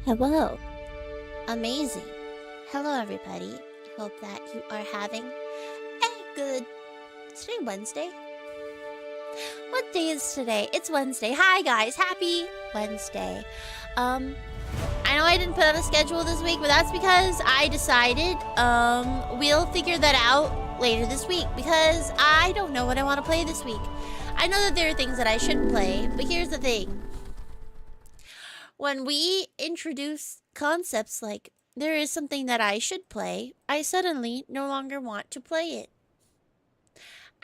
Hello. Amazing. Hello, everybody. Hope that you are having a good... Is today Wednesday? What day is today? It's Wednesday. Hi, guys. Happy Wednesday. I know I didn't put on a schedule this week, but that's because I decided, we'll figure that out later this week because I don't know what I want to play this week. I know that there are things that I should play, but here's the thing. When we introduce concepts like there is something that I should play, I suddenly no longer want to play it.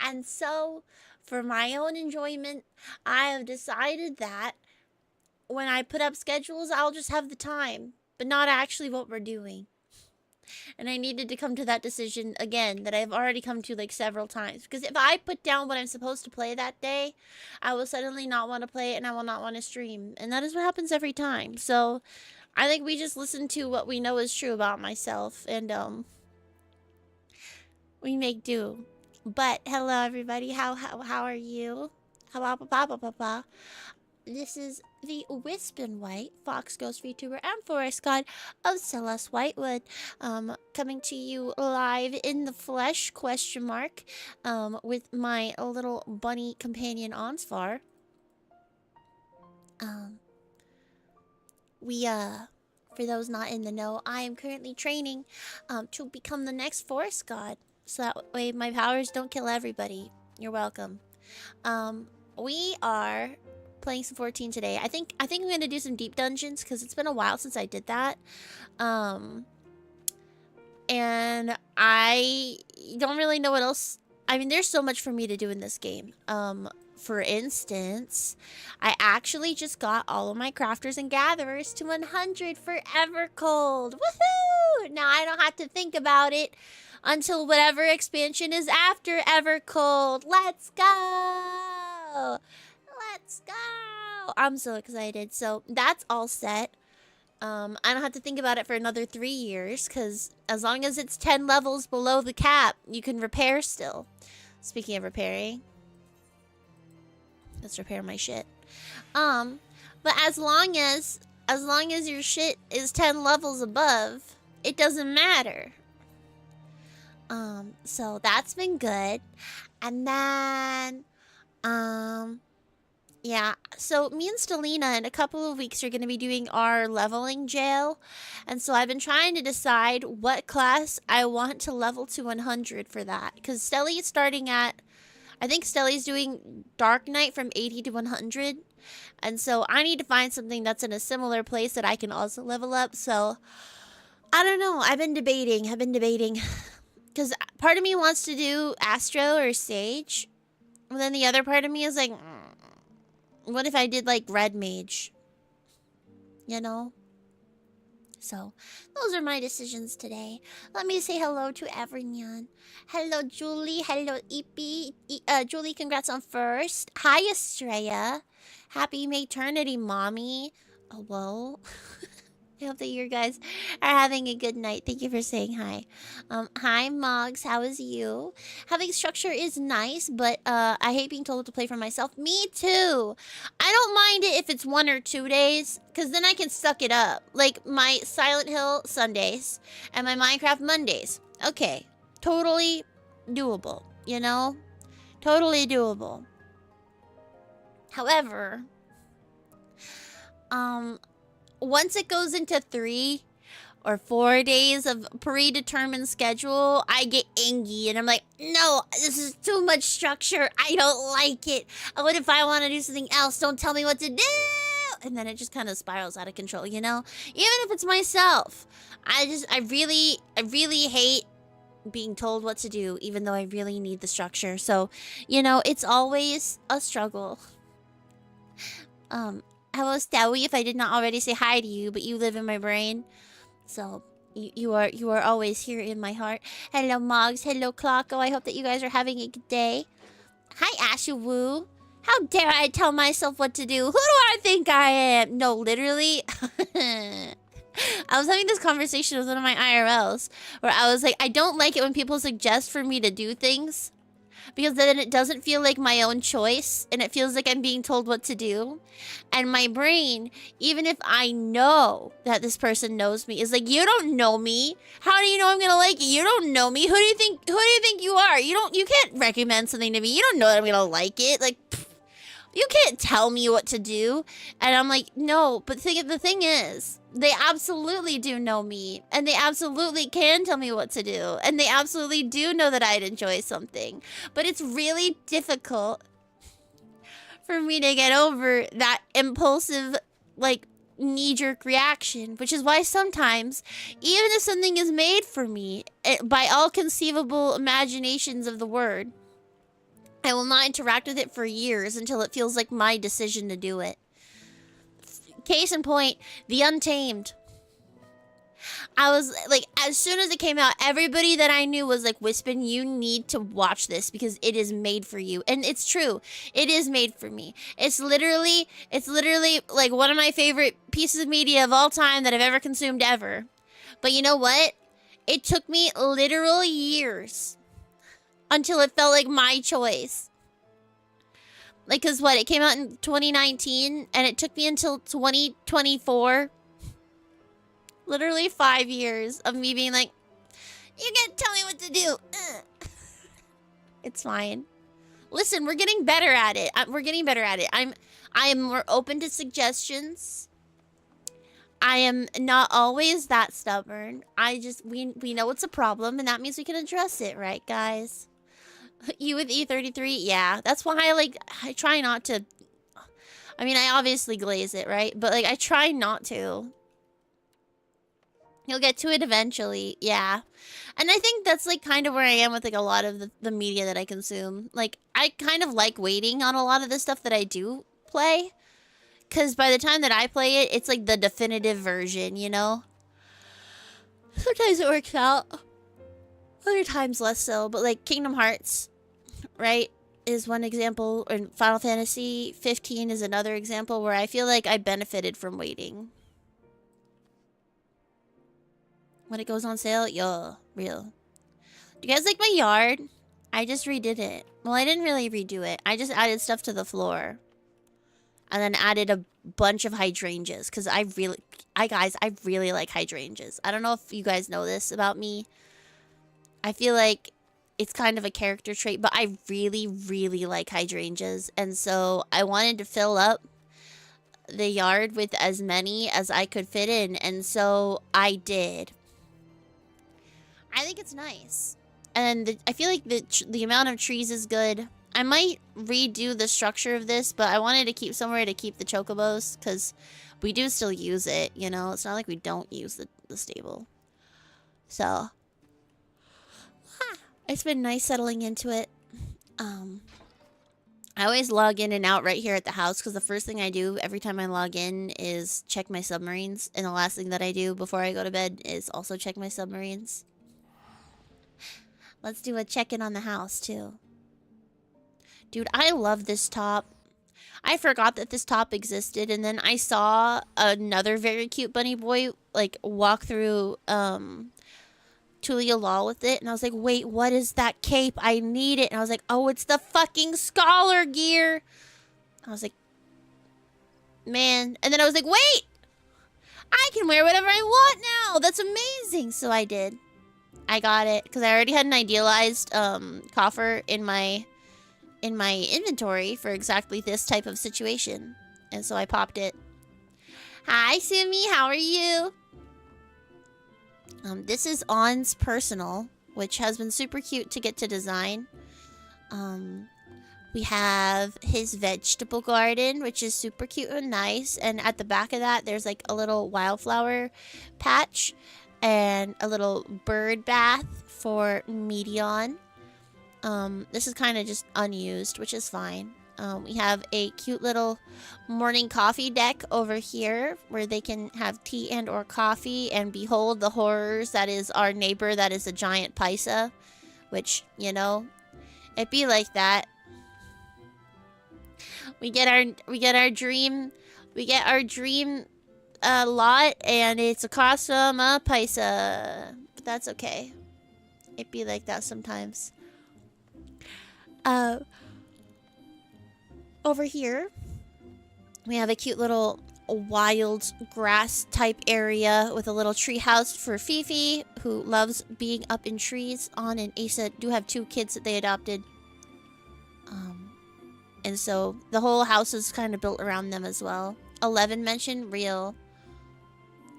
And so, for my own enjoyment, I have decided that when I put up schedules, I'll just have the time, but not actually what we're doing. And I needed to come to that decision again that I've already come to like several times. Because if I put down what I'm supposed to play that day, I will suddenly not want to play it and I will not want to stream. And that is what happens every time. So I think we just listen to what we know is true about myself and we make do. But hello everybody, how are you? How This is the Wisp and White Fox Ghost VTuber and Forest God of Celeste Whitewood, coming to you live in the flesh, ? With my little bunny companion Onsfar. For those not in the know, I am currently training, to become the next Forest God, so that way my powers don't kill everybody. You're welcome. We are playing some 14 today. I think I'm gonna do some deep dungeons because it's been a while since I did that. And I don't really know what else. I mean, there's so much for me to do in this game. For instance, I actually just got all of my crafters and gatherers to 100 for Evercold. Woohoo! Now I don't have to think about it until whatever expansion is after Evercold. Let's go! Let's go! I'm so excited. So that's all set. I don't have to think about it for another 3 years because as long as it's 10 levels below the cap, you can repair still. Speaking of repairing, let's repair my shit. But as long as your shit is 10 levels above, it doesn't matter. So that's been good. And then, yeah, so me and Stellina in a couple of weeks are going to be doing our leveling jail. And so I've been trying to decide what class I want to level to 100 for that. Because Stelly is starting at, I think Stelly's doing Dark Knight from 80 to 100. And so I need to find something that's in a similar place that I can also level up. So I don't know. I've been debating. Because part of me wants to do Astro or Sage. And then the other part of me is like, what if I did like Red Mage? You know? So, those are my decisions today. Let me say hello to everyone. Hello, Julie. Hello, Ippy. Julie, congrats on first. Hi, Estrella. Happy maternity, mommy. Hello. I hope that you guys are having a good night. Thank you for saying hi. Hi, Moggs. How is you? Having structure is nice, but I hate being told to play for myself. Me too. I don't mind it if it's 1 or 2 days, because then I can suck it up. Like my Silent Hill Sundays and my Minecraft Mondays. Okay. Totally doable, you know? Totally doable. However, once it goes into 3 or 4 days of predetermined schedule, I get angry and I'm like, no, this is too much structure. I don't like it. What if I want to do something else? Don't tell me what to do. And then it just kind of spirals out of control, you know? Even if it's myself. I really hate being told what to do, even though I really need the structure. So, you know, it's always a struggle. Hello, Stowie, if I did not already say hi to you, but you live in my brain. So, you are always here in my heart. Hello, Moggs. Hello, Clocko. I hope that you guys are having a good day. Hi, Ashawoo. How dare I tell myself what to do? Who do I think I am? No, literally. I was having this conversation with one of my IRLs where I was like, I don't like it when people suggest for me to do things. because then it doesn't feel like my own choice and it feels like I'm being told what to do. And my brain, even if I know that this person knows me, is like, you don't know me. How do you know I'm gonna like you? You don't know me. Who do you think you are? You can't recommend something to me. You don't know that I'm gonna like it. Like, pfft, you can't tell me what to do. And I'm like, no, but the thing is, they absolutely do know me, and they absolutely can tell me what to do, and they absolutely do know that I'd enjoy something. But it's really difficult for me to get over that impulsive, like, knee-jerk reaction, which is why sometimes, even if something is made for me, by all conceivable imaginations of the word, I will not interact with it for years until it feels like my decision to do it. Case in point, The Untamed. I was like, as soon as it came out, everybody that I knew was like, Wispin, you need to watch this because it is made for you. And it's true. It is made for me. It's literally like one of my favorite pieces of media of all time that I've ever consumed ever. But you know what? It took me literal years until it felt like my choice. Like, cause what? It came out in 2019 and it took me until 2024. Literally 5 years of me being like, you can't tell me what to do. It's fine. Listen, we're getting better at it. We're getting better at it. I am more open to suggestions. I am not always that stubborn. We know it's a problem, and that means we can address it, right, guys? You with E33? Yeah. That's why I try not to. I mean, I obviously glaze it, right? But, like, I try not to. You'll get to it eventually, yeah. And I think that's, like, kind of where I am with, like, a lot of the media that I consume. Like, I kind of like waiting on a lot of the stuff that I do play. Because by the time that I play it, it's, like, the definitive version, you know? Sometimes it works out. Other times less so. But, like, Kingdom Hearts, right, is one example. And Final Fantasy 15 is another example where I feel like I benefited from waiting. When it goes on sale, yo, real. Do you guys like my yard? I just redid it. Well, I didn't really redo it. I just added stuff to the floor. And then added a bunch of hydrangeas. Because I really like hydrangeas. I don't know if you guys know this about me. I feel like it's kind of a character trait. But I really, really like hydrangeas. And so I wanted to fill up the yard with as many as I could fit in. And so I did. I think it's nice. And I feel like the amount of trees is good. I might redo the structure of this, but I wanted to keep somewhere to keep the chocobos, because we do still use it, you know? It's not like we don't use the stable. So, it's been nice settling into it. I always log in and out right here at the house, because the first thing I do every time I log in is check my submarines. And the last thing that I do before I go to bed is also check my submarines. Let's do a check-in on the house, too. Dude, I love this top. I forgot that this top existed, and then I saw another very cute bunny boy, like, walk through, Tulia Law with it, and I was like, wait, what is that cape? I need it. And I was like, oh, it's the fucking scholar gear. I was like, man. And then I was like, wait! I can wear whatever I want now! That's amazing! So I did. I got it, because I already had an idealized, coffer in my inventory for exactly this type of situation. And so I popped it. Hi, Simi. How are you? This is On's personal, which has been super cute to get to design. We have his vegetable garden, which is super cute and nice. And at the back of that, there's like a little wildflower patch and a little bird bath for Medion. This is kind of just unused, which is fine. We have a cute little morning coffee deck over here where they can have tea and or coffee and behold the horrors that is our neighbor that is a giant paisa, which, you know, it be like that. We get our dream lot, and it's across from a paisa, but that's okay. It be like that sometimes. Uh, over here, we have a cute little wild grass type area with a little tree house for Fifi, who loves being up in trees. On and Asa do have 2 kids that they adopted. And so the whole house is kind of built around them as well. 11 mentioned, real.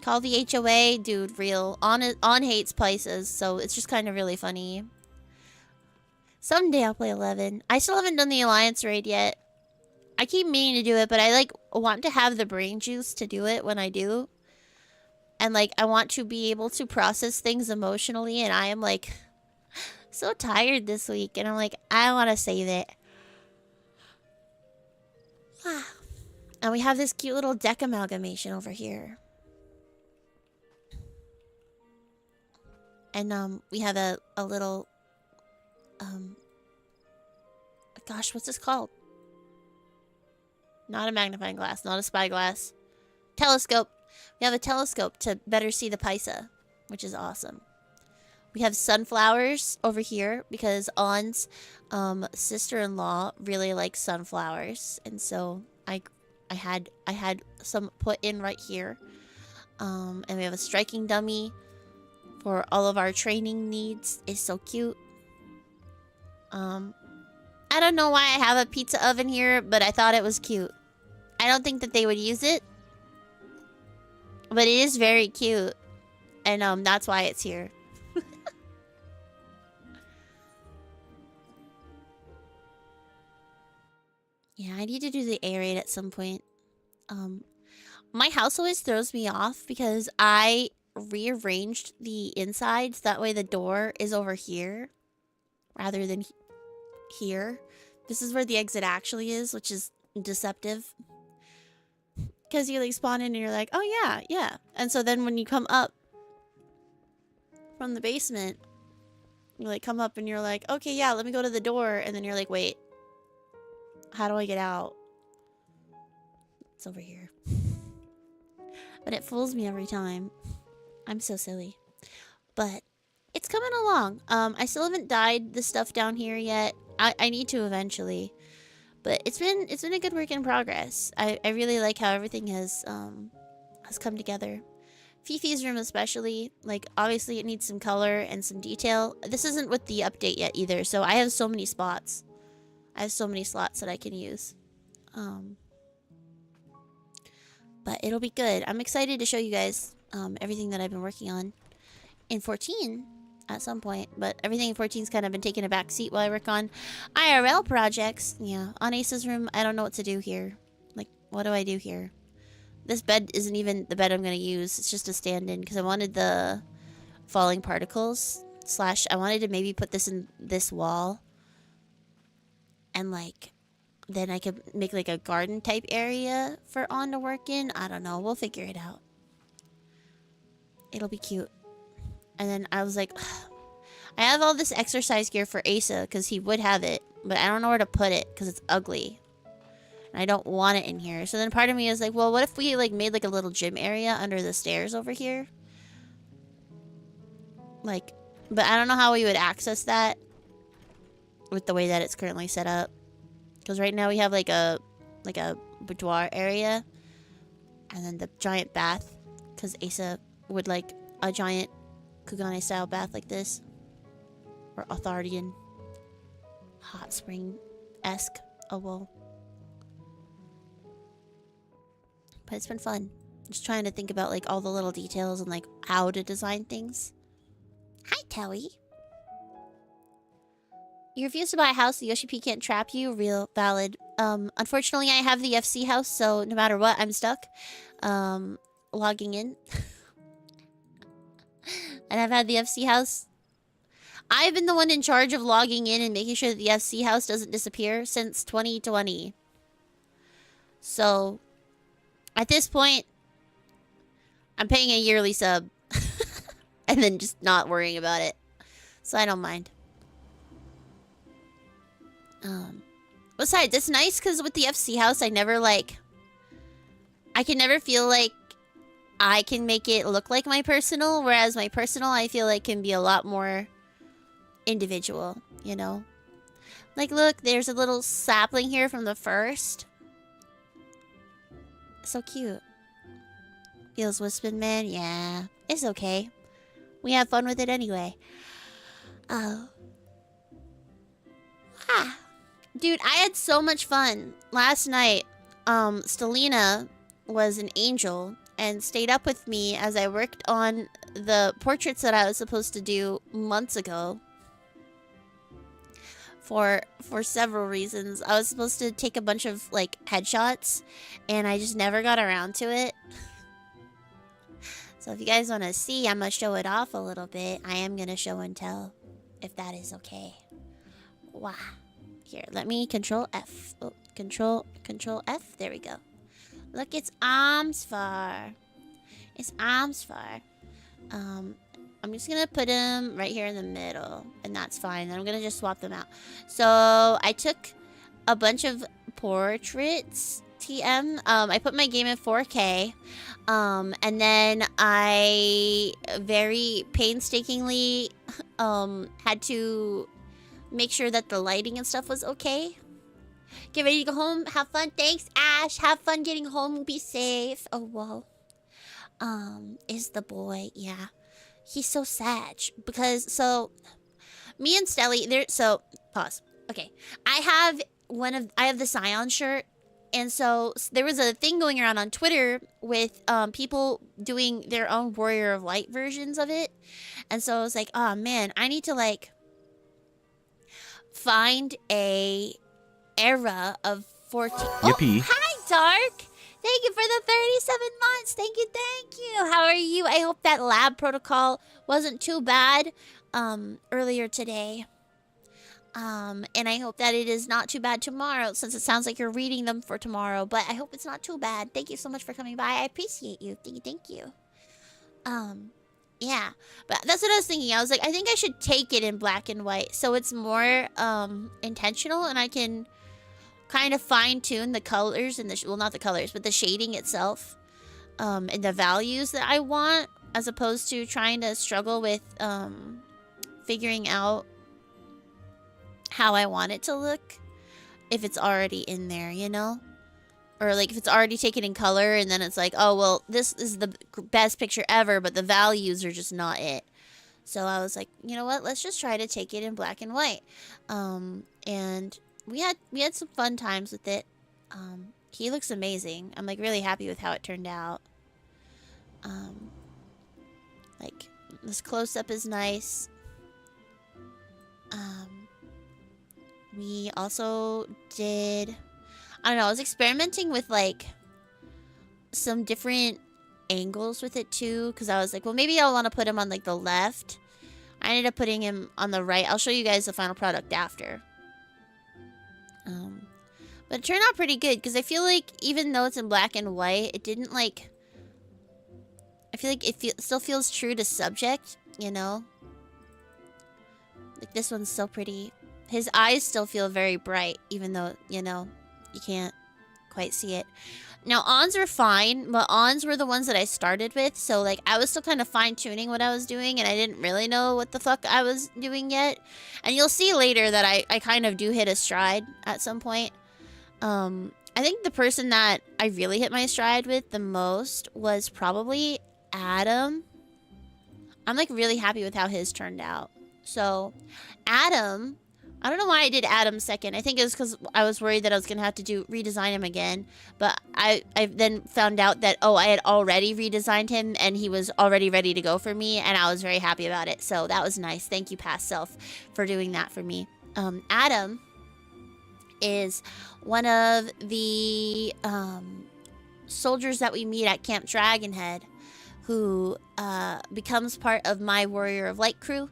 Call the HOA, dude, real. On hates places, so it's just kind of really funny. Someday I'll play 11. I still haven't done the Alliance raid yet. I keep meaning to do it, but I, like, want to have the brain juice to do it when I do. And, like, I want to be able to process things emotionally, and I am, like, so tired this week. And I'm like, I want to save it. And we have this cute little deck amalgamation over here. And, we have a little, gosh, what's this called? Not a magnifying glass, not a spyglass. Telescope. We have a telescope to better see the Paisa, which is awesome. We have sunflowers over here because On's sister-in-law really likes sunflowers, and so I had some put in right here. And we have a striking dummy for all of our training needs. It's so cute. I don't know why I have a pizza oven here, but I thought it was cute. I don't think that they would use it, but it is very cute, and that's why it's here. Yeah, I need to do the air raid at some point. My house always throws me off because I rearranged the insides. That way the door is over here rather than here. This is where the exit actually is, which is deceptive. Because you like spawn in and you're like, oh yeah, yeah. And so then when you come up from the basement, you like come up and you're like, okay, yeah, let me go to the door. And then you're like, wait, how do I get out? It's over here. But it fools me every time. I'm so silly. But it's coming along. I still haven't dyed the stuff down here yet. I need to eventually. But it's been a good work in progress. I really like how everything has come together. Fifi's room especially, like obviously it needs some color and some detail. This isn't with the update yet either, so I have so many spots. I have so many slots that I can use. But it'll be good. I'm excited to show you guys everything that I've been working on in 14 at some point. But everything in 14's kind of been taking a back seat while I work on IRL projects. Yeah, on Ace's room, I don't know what to do here. Like, what do I do here? This bed isn't even the bed I'm going to use. It's just a stand-in because I wanted the falling particles. / I wanted to maybe put this in this wall. And, like, then I could make, like, a garden type area for On to work in. I don't know. We'll figure it out. It'll be cute. And then I was like, I have all this exercise gear for Asa because he would have it. But I don't know where to put it because it's ugly. And I don't want it in here. So then part of me is like, well, what if we, like, made, like, a little gym area under the stairs over here? Like, but I don't know how we would access that with the way that it's currently set up. Because right now we have like a boudoir area. And then the giant bath. Because Asa would like a giant Kugane style bath like this. Or Authorian. Hot spring-esque. Oh well. But it's been fun. Just trying to think about like all the little details and like how to design things. Hi, Towie. You refuse to buy a house, the Yoshi P can't trap you. Real valid. Unfortunately, I have the FC house, so no matter what, I'm stuck. Logging in. And I've had the FC house. I've been the one in charge of logging in and making sure that the FC house doesn't disappear since 2020. So, at this point, I'm paying a yearly sub. And then just not worrying about it. So I don't mind. Besides, it's nice because with the FC house, I never like... I can never feel like I can make it look like my personal. Whereas my personal, I feel like can be a lot more individual, you know? Like, look, there's a little sapling here from the first. So cute. Feels Wispin Man? Yeah, it's okay. We have fun with it anyway. Oh. Ah. Dude, I had so much fun last night. Stellina was an angel and stayed up with me as I worked on the portraits that I was supposed to do months ago. For several reasons. I was supposed to take a bunch of like headshots and I just never got around to it. So if you guys want to see, I'm going to show it off a little bit. I am going to show and tell if that is okay. Wow. Here, let me control F. Oh, control F. There we go. Look, it's arms far. It's arms far. I'm just gonna put him right here in the middle, and that's fine. Then I'm gonna just swap them out. So I took a bunch of portraits, TM. I put my game in 4K, and then I very painstakingly had to make sure that the lighting and stuff was okay. Get ready to go home. Have fun. Thanks, Ash. Have fun getting home. Be safe. Oh, whoa. Is the boy. Yeah. He's so sad. Because, so, me and Stelly, so, pause. Okay. I have the Scion shirt. And so, there was a thing going around on Twitter with, people doing their own Warrior of Light versions of it. And so, I was like, oh, man, I need to, like, find a era of 14. Yippee. Oh, hi, Dark. Thank you for the 37 months. Thank you, thank you. How are you? I hope that lab protocol wasn't too bad earlier today. And I hope that it is not too bad tomorrow, since it sounds like you're reading them for tomorrow. But I hope it's not too bad. Thank you so much for coming by. I appreciate you. Thank you. Yeah, but that's what I was thinking. I was like, I think I should take it in black and white so it's more intentional, and I can kind of fine-tune the colors and well, not the colors, but the shading itself, and the values that I want, as opposed to trying to struggle with figuring out how I want it to look if it's already in there, you know? Or like if it's already taken in color and then it's like, oh, well, this is the best picture ever, but the values are just not it. So I was like, you know what? Let's just try to take it in black and white. And we had some fun times with it. He looks amazing. I'm like really happy with how it turned out. Like this close up is nice. We also did, I don't know, I was experimenting with like some different angles with it too, because I was like, well, maybe I'll want to put him on like the left. I ended up putting him on the right. I'll show you guys the final product after. But it turned out pretty good, because I feel like even though it's in black and white, it didn't like, I feel like it still feels true to subject, you know? Like this one's so pretty. His eyes still feel very bright, even though, you know, you can't quite see it. Now, ons are fine, but ons were the ones that I started with, so, like, I was still kind of fine-tuning what I was doing, and I didn't really know what the fuck I was doing yet. And you'll see later that I kind of do hit a stride at some point. I think the person that I really hit my stride with the most was probably Adam. I'm, like, really happy with how his turned out. So, Adam, I don't know why I did Adam second. I think it was because I was worried that I was going to have to redesign him again. But I then found out that, oh, I had already redesigned him and he was already ready to go for me. And I was very happy about it. So that was nice. Thank you, past self, for doing that for me. Adam is one of the soldiers that we meet at Camp Dragonhead who becomes part of my Warrior of Light crew.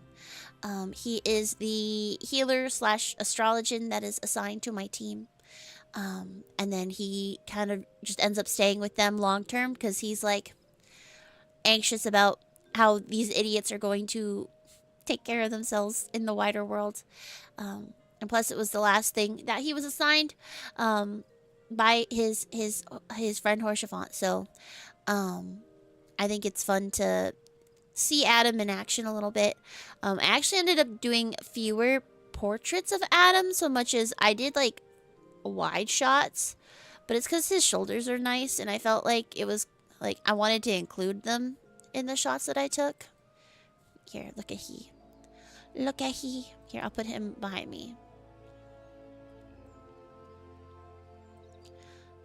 He is the healer / astrologian that is assigned to my team. And then he kind of just ends up staying with them long term because he's like anxious about how these idiots are going to take care of themselves in the wider world. And plus it was the last thing that he was assigned by his friend Horshaphant. So I think it's fun to see Adam in action a little bit. I actually ended up doing fewer portraits of Adam so much as I did like wide shots, but it's because his shoulders are nice, and I felt like it was like I wanted to include them in the shots that I took. Here, look at he. Look at he. Here, I'll put him behind me.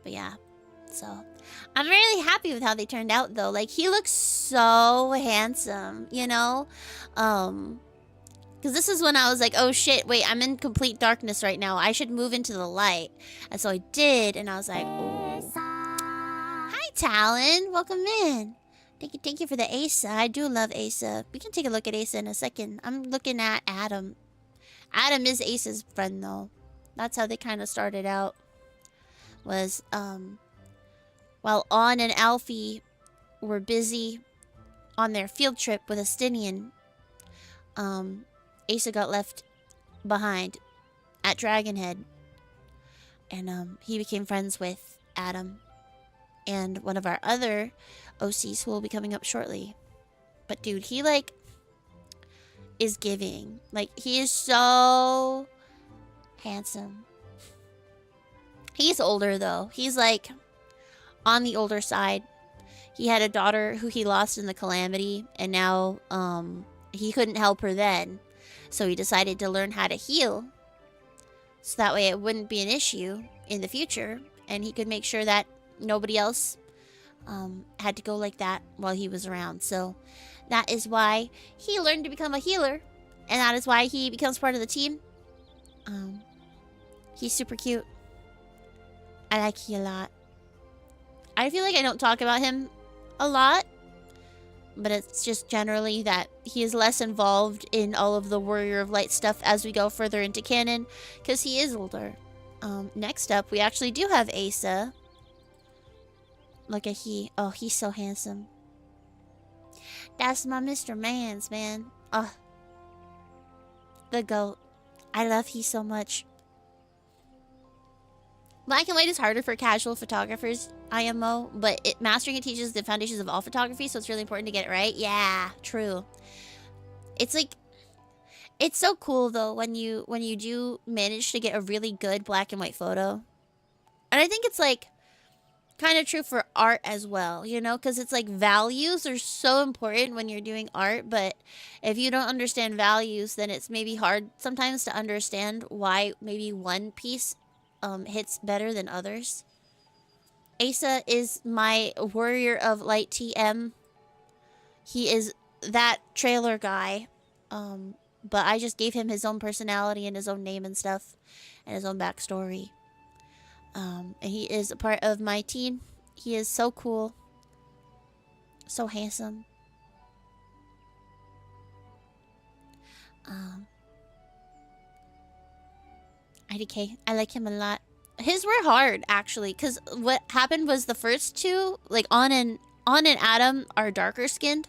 But yeah, so I'm really happy with how they turned out though. Like, he looks so handsome, you know? Because this is when I was like, oh shit, wait, I'm in complete darkness right now. I should move into the light. And so I did, and I was like, oh. Hi, Talon. Welcome in. Thank you for the Asa. I do love Asa. We can take a look at Asa in a second. I'm looking at Adam. Adam is Asa's friend, though. That's how they kind of started out. Was, while On and Alfie were busy on their field trip with Estinian, Asa got left behind at Dragonhead, and he became friends with Adam and one of our other OCs who will be coming up shortly. But dude, he like is giving. Like, he is so handsome. He's older though. He's like on the older side. He had a daughter who he lost in the calamity, and now he couldn't help her then. So he decided to learn how to heal, so that way it wouldn't be an issue in the future, and he could make sure that nobody else had to go like that while he was around. So that is why he learned to become a healer, and that is why he becomes part of the team. He's super cute. I like he a lot. I feel like I don't talk about him a lot, but it's just generally that he is less involved in all of the Warrior of Light stuff as we go further into canon, because he is older. Next up, we actually do have Asa. Look at he. Oh, he's so handsome. That's my Mr. Mans, man. Oh, the GOAT. I love he so much. Black and white is harder for casual photographers, IMO, but mastering it teaches the foundations of all photography, so it's really important to get it right. Yeah, true. It's like, it's so cool though when you do manage to get a really good black and white photo. And I think it's like kind of true for art as well, you know, because it's like values are so important when you're doing art, but if you don't understand values, then it's maybe hard sometimes to understand why maybe one piece hits better than others. Asa is my Warrior of Light TM. He is that trailer guy. But I just gave him his own personality and his own name and stuff, and his own backstory. And he is a part of my team. He is so cool. So handsome. IDK, I like him a lot. His were hard, actually, because what happened was the first two, like On and Adam, are darker skinned,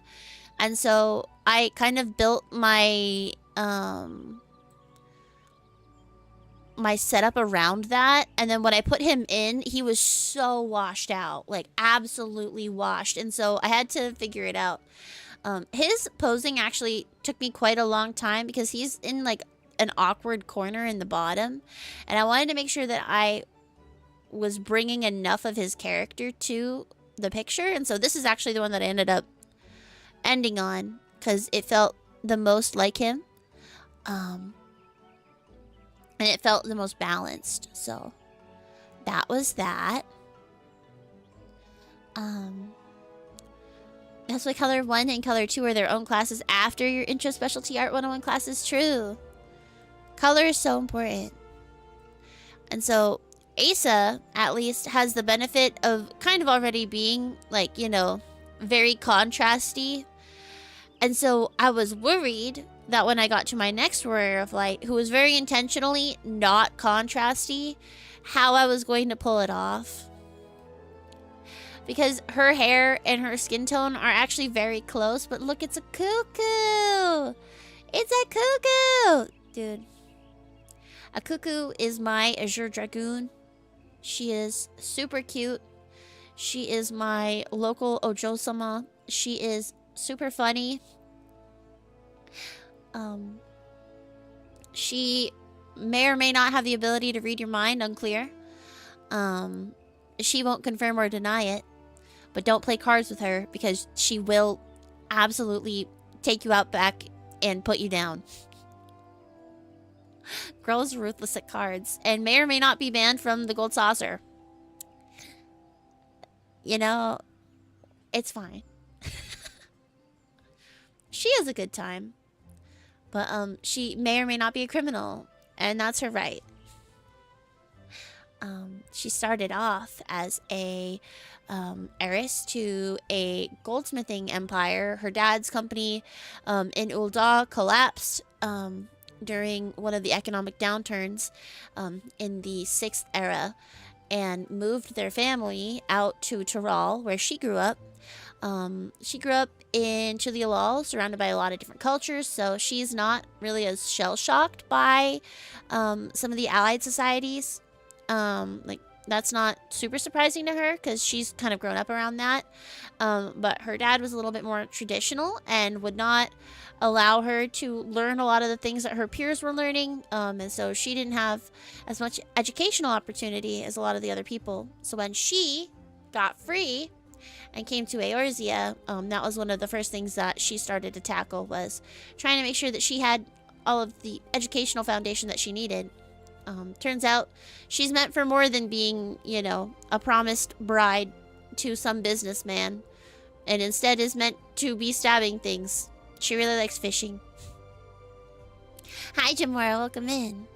and so I kind of built my my setup around that, and then when I put him in, he was so washed out, like absolutely washed, and so I had to figure it out. His posing actually took me quite a long time because he's in like an awkward corner in the bottom, and I wanted to make sure that I was bringing enough of his character to the picture, and so this is actually the one that I ended up ending on because it felt the most like him, and it felt the most balanced. So that was that. That's why color 1 and color 2 are their own classes after your intro specialty art 101 class is true. Color is so important. And so Asa, at least, has the benefit of kind of already being, like, you know, very contrasty. And so I was worried that when I got to my next Warrior of Light, who was very intentionally not contrasty, how I was going to pull it off. Because her hair and her skin tone are actually very close, but look, it's a cuckoo! It's a cuckoo! Dude. A cuckoo is my Azure Dragoon. She is super cute. She is my local Ojo-sama. She is super funny. She may or may not have the ability to read your mind, unclear. She won't confirm or deny it, but don't play cards with her because she will absolutely take you out back and put you down. Girl's ruthless at cards and may or may not be banned from the gold saucer. You know, it's fine. She has a good time. But she may or may not be a criminal, and that's her right. She started off as a heiress to a goldsmithing empire. Her dad's company in Ul'dah collapsed during one of the economic downturns in the 6th era and moved their family out to Tyrol, where she grew up. She grew up in Chile, surrounded by a lot of different cultures, so she's not really as shell-shocked by some of the allied societies. Like, that's not super surprising to her because she's kind of grown up around that. But her dad was a little bit more traditional and would not allow her to learn a lot of the things that her peers were learning. And so she didn't have as much educational opportunity as a lot of the other people. So when she got free and came to Eorzea, that was one of the first things that she started to tackle, was trying to make sure that she had all of the educational foundation that she needed. Turns out she's meant for more than being, you know, a promised bride to some businessman, and instead is meant to be stabbing things. She really likes fishing. Hi, Jamora, welcome in.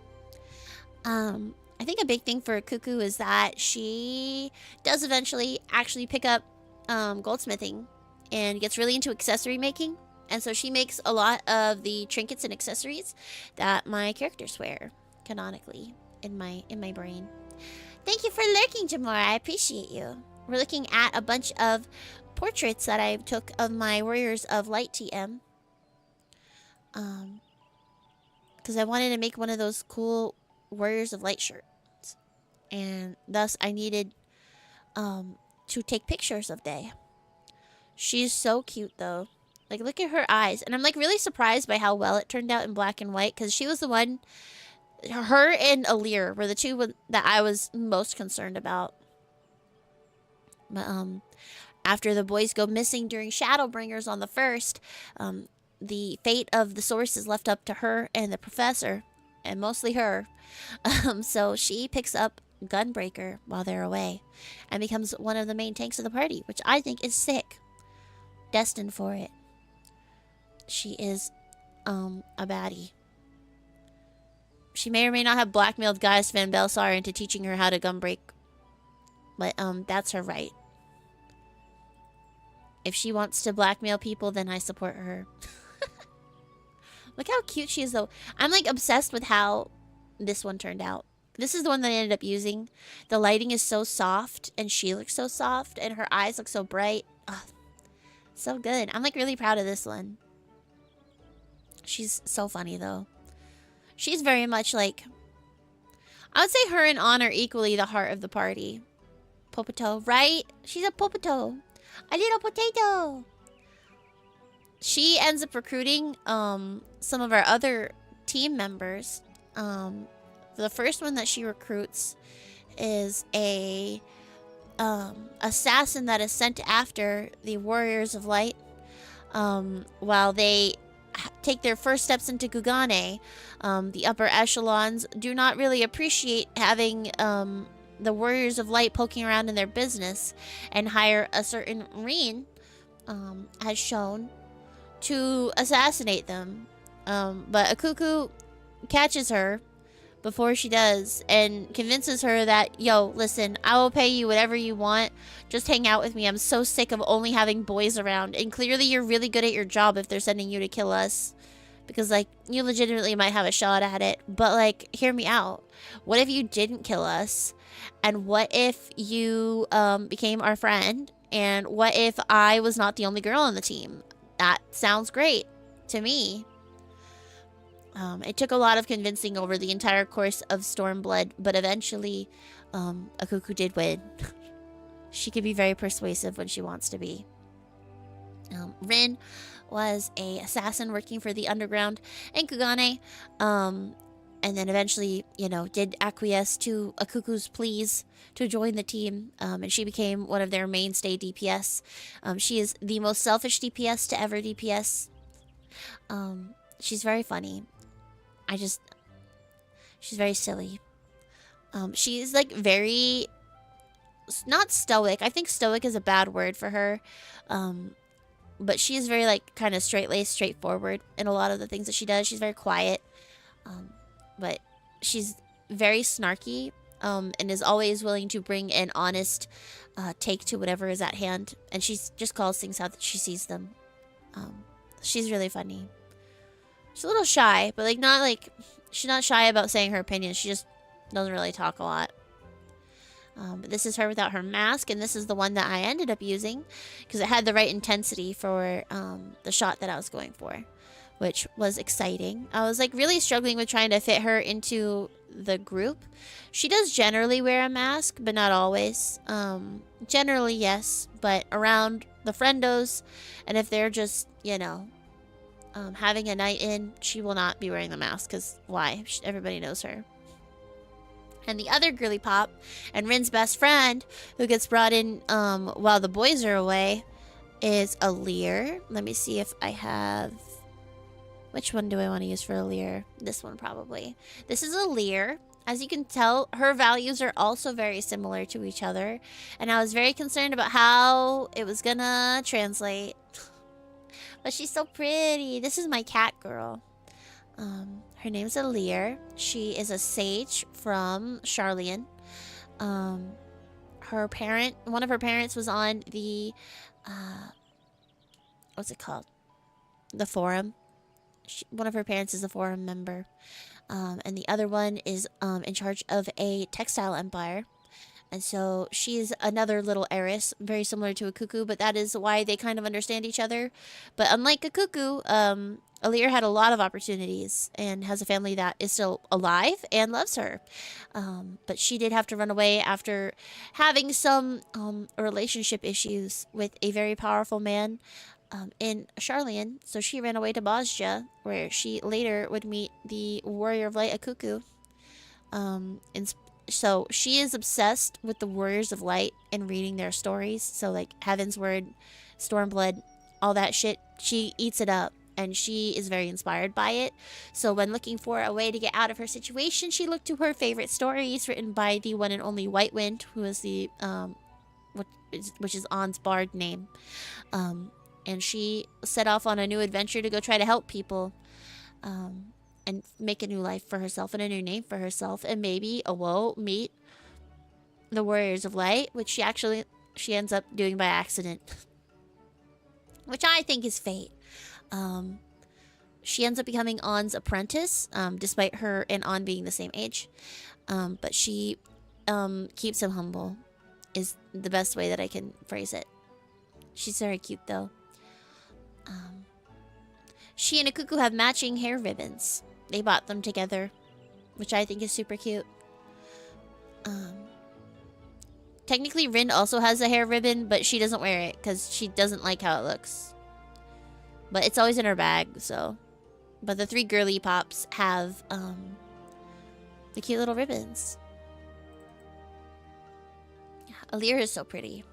I think a big thing for Cuckoo is that she does eventually actually pick up goldsmithing and gets really into accessory making. And so she makes a lot of the trinkets and accessories that my characters wear canonically in my brain. Thank you for lurking, Jamora. I appreciate you. We're looking at a bunch of portraits that I took of my Warriors of Light TM. Because I wanted to make one of those cool Warriors of Light shirts. And thus I needed to take pictures of Day. She's so cute though. Like, look at her eyes. And I'm like really surprised by how well it turned out in black and white, because she was the one, her and Alir were the two that I was most concerned about. But after the boys go missing during Shadowbringers on the 1st, the fate of the source is left up to her and the professor, and mostly her. So she picks up Gunbreaker while they're away and becomes one of the main tanks of the party, which I think is sick. Destined for it. She is a baddie. She may or may not have blackmailed Gaius Van Belsar into teaching her how to gunbreak, but that's her right. If she wants to blackmail people, then I support her. Look how cute she is though. I'm like obsessed with how this one turned out. This is the one that I ended up using. The lighting is so soft and she looks so soft and her eyes look so bright. Ugh, so good. I'm like really proud of this one. She's so funny though. She's very much like, I would say her and Ann are equally the heart of the party. Popoto, right? She's a Popoto. A little potato. She ends up recruiting some of our other team members. The first one that she recruits is a assassin that is sent after the Warriors of Light while they take their first steps into Gugane. The upper echelons do not really appreciate having the Warriors of Light poking around in their business, and hire a certain Reen, as shown, to assassinate them. But a Cuckoo catches her before she does and convinces her that, yo, listen, I will pay you whatever you want. Just hang out with me. I'm so sick of only having boys around. And clearly you're really good at your job if they're sending you to kill us. Because, like, you legitimately might have a shot at it. But, like, hear me out. What if you didn't kill us? And what if you became our friend? And what if I was not the only girl on the team? That sounds great to me. It took a lot of convincing over the entire course of Stormblood, but eventually a Cuckoo did win. She can be very persuasive when she wants to be. Rin was a assassin working for the underground in Kugane. and then eventually, you know, did acquiesce to a Cuckoo's pleas to join the team, and she became one of their mainstay DPS. She is the most selfish DPS to ever DPS. She's very funny. She's very silly. She's like very, not stoic. I think stoic is a bad word for her. But she is very like kind of straight-laced, straightforward in a lot of the things that she does. She's very quiet. But she's very snarky, and is always willing to bring an honest take to whatever is at hand. And she just calls things out that she sees them. She's really funny. She's a little shy, but like not like, she's not shy about saying her opinion. She just doesn't really talk a lot. But this is her without her mask, and this is the one that I ended up using because it had the right intensity for the shot that I was going for, which was exciting. I was like really struggling with trying to fit her into the group. She does generally wear a mask, but not always. Generally, yes, but around the friendos, and if they're just, you know, having a night in, she will not be wearing the mask because why? Everybody knows her. And the other girly pop, and Rin's best friend, who gets brought in while the boys are away, is Alear. Let me see if I have... Which one do I want to use for Alear? This one, probably. This is Alear. As you can tell, her values are also very similar to each other. And I was very concerned about how it was gonna translate. But she's so pretty. This is my cat girl. Her name's Alear. She is a sage from Charlian. One of her parents was on the, what's it called? The forum. One of her parents is a forum member. And the other one is in charge of a textile empire. And so she's another little heiress, very similar to a cuckoo, but that is why they kind of understand each other. But unlike a cuckoo, Alear had a lot of opportunities and has a family that is still alive and loves her. But she did have to run away after having some relationship issues with a very powerful man in Charlian. So she ran away to Bosja, where she later would meet the Warrior of Light, a cuckoo. So she is obsessed with the Warriors of Light and reading their stories. So like Heaven's Word, Stormblood, all that shit. She eats it up and she is very inspired by it. So when looking for a way to get out of her situation, she looked to her favorite stories written by the one and only White Wind, who is the, which is Ann's bard name. And she set off on a new adventure to go try to help people. And make a new life for herself and a new name for herself, and maybe meet the Warriors of Light, which she ends up doing by accident, which I think is fate. She ends up becoming Ann's apprentice, despite her and Ann being the same age, but she keeps him humble, is the best way that I can phrase it. She's very cute though. She and a cuckoo have matching hair ribbons. They bought them together, which I think is super cute. Technically, Rin also has a hair ribbon, but she doesn't wear it because she doesn't like how it looks. But it's always in her bag, so. But the three girly pops have the cute little ribbons. Yeah, Alear is so pretty.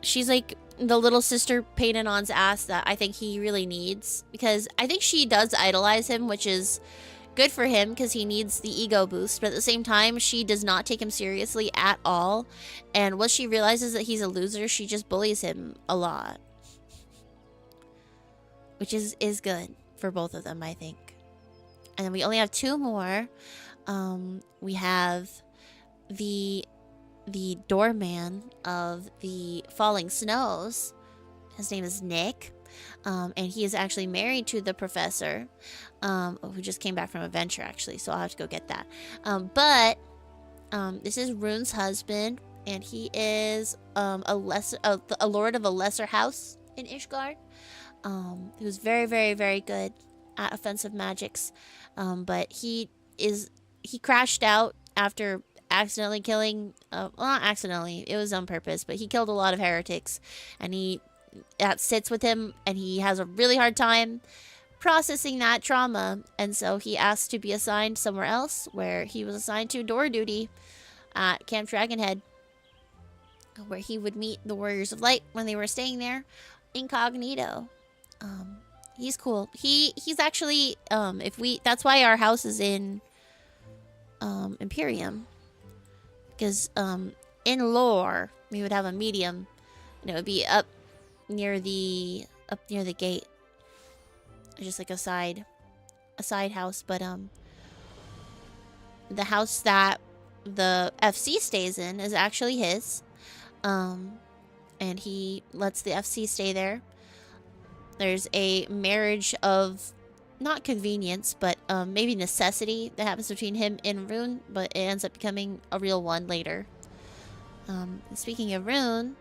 She's like the little sister pain in Ann's ass that I think he really needs, because I think she does idolize him, which is good for him because he needs the ego boost, but at the same time she does not take him seriously at all, and once she realizes that he's a loser, she just bullies him a lot, which is good for both of them, I think. And then we only have two more. We have the doorman of the Falling Snows. His name is Nick, and he is actually married to the professor, who just came back from a venture, actually, so I'll have to go get that. But this is Rune's husband, and he is a lord of a lesser house in Ishgard, who's very, very, very good at offensive magics, but he crashed out after accidentally killing, well, not accidentally, it was on purpose, but he killed a lot of heretics, and that sits with him, and he has a really hard time processing that trauma, and so he asked to be assigned somewhere else, where he was assigned to door duty at Camp Dragonhead, where he would meet the Warriors of Light when they were staying there, incognito. He's cool. He's actually that's why our house is in Imperium, because in lore we would have a medium, and it would be up near the gate, just like a side house. But the house that the FC stays in is actually his, and he lets the FC stay there. There's a marriage of not convenience, but maybe necessity that happens between him and Rune, but it ends up becoming a real one later. Speaking of Rune,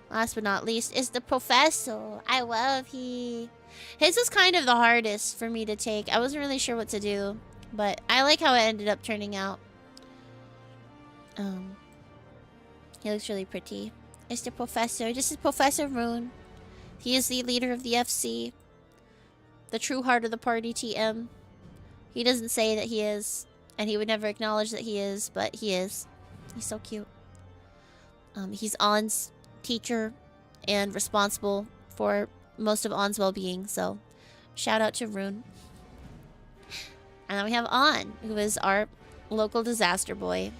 last but not least is the Professor. I love his was kind of the hardest for me to take. I wasn't really sure what to do, but I like how it ended up turning out. He looks really pretty. It's the Professor. This is Professor Rune. He is the leader of the FC. The true heart of the party, TM. He doesn't say that he is, and he would never acknowledge that he is, but he is. He's so cute. He's On's teacher and responsible for most of On's well-being, so shout out to Rune. And then we have On, who is our local disaster boy.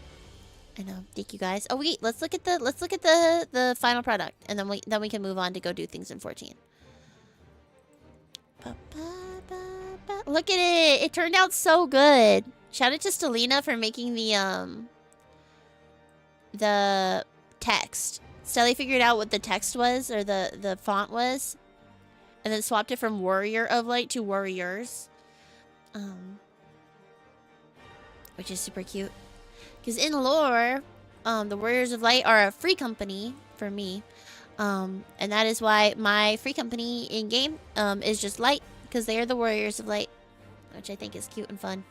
And thank you guys. Oh wait, let's look at the final product, and then we can move on to go do things in 14. Look at it! It turned out so good. Shout out to Stellina for making the text. Stelly figured out what the text was, or the font was, and then swapped it from Warrior of Light to Warriors, which is super cute. Because in lore, the Warriors of Light are a free company for me. And that is why my free company in-game is just Light. Because they are the Warriors of Light. Which I think is cute and fun.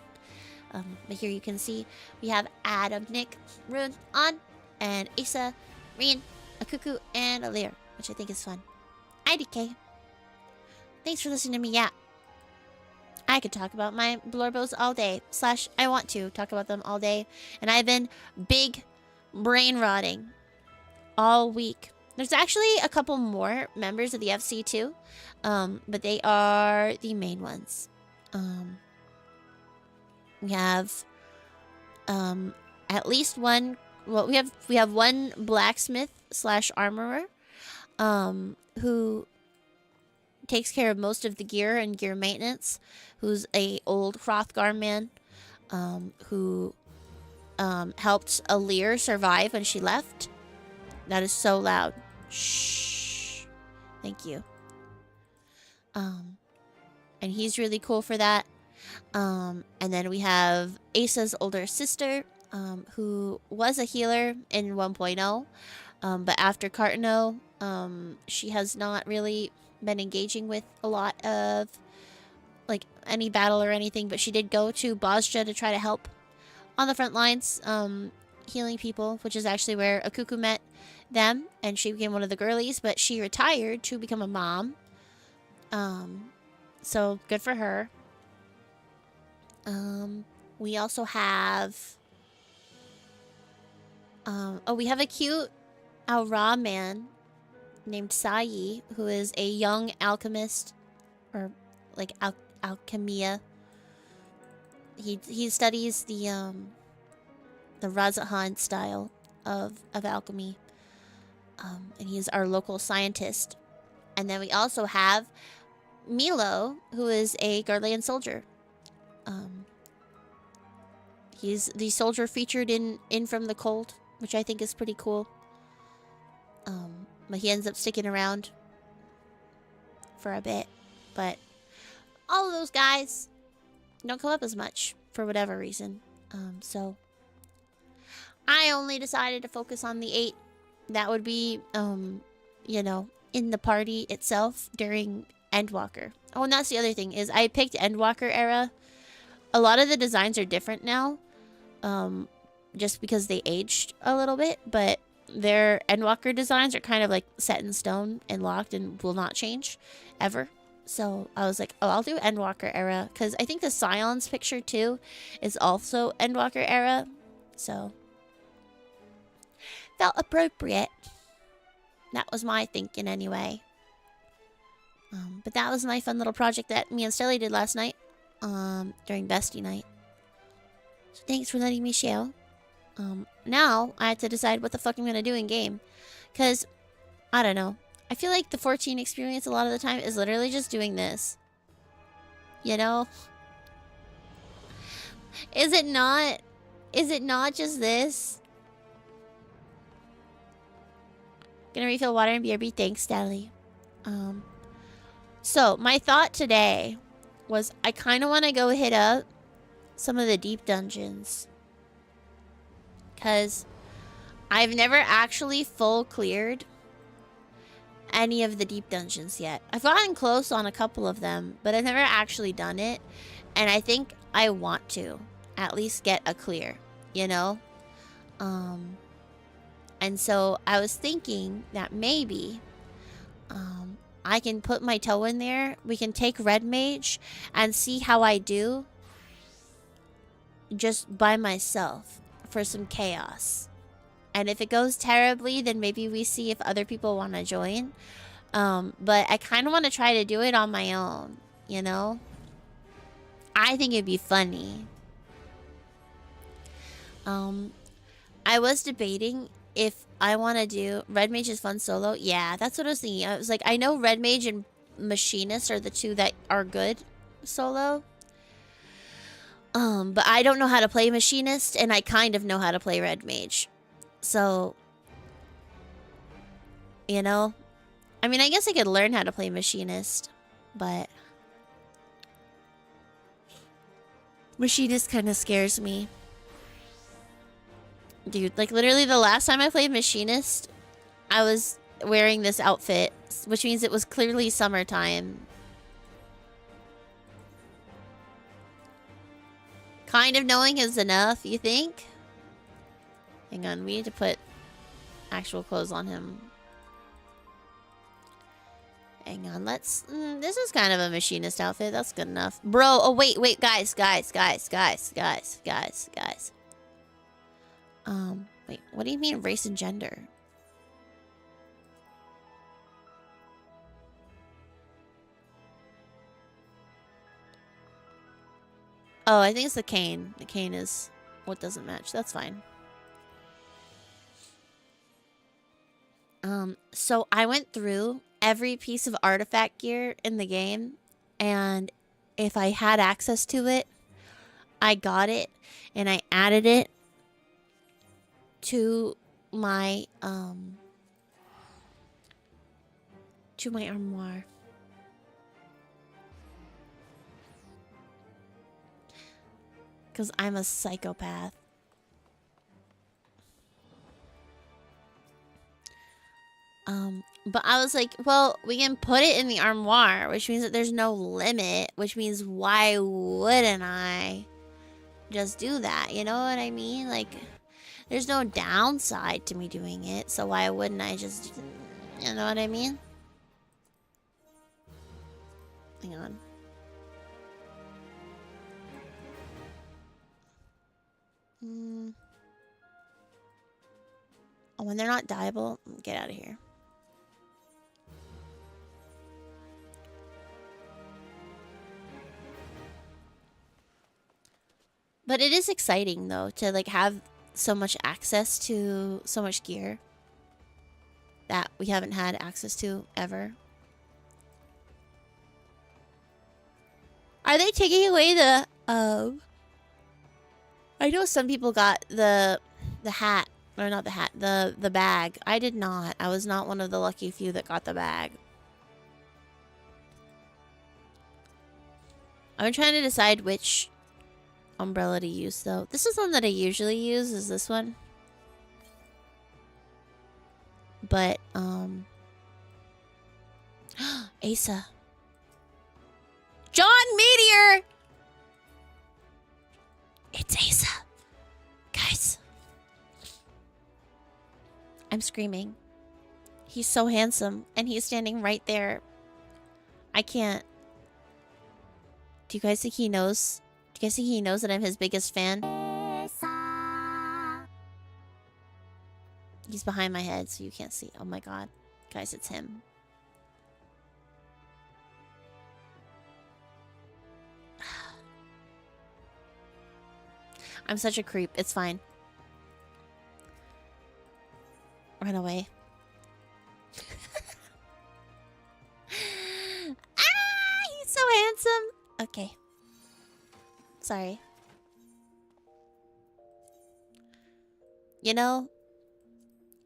But here you can see we have Adam, Nick, Rune, On, and Asa, Rian, a Cuckoo, and a Lear. Which I think is fun. IDK. Thanks for listening to me, yeah. I could talk about my Blorbos all day. / I want to talk about them all day. And I've been big brain rotting all week. There's actually a couple more members of the FC too. But they are the main ones. We have at least one. Well, we have one blacksmith / armorer who takes care of most of the gear and gear maintenance, who's a old Hrothgar man, who helped Alir survive when she left. That is so loud. Shh. Thank you. And he's really cool for that. And then we have Asa's older sister, who was a healer in 1.0, but after Cartano, she has not really been engaging with a lot of like any battle or anything, but she did go to Bosja to try to help on the front lines, healing people, which is actually where Akuku met them, and she became one of the girlies, but she retired to become a mom. So good for her. We also have we have a cute Aura man named Sayi, who is a young alchemist, or like alchemia. He studies the Razahan style of alchemy, and he's our local scientist. And then we also have Milo, who is a Garlean soldier. He's the soldier featured in From the Cold, which I think is pretty cool. But he ends up sticking around for a bit. But all of those guys don't come up as much for whatever reason. So I only decided to focus on the 8 that would be, you know, in the party itself during Endwalker. Oh, and that's the other thing, is I picked Endwalker era. A lot of the designs are different now, just because they aged a little bit, but their Endwalker designs are kind of like set in stone and locked and will not change ever. So I was like, oh, I'll do Endwalker era. Because I think the Scion's picture too is also Endwalker era. So felt appropriate. That was my thinking anyway. But that was my fun little project that me and Stelly did last night. During Bestie night. So thanks for letting me share. Now I have to decide what the fuck I'm gonna do in game. Because, I don't know. I feel like the 14 experience a lot of the time is literally just doing this. You know? Is it not? Is it not just this? Gonna refill water and BRB. Thanks, Stelly. So, my thought today was I kind of want to go hit up some of the deep dungeons. Because I've never actually full cleared any of the deep dungeons yet. I've gotten close on a couple of them, but I've never actually done it. And I think I want to at least get a clear, you know? And so I was thinking that maybe I can put my toe in there. We can take Red Mage and see how I do just by myself for some chaos. And if it goes terribly, then maybe we see if other people want to join. But I kind of want to try to do it on my own, you know? I think it'd be funny. I was debating if I want to do... Red Mage is fun solo. Yeah, that's what I was thinking. I was like, I know Red Mage and Machinist are the two that are good solo. But I don't know how to play Machinist, and I kind of know how to play Red Mage. So, you know, I mean, I guess I could learn how to play Machinist, but Machinist kind of scares me. Dude, like literally the last time I played Machinist, I was wearing this outfit, which means it was clearly summertime. Kind of knowing is enough, you think? Hang on, we need to put actual clothes on him. Hang on, let's... this is kind of a Machinist outfit. That's good enough. Bro, oh wait, guys. Wait, what do you mean race and gender? Oh, I think it's the cane. The cane is what doesn't match. That's fine. So I went through every piece of artifact gear in the game, and if I had access to it, I got it, and I added it to my armoire. Because I'm a psychopath. But I was like, well, we can put it in the armoire, which means that there's no limit, which means why wouldn't I just do that? You know what I mean? Like, there's no downside to me doing it, so why wouldn't I just, you know what I mean? Hang on. Oh, when they're not dyeable, get out of here. But it is exciting, though, to, like, have so much access to so much gear that we haven't had access to ever. Are they taking away the, I know some people got the hat, or not the hat, the bag. I did not. I was not one of the lucky few that got the bag. I'm trying to decide which umbrella to use, though. This is one that I usually use, is this one. But, Asa. John Meteor! It's Asa. Guys. I'm screaming. He's so handsome, and he's standing right there. I can't. Do you guys think he knows? Do you guys think he knows that I'm his biggest fan? He's behind my head, so you can't see. Oh my god. Guys, it's him. I'm such a creep. It's fine. Run away. Ah, he's so handsome. Okay. Sorry. You know,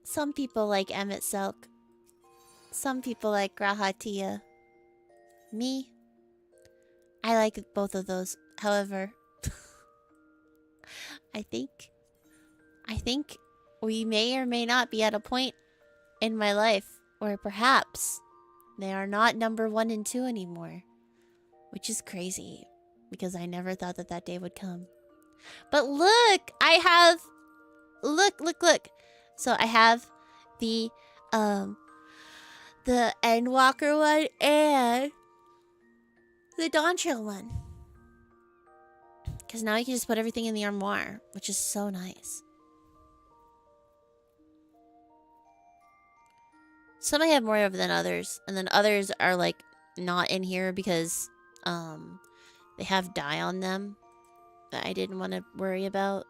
some people like Emmett Silk. Some people like Grahatia. Me, I like both of those. However, I think we may or may not be at a point in my life where perhaps they are not number 1 and 2 anymore. Which is crazy, because I never thought that that day would come. But look, I have... Look. So I have the Endwalker one and the Dawntrail one. Because now you can just put everything in the armoire, which is so nice. Some I have more of than others, and then others are like not in here because they have dye on them that I didn't want to worry about.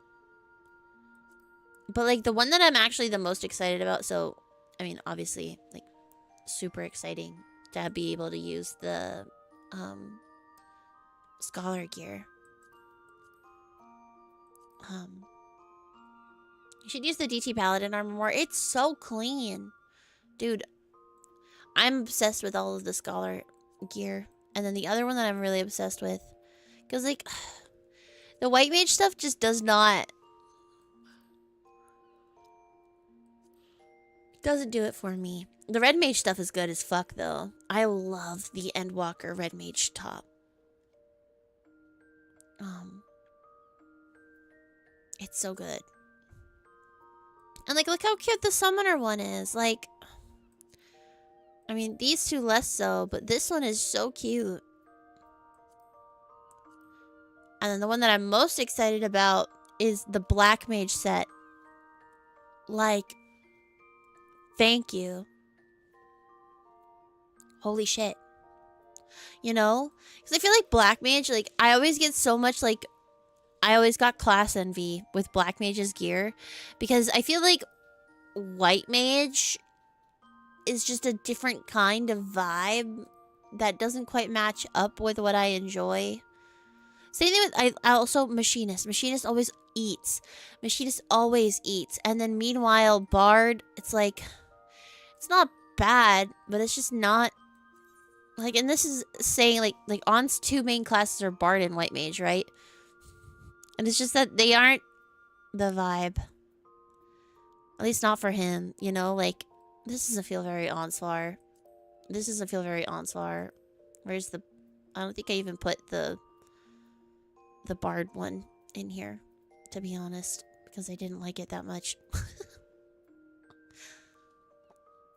But like the one that I'm actually the most excited about, so I mean obviously like super exciting to be able to use the scholar gear. You should use the DT Paladin armor more. It's so clean. Dude, I'm obsessed with all of the scholar gear. And then the other one that I'm really obsessed with, because like the white mage stuff just doesn't do it for me. The red mage stuff is good as fuck though. I love the Endwalker red mage top. It's so good. And like look how cute the summoner one is. Like, I mean, these two less so, but this one is so cute. And then the one that I'm most excited about is the Black Mage set. Like, thank you. Holy shit. You know? Because I feel like Black Mage, like, I always get so much, like, I always got class envy with Black Mage's gear. Because I feel like White Mage is just a different kind of vibe that doesn't quite match up with what I enjoy. Same thing with, I also, Machinist. Machinist always eats. Machinist always eats. And then meanwhile, Bard, it's like, it's not bad, but it's just not, like, and this is saying, like On's 2 main classes are Bard and White Mage, right? And it's just that they aren't the vibe. At least not for him, you know? Like, this doesn't feel very Onslar. This doesn't feel very Onslar. Where's the... I don't think I even put the Bard one in here, to be honest. Because I didn't like it that much.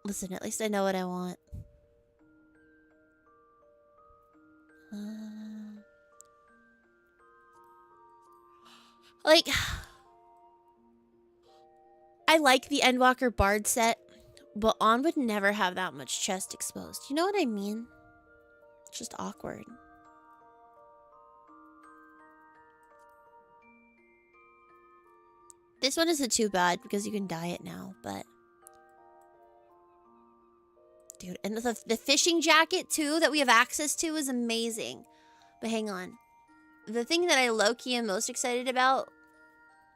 Listen, at least I know what I want. Like... I like the Endwalker Bard set, but On would never have that much chest exposed. You know what I mean? It's just awkward. This one isn't too bad because you can dye it now, but... Dude, and the fishing jacket, too, that we have access to is amazing. But hang on. The thing that I low-key am most excited about...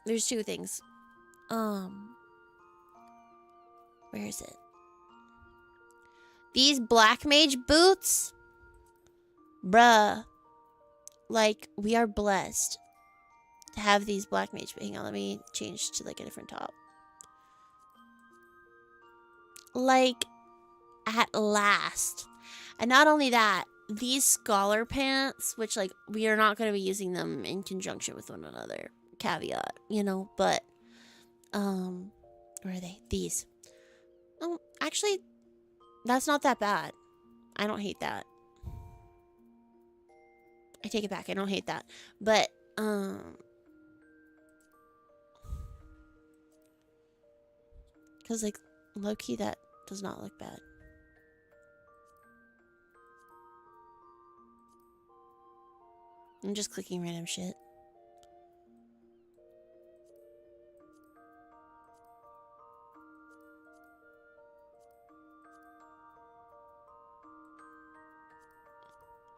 There's 2 things. Where is it? These Black Mage boots? Bruh. Like, we are blessed to have these Black Mage. Hang on, let me change to, like, a different top. Like, at last. And not only that, these Scholar pants, which, like, we are not going to be using them in conjunction with one another. Caveat, you know, but, where are they? These. Oh, actually, that's not that bad. I don't hate that. I take it back. I don't hate that. But, because, like, low-key, that does not look bad. I'm just clicking random shit.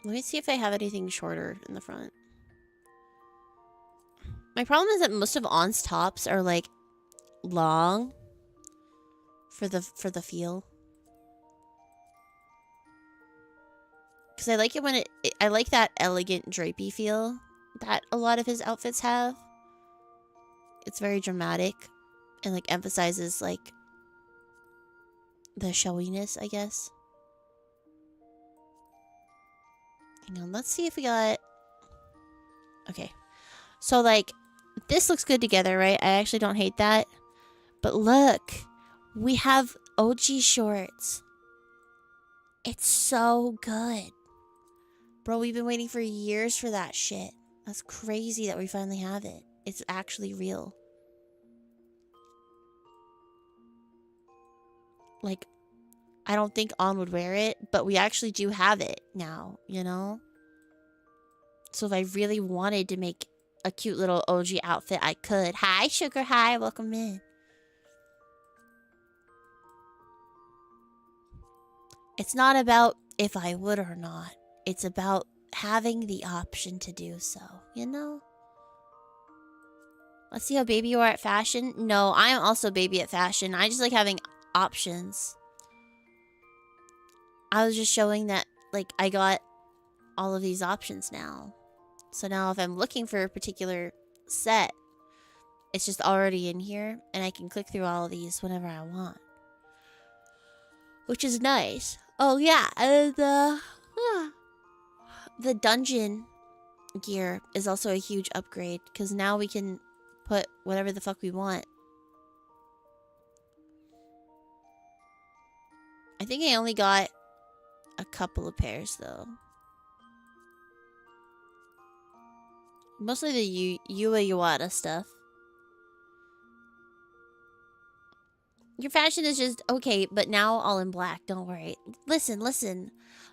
Let me see if I have anything shorter in the front. My problem is that most of On's tops are, like, long for the feel. Because I like it when I like that elegant drapey feel that a lot of his outfits have. It's very dramatic and, like, emphasizes, like, the showiness, I guess. Hang on, let's see if we got... Okay. So, like, this looks good together, right? I actually don't hate that. But look, we have OG shorts. It's so good. Bro, we've been waiting for years for that shit. That's crazy that we finally have it. It's actually real. Like, I don't think On would wear it, but we actually do have it now, you know? So if I really wanted to make a cute little OG outfit, I could. Hi, Sugar High. Welcome in. It's not about if I would or not. It's about having the option to do so, you know? Let's see how baby you are at fashion. No, I am also baby at fashion. I just like having options. I was just showing that, like, I got all of these options now. So now if I'm looking for a particular set, it's just already in here, and I can click through all of these whenever I want. Which is nice. Oh, yeah, and, the dungeon gear is also a huge upgrade, because now we can put whatever the fuck we want. I think I only got a couple of pairs, though. Mostly the Yua Iwata stuff. Your fashion is just okay, but now all in black. Don't worry. Listen.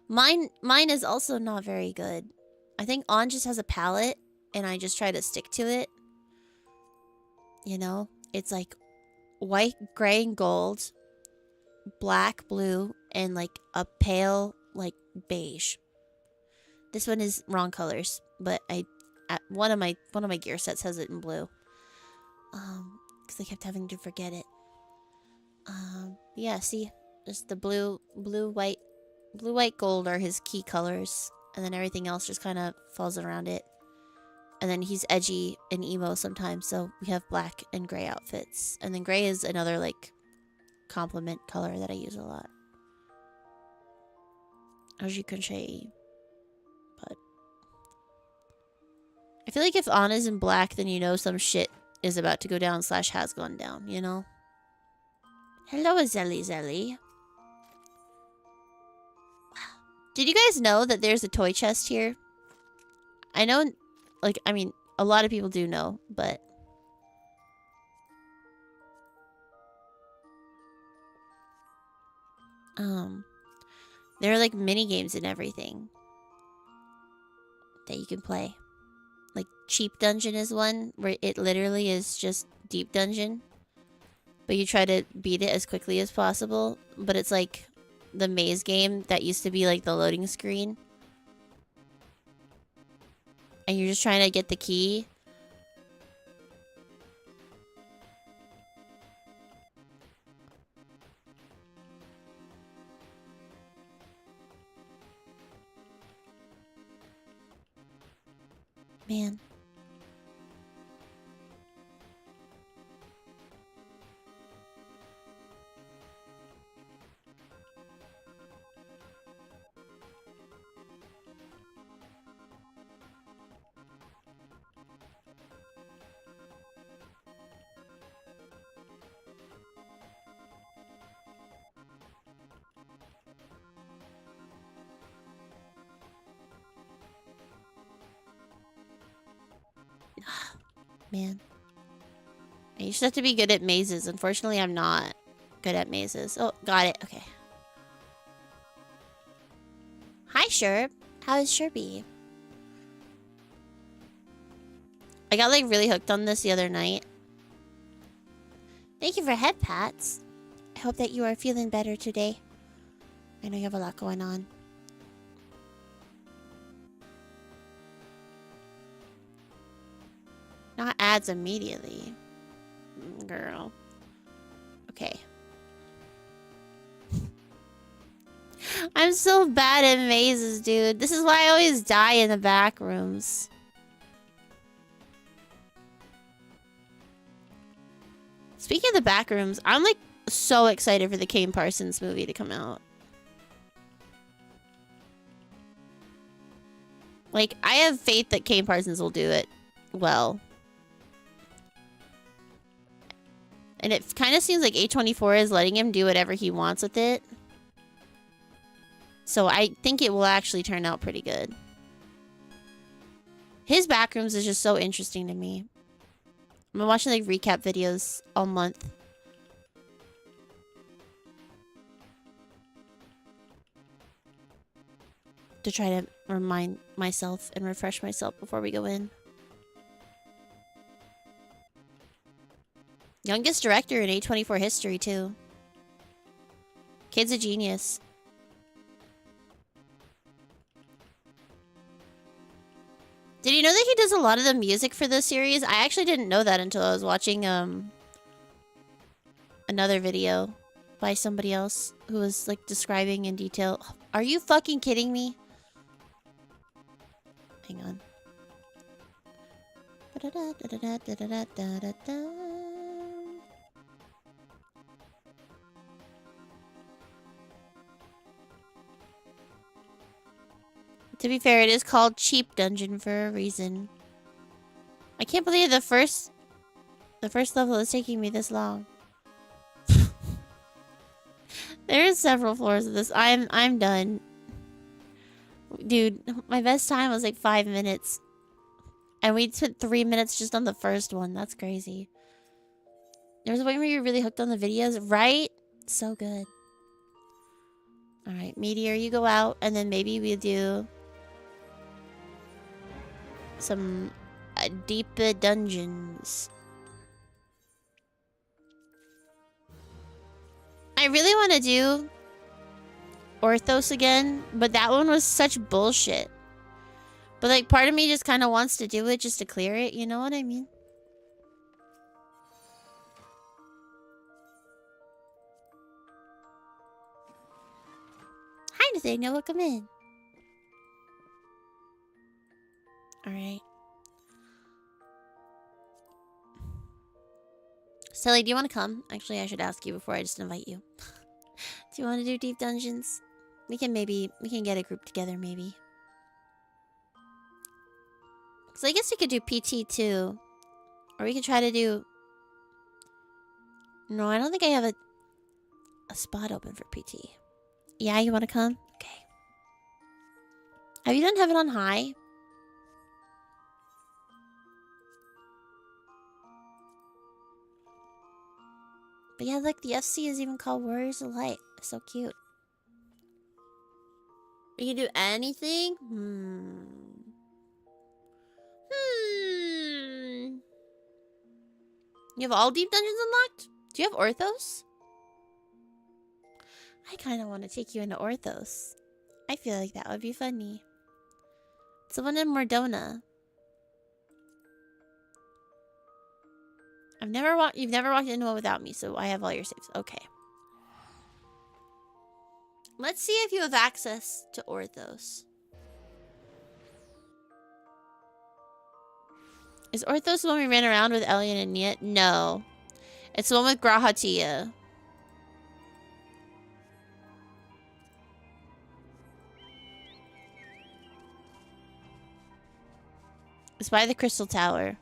Mine is also not very good. I think On just has a palette, and I just try to stick to it. You know? It's like white, gray, and gold, black, blue, and like a pale, like, beige. This one is wrong colors, but one of my gear sets has it in blue. Because I kept having to forget it. Yeah, see, just the blue, white, gold are his key colors, and then everything else just kind of falls around it. And then he's edgy and emo sometimes, so we have black and gray outfits. And then gray is another, like, complement color that I use a lot. As you can see. But I feel like if Anna's in black, then you know some shit is about to go down / has gone down, you know? Hello, Zelly. Did you guys know that there's a toy chest here? I know, like, I mean, a lot of people do know, but... there are, like, mini games and everything that you can play. Like, Cheap Dungeon is one, where it literally is just Deep Dungeon. But you try to beat it as quickly as possible. But it's like the maze game that used to be like the loading screen. And you're just trying to get the key. Man. Man. You should have to be good at mazes. Unfortunately, I'm not good at mazes. Oh, got it. Okay. Hi, Sherb. How is Sherby? I got like really hooked on this the other night. Thank you for head pats. I hope that you are feeling better today. I know you have a lot going on. Not ads immediately. Girl. Okay. I'm so bad at mazes, dude. This is why I always die in the back rooms. Speaking of the back rooms, I'm like so excited for the Kane Parsons movie to come out. Like, I have faith that Kane Parsons will do it well. And it kind of seems like A24 is letting him do whatever he wants with it. So I think it will actually turn out pretty good. His backrooms is just so interesting to me. I've been watching like recap videos all month. To try to remind myself and refresh myself before we go in. Youngest director in A24 history, too. Kid's a genius. Did you know that he does a lot of the music for this series? I actually didn't know that until I was watching another video by somebody else who was like describing in detail. Are you fucking kidding me? Hang on. To be fair, it is called Cheap Dungeon for a reason. I can't believe the first level is taking me this long. There is several floors of this. I'm done. Dude, my best time was like 5 minutes. And we spent 3 minutes just on the first one. That's crazy. There was a point where you're really hooked on the videos, right? So good. Alright, Meteor, you go out, and then maybe we'll do some deeper dungeons. I really want to do Orthos again, but that one was such bullshit. But like part of me just kind of wants to do it just to clear it, you know what I mean? Hi Nathaniel, welcome in. Alright. Sally, do you want to come? Actually, I should ask you before I just invite you. Do you want to do deep dungeons? We can get a group together maybe. So I guess we could do PT too. Or we could try to do... No, I don't think I have a spot open for PT. Yeah, you want to come? Okay. Have you done Heaven on High? But yeah, like the FC is even called Warriors of Light. So cute. We can do anything? You have all deep dungeons unlocked? Do you have Orthos? I kind of want to take you into Orthos. I feel like that would be funny. It's the one in Mordona. You've never walked into one without me, so I have all your saves. Okay. Let's see if you have access to Orthos. Is Orthos the one we ran around with Elian and Niet? No. It's the one with Grahatia. It's by the Crystal Tower.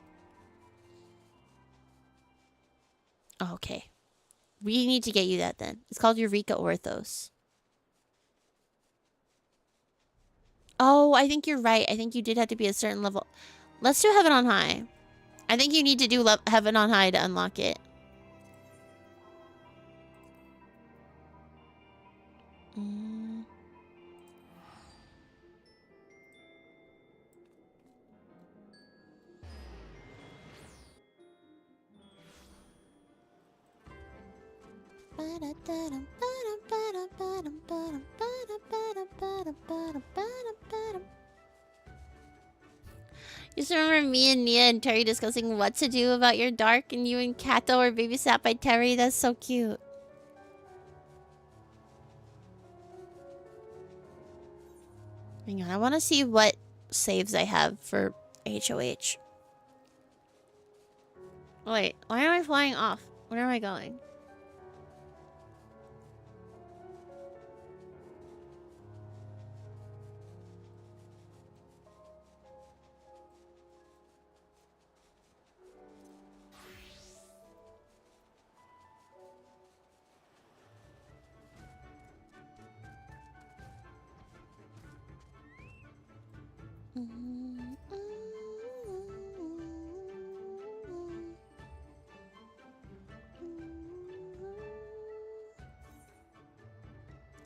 Oh, okay. We need to get you that then. It's called Eureka Orthos. Oh, I think you're right. I think you did have to be a certain level. Let's do Heaven on High. I think you need to do Heaven on High to unlock it. Mm. Just remember me and Nia and Terry discussing what to do about your dark, and you and Kato were babysat by Terry. That's so cute. Hang on, I want to see what saves I have for HOH. Wait, why am I flying off? Where am I going?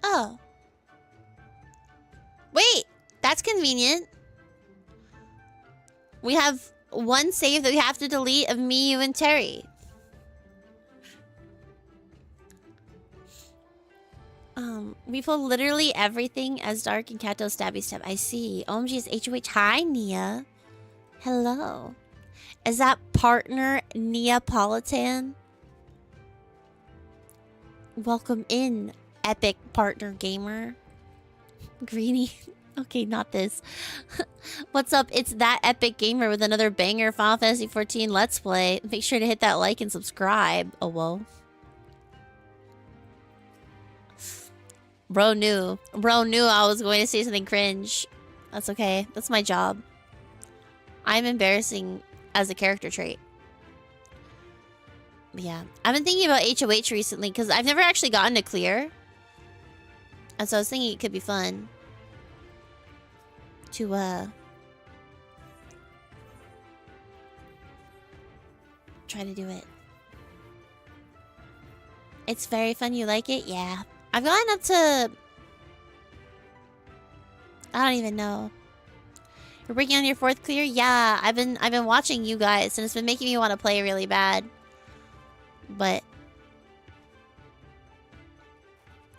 Oh. Wait, that's convenient. We have one save that we have to delete of me, you, and Terry. We pull literally everything as Dark and Kato stabby stab. I see. OMG is HOH. Hi, Nia. Hello. Is that partner Neapolitan? Welcome in, epic partner gamer. Greenie. Okay, not this. What's up? It's that epic gamer with another banger Final Fantasy XIV Let's Play. Make sure to hit that like and subscribe. Oh, whoa. Bro knew I was going to say something cringe. That's okay. That's my job. I'm embarrassing as a character trait. But yeah. I've been thinking about HOH recently because I've never actually gotten to clear. And so I was thinking it could be fun to try to do it. It's very fun. You like it? Yeah. I've gotten up to... I don't even know. You're working on your 4th clear? Yeah, I've been watching you guys, and it's been making me want to play really bad. But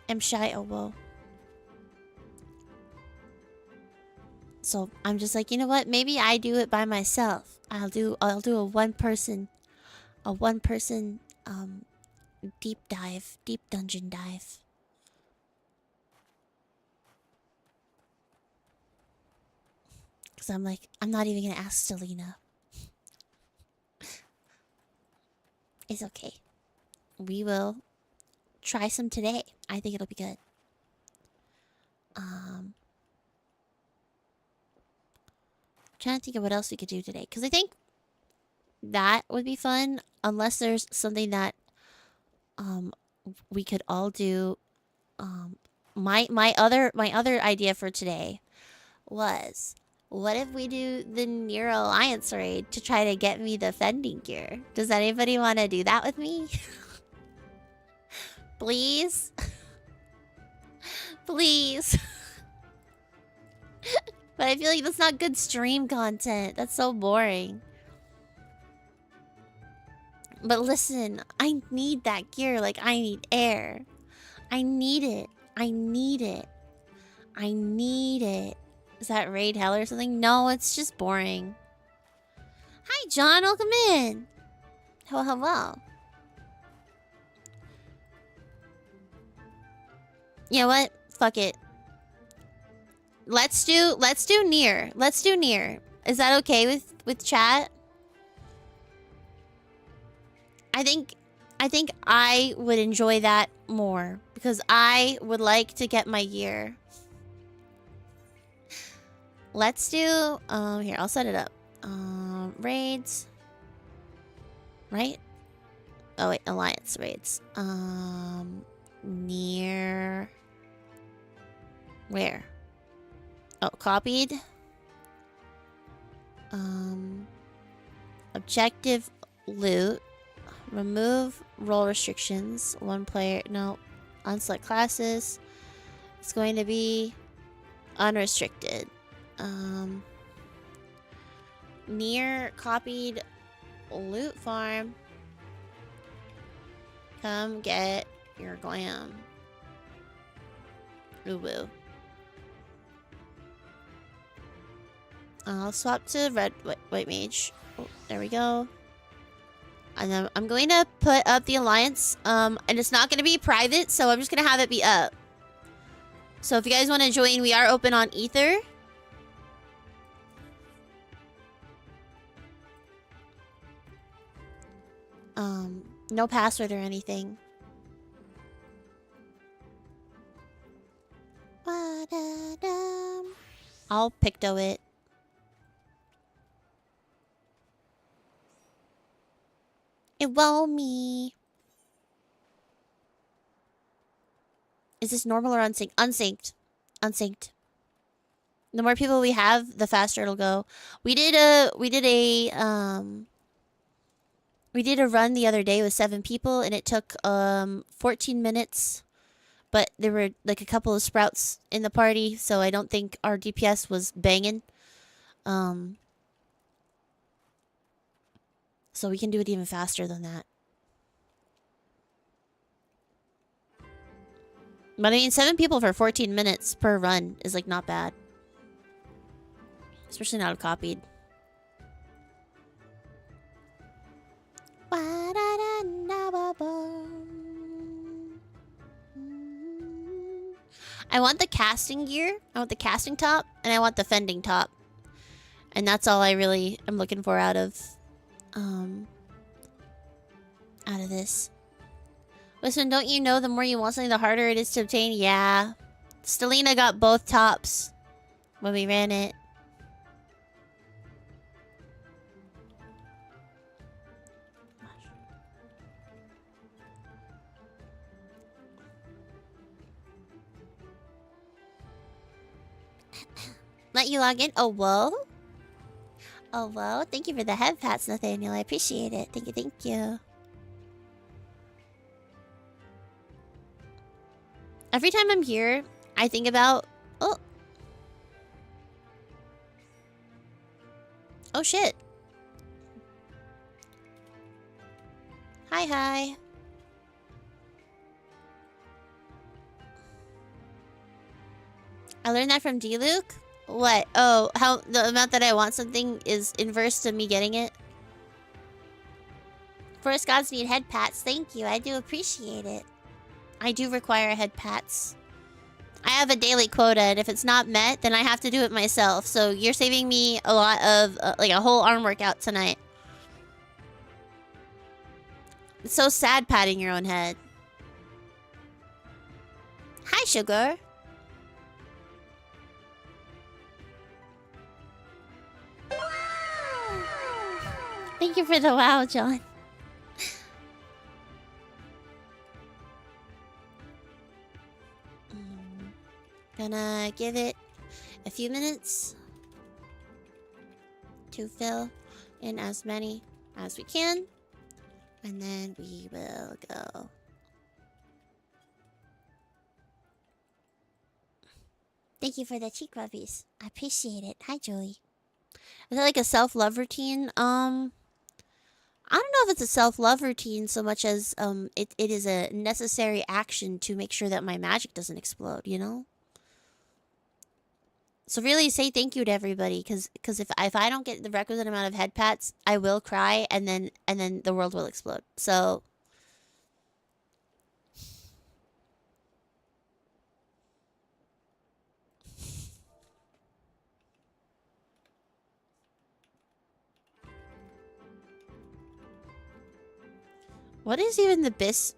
I'm shy. Oh, whoa. So I'm just like, you know what? Maybe I do it by myself. I'll do a one person deep dungeon dive. Because I'm like, I'm not even going to ask Stellina. It's okay. We will try some today. I think it'll be good. Trying to think of what else we could do today. Because I think that would be fun. Unless there's something that we could all do. My other idea for today was, what if we do the Nero Alliance raid to try to get me the fending gear? Does anybody want to do that with me? Please? Please. But I feel like that's not good stream content. That's so boring. But listen, I need that gear like I need air. I need it. I need it. I need it. Is that raid hell or something? No, it's just boring. Hi, John. Welcome in. Hello, hello. You know what? Fuck it. Let's do Nier. Let's do Nier. Is that okay with chat? I think I would enjoy that more because I would like to get my gear. Let's do here, I'll set it up. Raids. Right? Oh wait, alliance raids. Nier. Where? Oh, copied. Objective loot. Remove role restrictions. One player. No. Unselect classes. It's going to be unrestricted. Near copied loot farm. Come get your glam. Ooh woo. I'll swap to red white mage. Oh, there we go. And then I'm going to put up the alliance. And it's not going to be private, so I'm just going to have it be up. So if you guys want to join, we are open on Ether. No password or anything. I'll picto it. It won't me. Is this normal or unsynced? Unsynced. Unsynced. The more people we have, the faster it'll go. We did a run the other day with 7 people, and it took 14 minutes. But there were like a couple of sprouts in the party, so I don't think our DPS was banging. So we can do it even faster than that. But I mean, 7 people for 14 minutes per run is like not bad. Especially not copied. I want the casting gear, I want the casting top, and I want the fending top. And that's all I really am looking for out of this. Listen, don't you know the more you want something, the harder it is to obtain? Yeah. Stellina got both tops when we ran it. Let you log in? Oh, whoa. Oh, whoa. Thank you for the head pats, Nathaniel. I appreciate it. Thank you, thank you. Every time I'm here, I think about... Oh. Oh, shit. Hi, hi. I learned that from D-Luke? What? Oh, how the amount that I want something is inverse to me getting it? Forest gods need head pats. Thank you. I do appreciate it. I do require head pats. I have a daily quota, and if it's not met, then I have to do it myself. So you're saving me a lot of, like, a whole arm workout tonight. It's so sad patting your own head. Hi, sugar. Thank you for the wow, John. Gonna give it a few minutes to fill in as many as we can, and then we will go. Thank you for the cheek rubbies. I appreciate it. Hi, Julie. Is that like a self-love routine? I don't know if it's a self-love routine so much as it is a necessary action to make sure that my magic doesn't explode, you know? So really say thank you to everybody, because if I don't get the requisite amount of head pats, I will cry, and then the world will explode. So what is even the bis?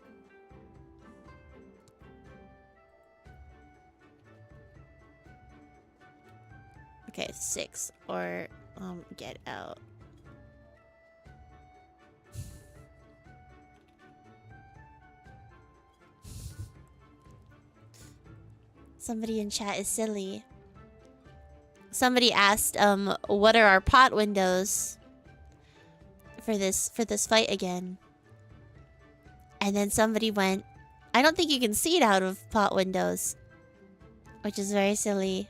Okay, 6 or get out. Somebody in chat is silly. Somebody asked, what are our pot windows? for this fight again. And then somebody went, I don't think you can see it out of pot windows. Which is very silly.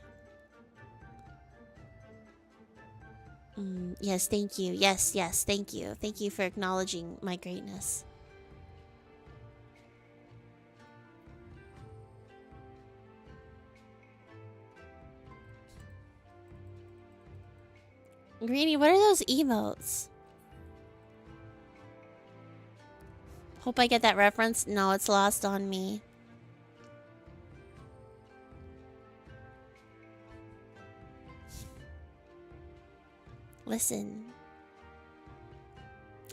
Yes, thank you. Yes, thank you. Thank you for acknowledging my greatness. Greenie, what are those emotes? Hope I get that reference. No, it's lost on me. Listen.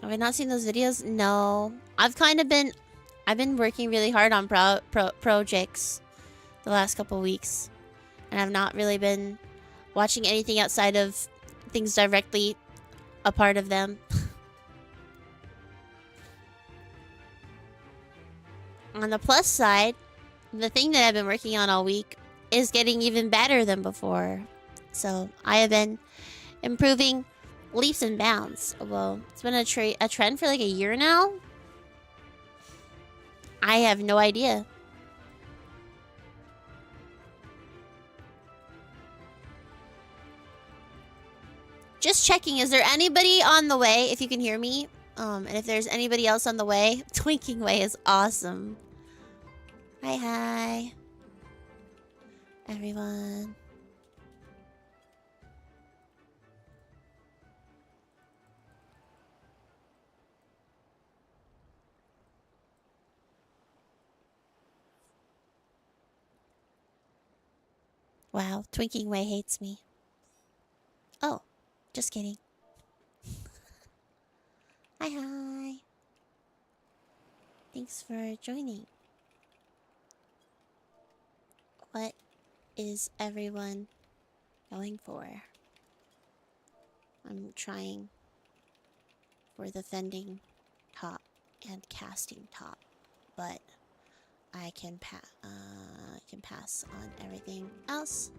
Have I not seen those videos? No. I've been working really hard on projects the last couple weeks. And I've not really been watching anything outside of things directly a part of them. On the plus side, the thing that I've been working on all week is getting even better than before. So I have been improving leaps and bounds. Well, it's been a trend for like a year now. I have no idea. Just checking, is there anybody on the way, if you can hear me? And if there's anybody else on the way, Twinking Way is awesome. Hi, everyone. Wow, Twinking Way hates me. Oh, just kidding. Hi. Thanks for joining. What is everyone going for? I'm trying for the fending top and casting top, but I can pass on everything else.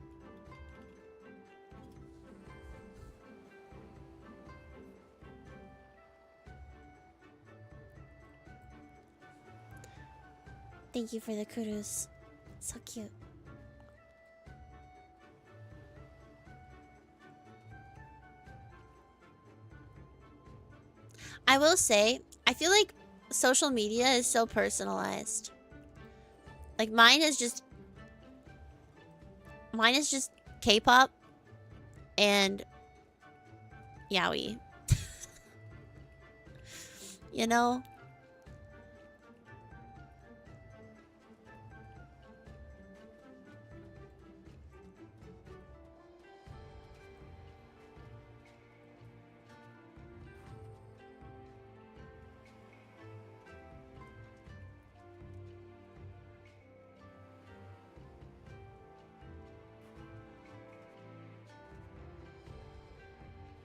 Thank you for the kudos. So cute. I will say, I feel like social media is so personalized. Like mine is just K-pop and yaoi. You know?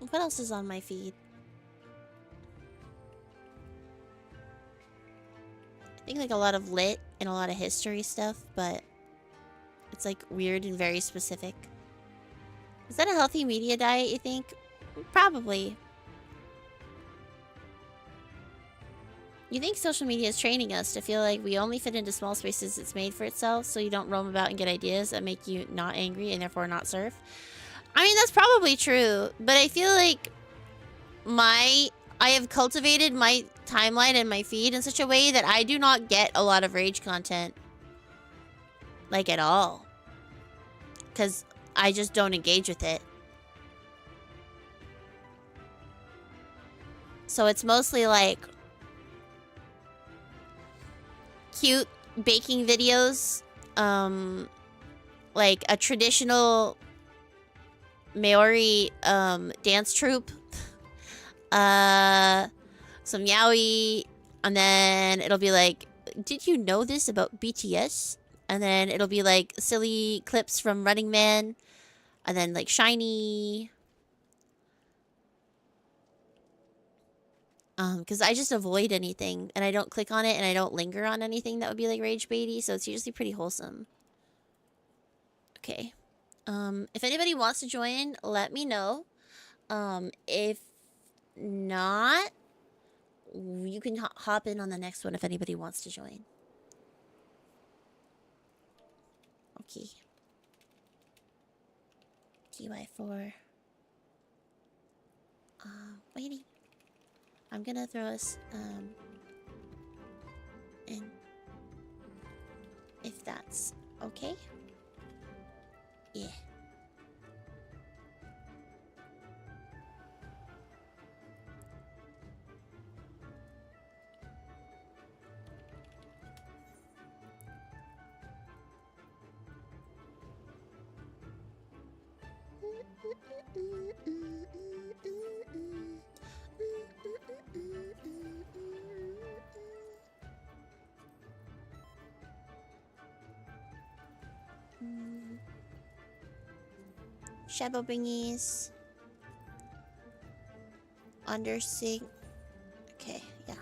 What else is on my feed? I think like a lot of lit and a lot of history stuff, but it's like weird and very specific. Is that a healthy media diet, you think? Probably. You think social media is training us to feel like we only fit into small spaces it's made for itself, so you don't roam about and get ideas that make you not angry and therefore not surf? I mean, that's probably true, but I feel like I have cultivated my timeline and my feed in such a way that I do not get a lot of rage content. Like, at all. Because I just don't engage with it. So it's mostly like cute baking videos, like a traditional Maori dance troupe, some yaoi, and then it'll be like, did you know this about BTS? And then it'll be like silly clips from Running Man, and then like Shiny. Because I just avoid anything, and I don't click on it, and I don't linger on anything that would be like rage baity, so it's usually pretty wholesome. Okay. If anybody wants to join, let me know. If not, you can hop in on the next one if anybody wants to join. Okay. TY4. Waiting. I'm gonna throw us, in. If that's okay. Yeah. Shadow bingies. Under sync. Okay, yeah.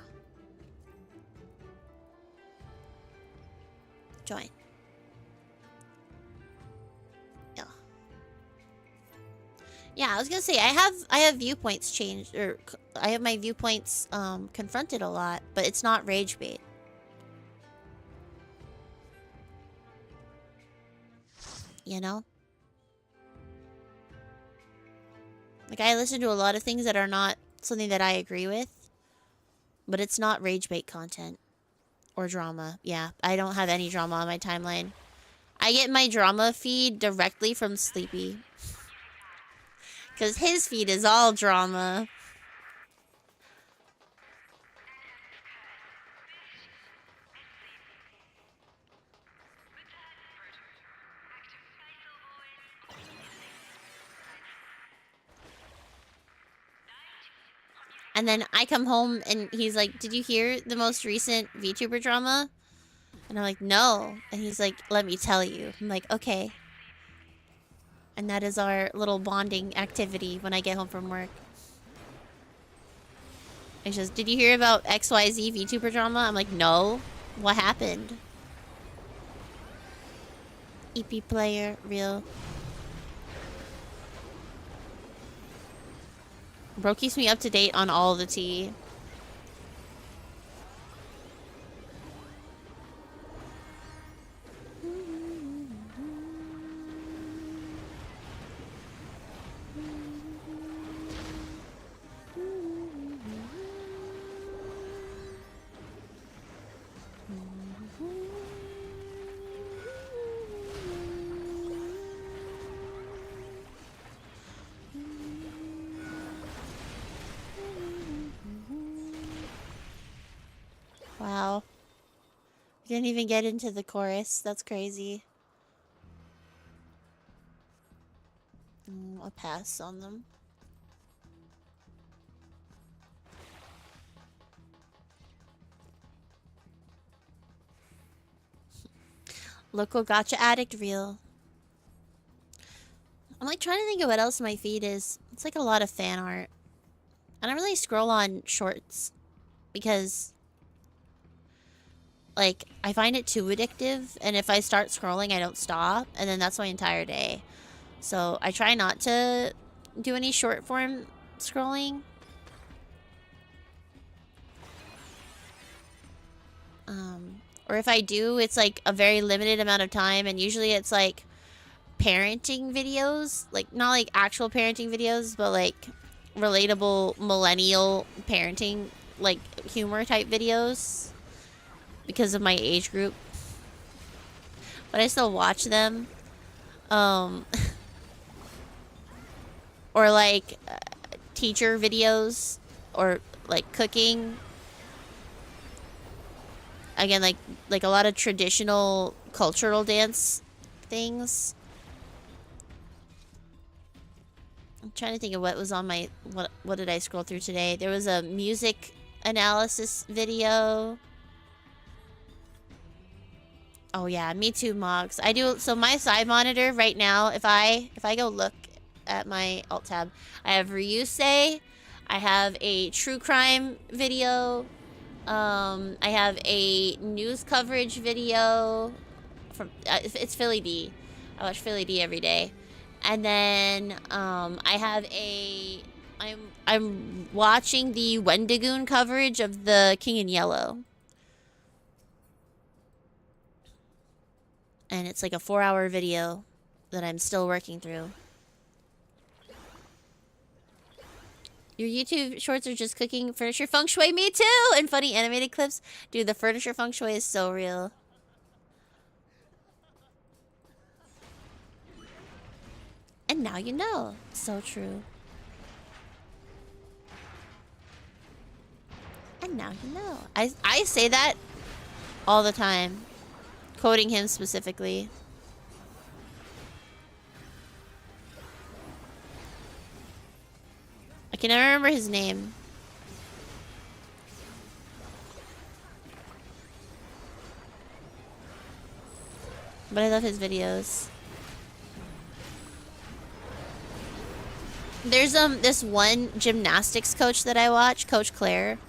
Join. Yeah. Yeah, I was gonna say I have viewpoints changed, or I have my viewpoints confronted a lot, but it's not rage bait. You know? Like, I listen to a lot of things that are not something that I agree with, but it's not rage bait content or drama. Yeah, I don't have any drama on my timeline. I get my drama feed directly from Sleepy, because his feed is all drama. And then I come home and he's like, did you hear the most recent VTuber drama? And I'm like, no. And he's like, let me tell you. I'm like, okay. And that is our little bonding activity when I get home from work. He says, did you hear about XYZ VTuber drama? I'm like, no. What happened? EP player, real. Bro keeps me up to date on all the tea. Wow. We didn't even get into the chorus. That's crazy. I'll pass on them. Local gotcha addict real. I'm like trying to think of what else my feed is. It's like a lot of fan art. I don't really scroll on shorts because like I find it too addictive, and if I start scrolling I don't stop, and then that's my entire day. So I try not to do any short form scrolling. Or if I do, it's like a very limited amount of time, and usually it's like parenting videos, like not like actual parenting videos, but like relatable millennial parenting, like humor type videos because of my age group. But I still watch them. Or like teacher videos, or like cooking. Again, like a lot of traditional cultural dance things. I'm trying to think of what was on my what did I scroll through today? There was a music analysis video. Oh yeah, me too, Mogs. I do. So my side monitor right now, if I go look at my alt tab, I have Ryusei, I have a true crime video, I have a news coverage video from it's Philly D. I watch Philly D every day. And then I have a I'm watching the Wendigoon coverage of the King in Yellow. And it's like a 4-hour video that I'm still working through. Your YouTube shorts are just cooking furniture feng shui. Me too! And funny animated clips. Dude, the furniture feng shui is so real. And now you know. So true. And now you know. I say that all the time. Quoting him specifically. I can never remember his name. But I love his videos. There's this one gymnastics coach that I watch, Coach Claire.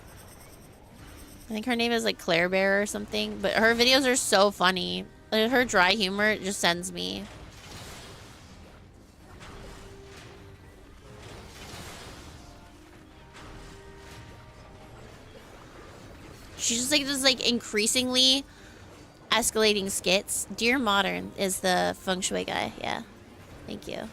I think her name is like Claire Bear or something, but her videos are so funny. Like, her dry humor just sends me. She's just like this like increasingly escalating skits. Dear Modern is the feng shui guy. Yeah. Thank you.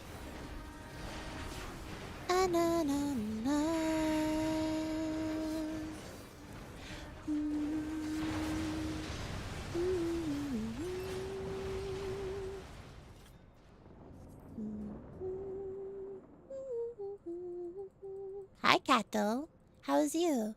Hi, Kato. How's you?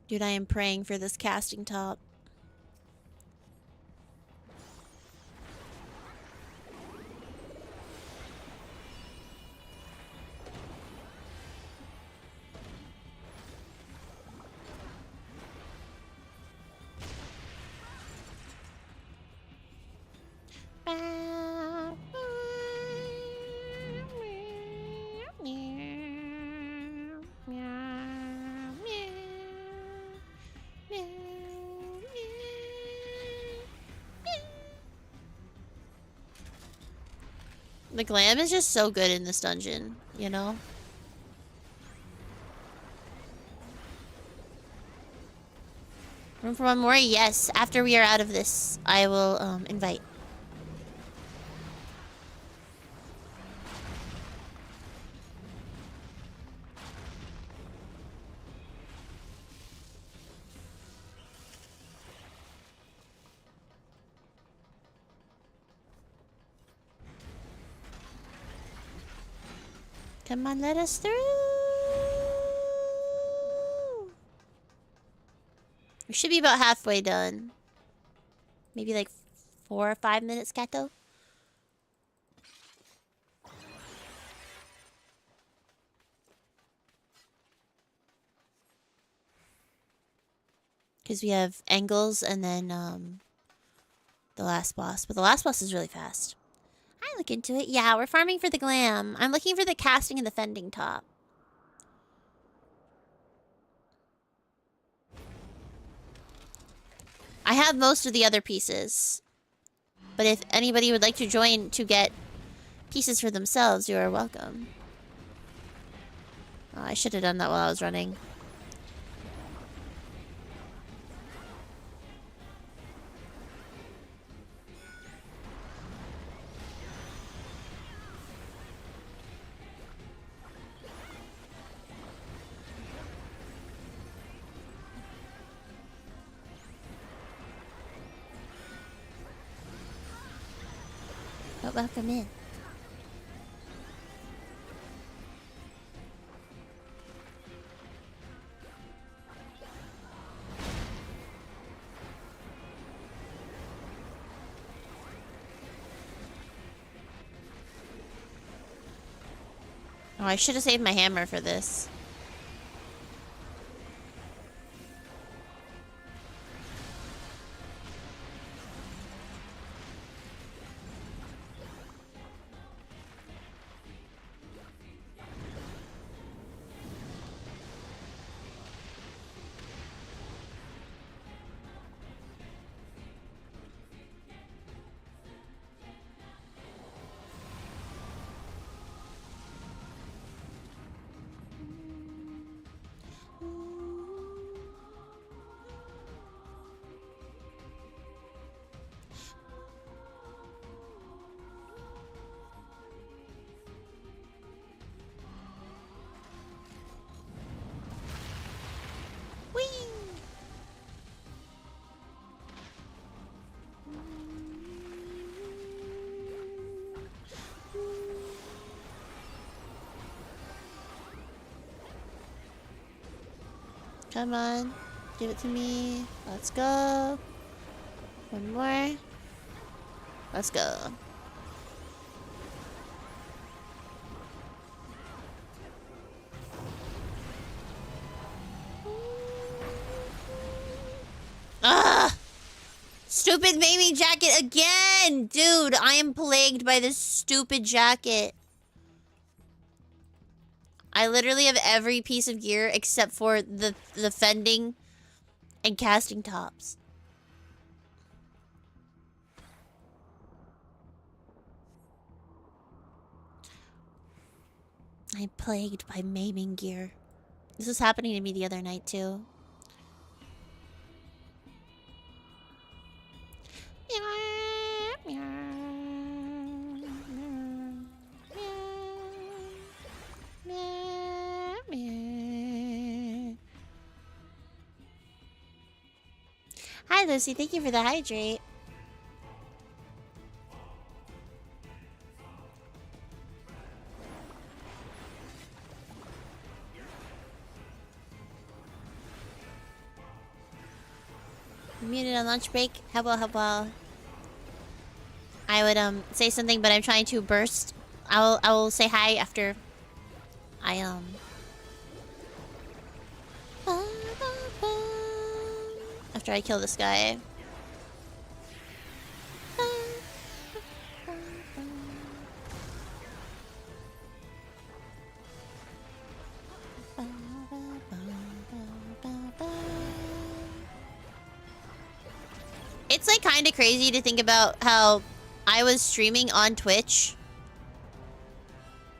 Dude, I am praying for this casting top. The glam is just so good in this dungeon, you know? Room for one more? Yes. After we are out of this, I will invite. Come on, let us through. We should be about halfway done. Maybe like 4 or 5 minutes, Kato. Because we have angles and then the last boss. But the last boss is really fast. I look into it. Yeah, we're farming for the glam. I'm looking for the casting and the fending top. I have most of the other pieces. But if anybody would like to join to get pieces for themselves, you are welcome. Oh, I should have done that while I was running. But welcome in. Oh, I should have saved my hammer for this. Come on. Give it to me. Let's go. One more. Let's go. Ugh! Stupid maiming jacket again! Dude, I am plagued by this stupid jacket. I literally have every piece of gear except for the fending and casting tops. I'm plagued by maiming gear. This was happening to me the other night too. Hi Lucy, thank you for the hydrate. Muted on lunch break. How about I would say something, but I'm trying to burst. I will say hi after I after I kill this guy. It's like kind of crazy to think about how I was streaming on Twitch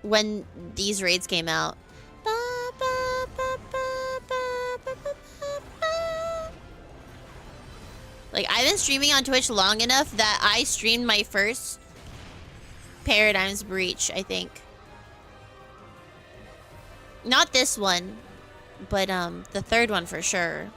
when these raids came out. Like, I've been streaming on Twitch long enough that I streamed my first Paradigm's Breach, I think. Not this one, but the third one for sure.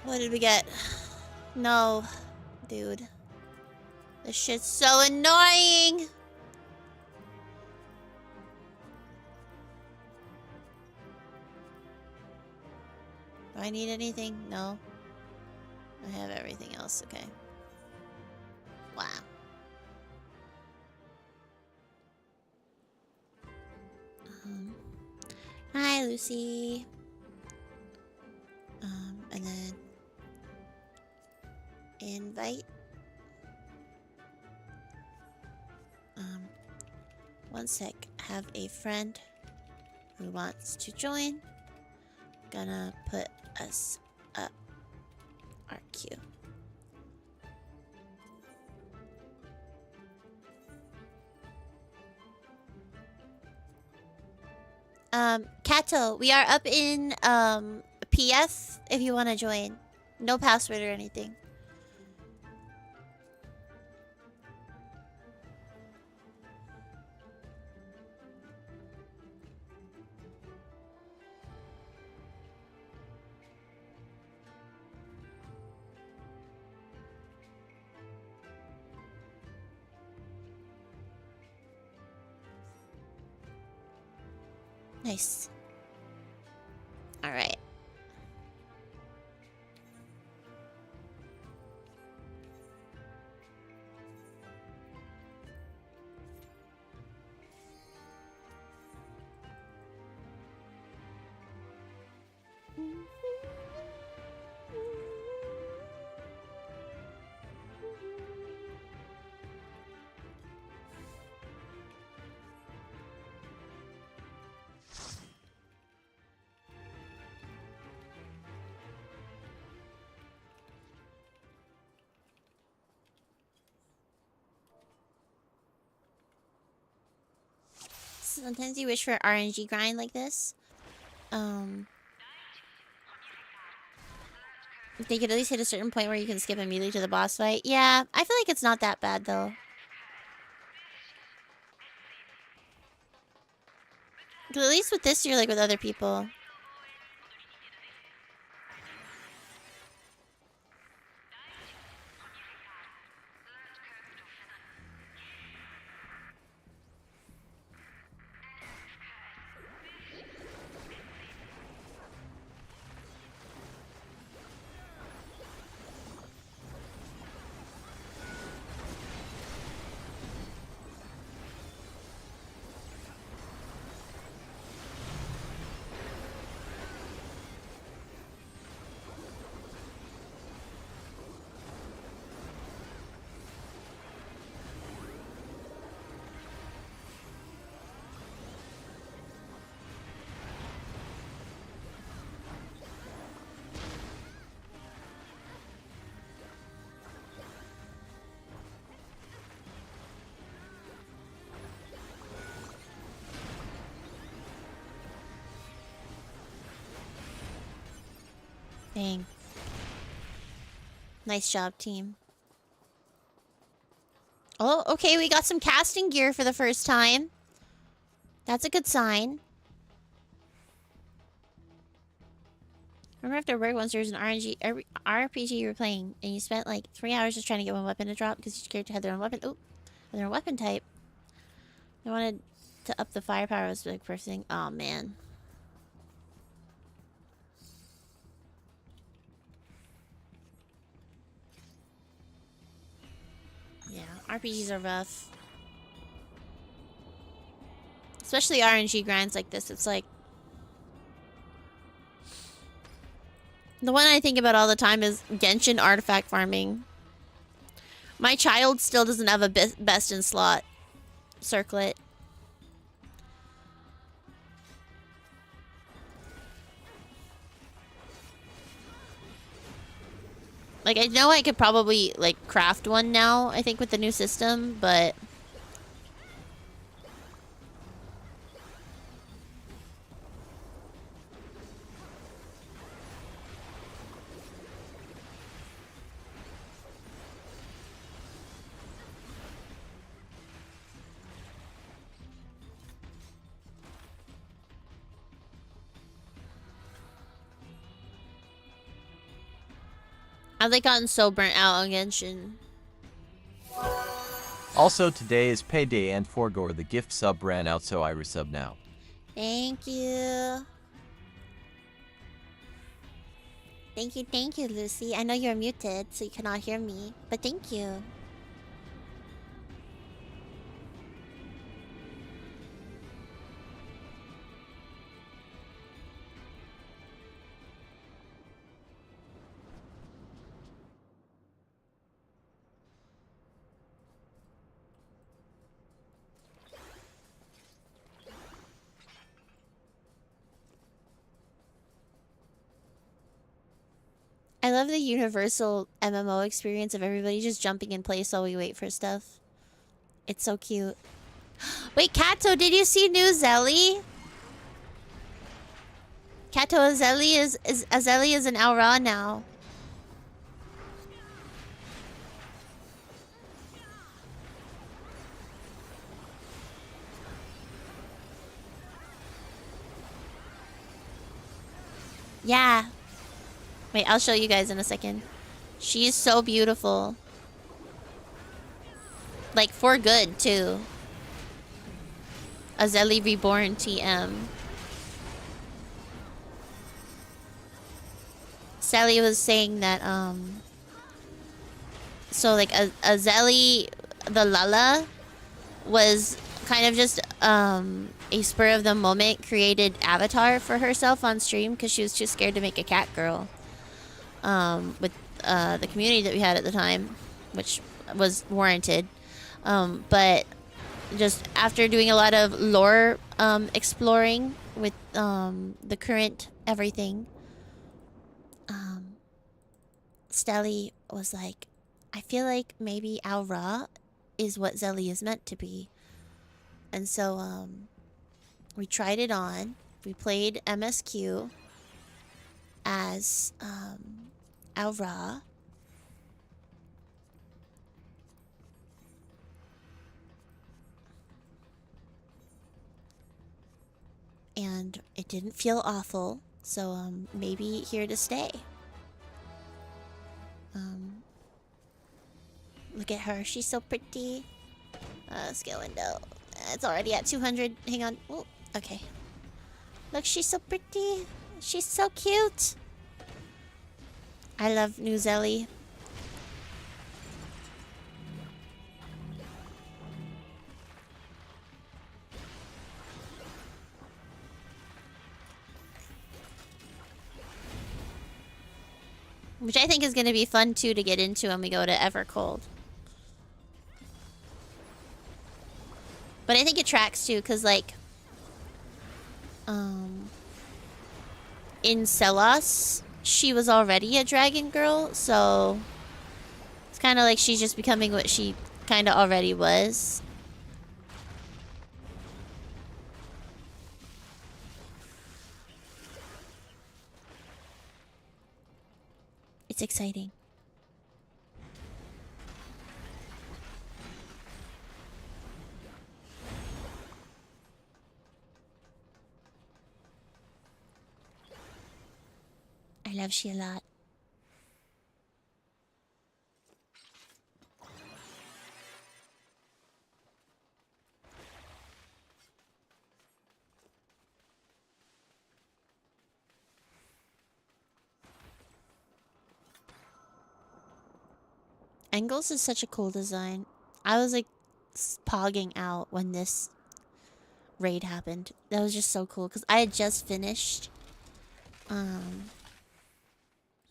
What did we get? No. Dude. This shit's so annoying! Do I need anything? No. I have everything else, okay. Wow. Hi, Lucy. And then invite. One sec. Have a friend who wants to join. Gonna put us up our queue. Kato, we are up in PF if you want to join. No password or anything. Nice. All right. Sometimes you wish for RNG grind like this. They could at least hit a certain point where you can skip immediately to the boss fight. Yeah, I feel like it's not that bad, though. But at least with this, you're like with other people. Dang. Nice job, team. Oh, okay, we got some casting gear for the first time. That's a good sign. Remember after work once there was an RPG you were playing, and you spent like 3 hours just trying to get one weapon to drop because each character had their own weapon. Oh, their own weapon type. I wanted to up the firepower was the first thing. Oh, man. Yeah, RPGs are rough. Especially RNG grinds like this. It's like... The one I think about all the time is Genshin artifact farming. My child still doesn't have a best in slot circlet. Like, I know I could probably, like, craft one now, I think, with the new system, but... I've, like, gotten so burnt out on Genshin. Also, today is payday and Forgore. The gift sub ran out, so I resub now. Thank you. Thank you, Lucy. I know you're muted, so you cannot hear me, but thank you. I love the universal MMO experience of everybody just jumping in place while we wait for stuff. It's so cute. Wait, Kato, did you see new Zelly? Kato, Azeli is an Aura now. Yeah. Wait, I'll show you guys in a second. She is so beautiful. Like, for good, too. Azeli Reborn TM. Sally was saying that, so, like, Azeli, the Lala, was kind of just, a spur-of-the-moment created avatar for herself on stream because she was too scared to make a cat girl. With the community that we had at the time, which was warranted. But just after doing a lot of lore exploring with the current everything, Stelly was like, I feel like maybe Aura is what Zelly is meant to be. And so we tried it on. We played MSQ as Aura. And it didn't feel awful, so maybe here to stay. Look at her, she's so pretty. Skill window. It's already at 200. Hang on. Oh, okay. Look, she's so pretty. She's so cute. I love New Zelly. Which I think is going to be fun, too, to get into when we go to Evercold. But I think it tracks, too, because, like... in Celos, she was already a dragon girl, so... It's kind of like she's just becoming what she kind of already was. It's exciting. I love she a lot. Engels is such a cool design. I was like pogging out when this raid happened. That was just so cool because I had just finished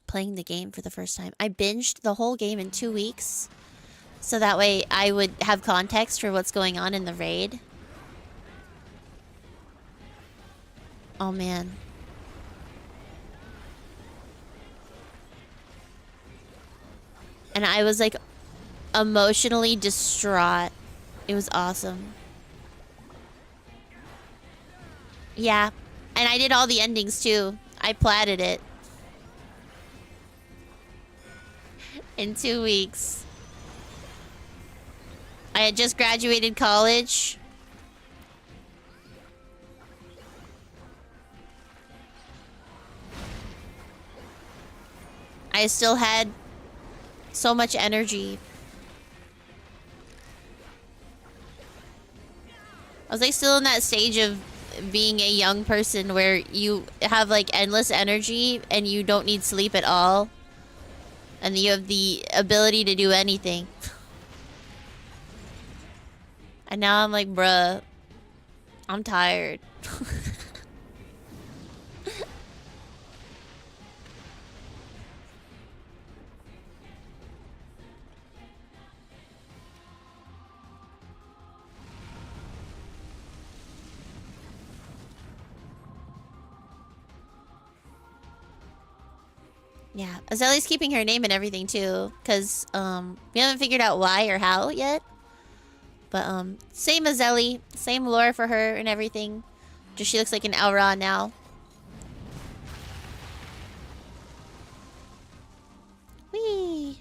playing the game for the first time. I binged the whole game in 2 weeks so that way I would have context for what's going on in the raid. Oh man. And I was like emotionally distraught. It was awesome. Yeah. And I did all the endings too. I platted it. In 2 weeks. I had just graduated college. I still had so much energy. I was like still in that stage of being a young person where you have like endless energy and you don't need sleep at all. And you have the ability to do anything. And now I'm like, bruh, I'm tired. Yeah, Azeli's keeping her name and everything too, because we haven't figured out why or how yet. But same Azeli, same lore for her and everything. Just she looks like an Elra now. Whee!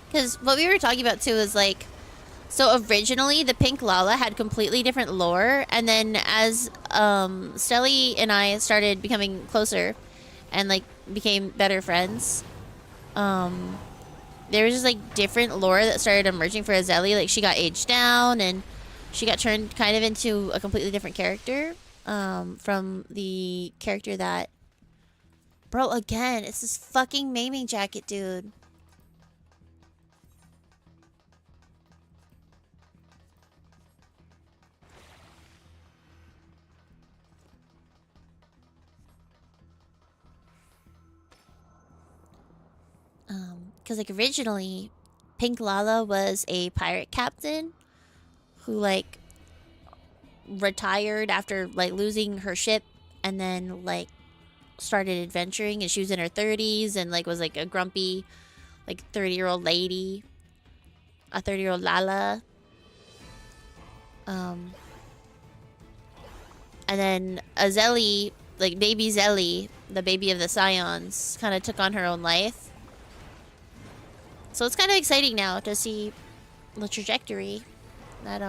Because what we were talking about too is like, so originally the Pink Lala had completely different lore, and then as Stelly and I started becoming closer and like became better friends, there was just like different lore that started emerging for Azeli. Like she got aged down and she got turned kind of into a completely different character from the character that... Bro, again, it's this fucking maiming jacket, dude. Because like originally Pink Lala was a pirate captain who like retired after like losing her ship and then like started adventuring, and she was in her 30s and like was like a grumpy like 30-year-old lady. a 30-year-old Lala. And then a Zelly, like baby Zelly, the baby of the Scions, kind of took on her own life. So it's kind of exciting now to see the trajectory that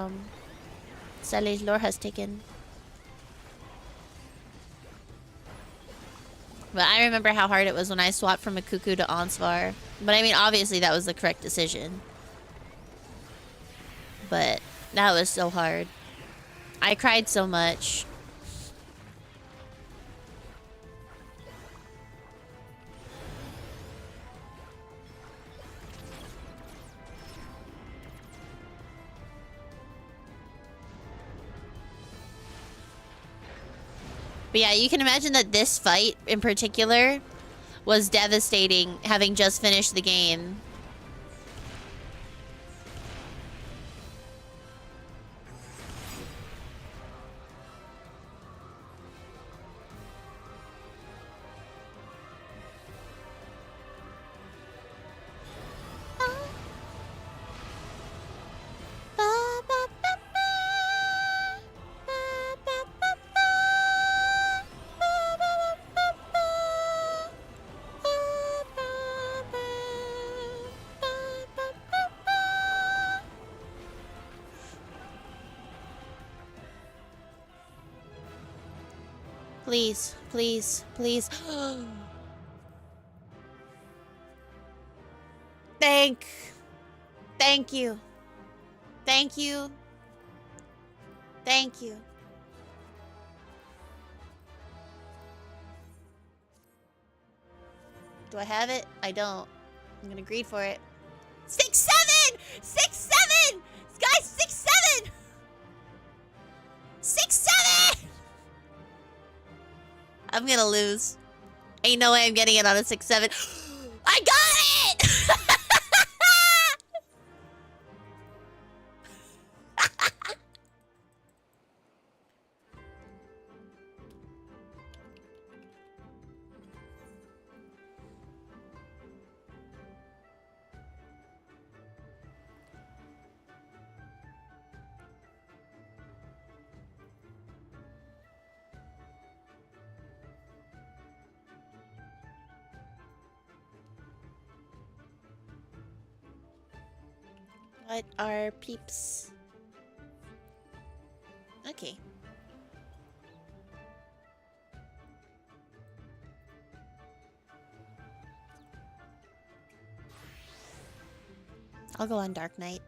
Zelly's lore has taken. But I remember how hard it was when I swapped from a Cuckoo to Onsvar. But I mean, obviously that was the correct decision. But that was so hard. I cried so much. But yeah, you can imagine that this fight in particular was devastating, having just finished the game. Please, please, please. Thank you. Thank you. Thank you. Do I have it? I don't. I'm gonna greed for it. 6-7! 6-7! Guys, 6-7! 6-7! I'm gonna lose. Ain't no way I'm getting it on a 6-7. I got it! What are peeps? Okay. I'll go on Dark Knight.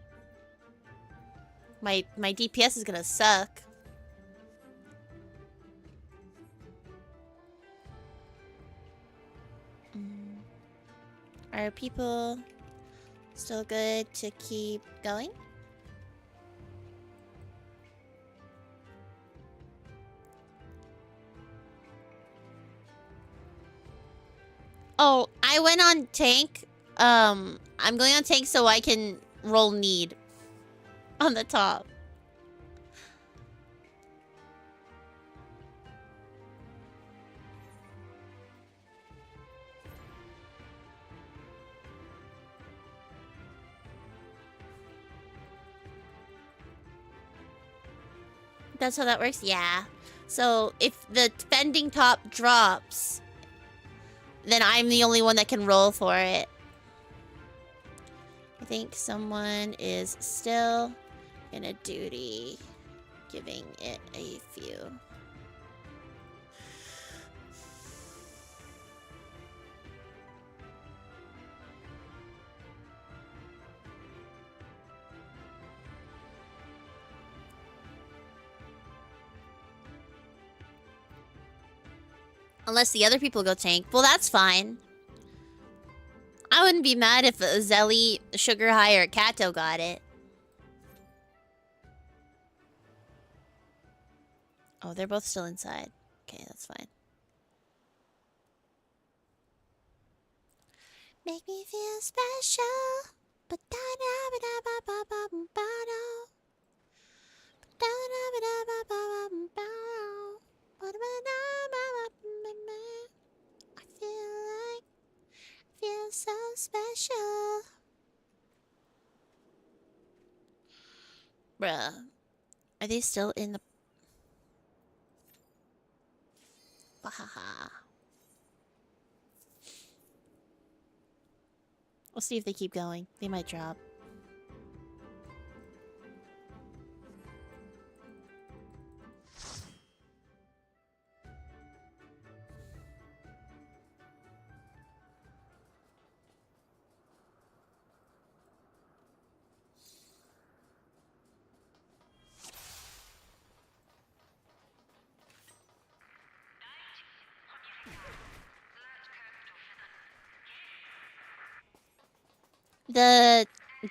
My DPS is gonna suck. Are people still good to keep going? Oh, I went on tank. I'm going on tank so I can roll need on the top. That's how that works? Yeah. So if the fending top drops, then I'm the only one that can roll for it. I think someone is still in a duty, giving it a few. Unless the other people go tank. Well, that's fine. I wouldn't be mad if Zelly, Sugar High, or Kato got it. Oh, they're both still inside. Okay, that's fine. Make me feel special. I feel so special. Bruh. Are they still in the... Wahaha. We'll see if they keep going. They might drop. The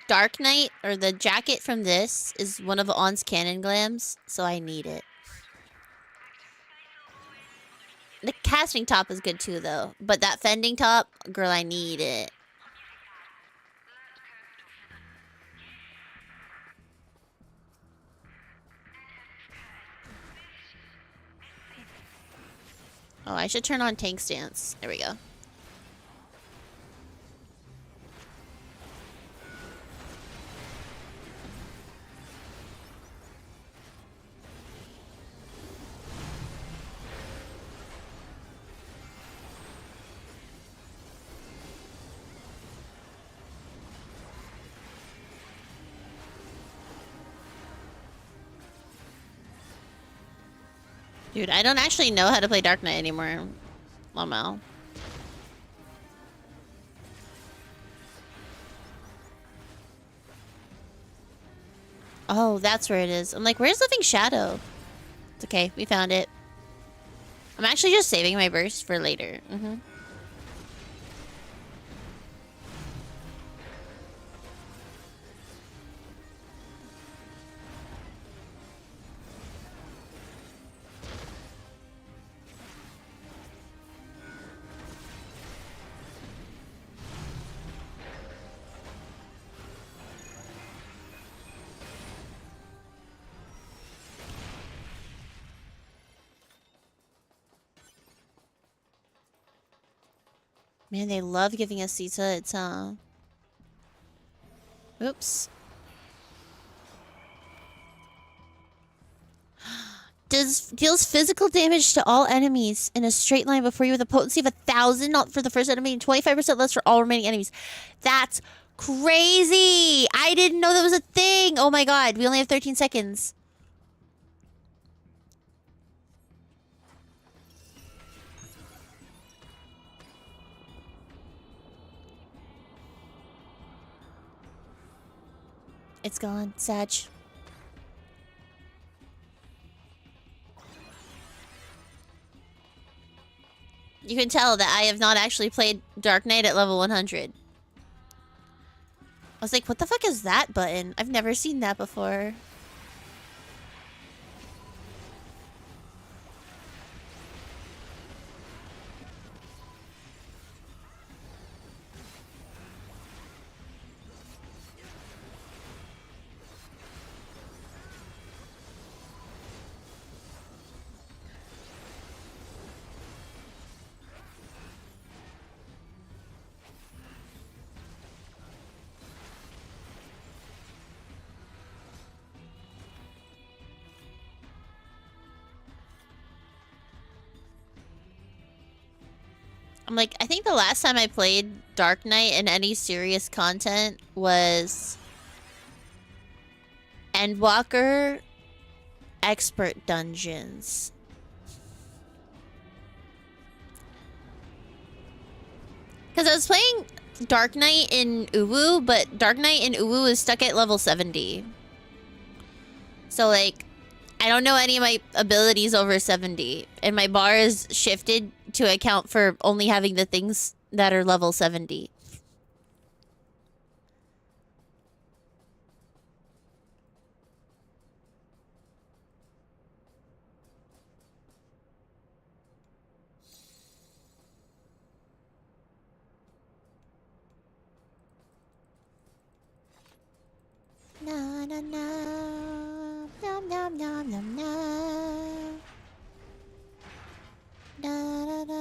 Dark Knight, or the jacket from this, is one of On's cannon glams, so I need it. The casting top is good too, though. But that fending top, girl, I need it. Oh, I should turn on tank stance. There we go. Dude, I don't actually know how to play Dark Knight anymore. Lamo. Oh, that's where it is. I'm like, where's Living Shadow? It's okay, we found it. I'm actually just saving my burst for later. Man, they love giving us Sita. It's, oops. Deals physical damage to all enemies in a straight line before you with a potency of 1,000, not for the first enemy, and 25% less for all remaining enemies. That's crazy! I didn't know that was a thing! Oh my god, we only have 13 seconds. It's gone. Sag. You can tell that I have not actually played Dark Knight at level 100. I was like, what the fuck is that button? I've never seen that before. I'm like, I think the last time I played Dark Knight in any serious content was Endwalker Expert Dungeons. Because I was playing Dark Knight in Uwu, but Dark Knight in Uwu is stuck at level 70. So, like, I don't know any of my abilities over 70. And my bar is shifted to account for only having the things that are level 70. Na na na, nom nom nom nom nom. Da da da,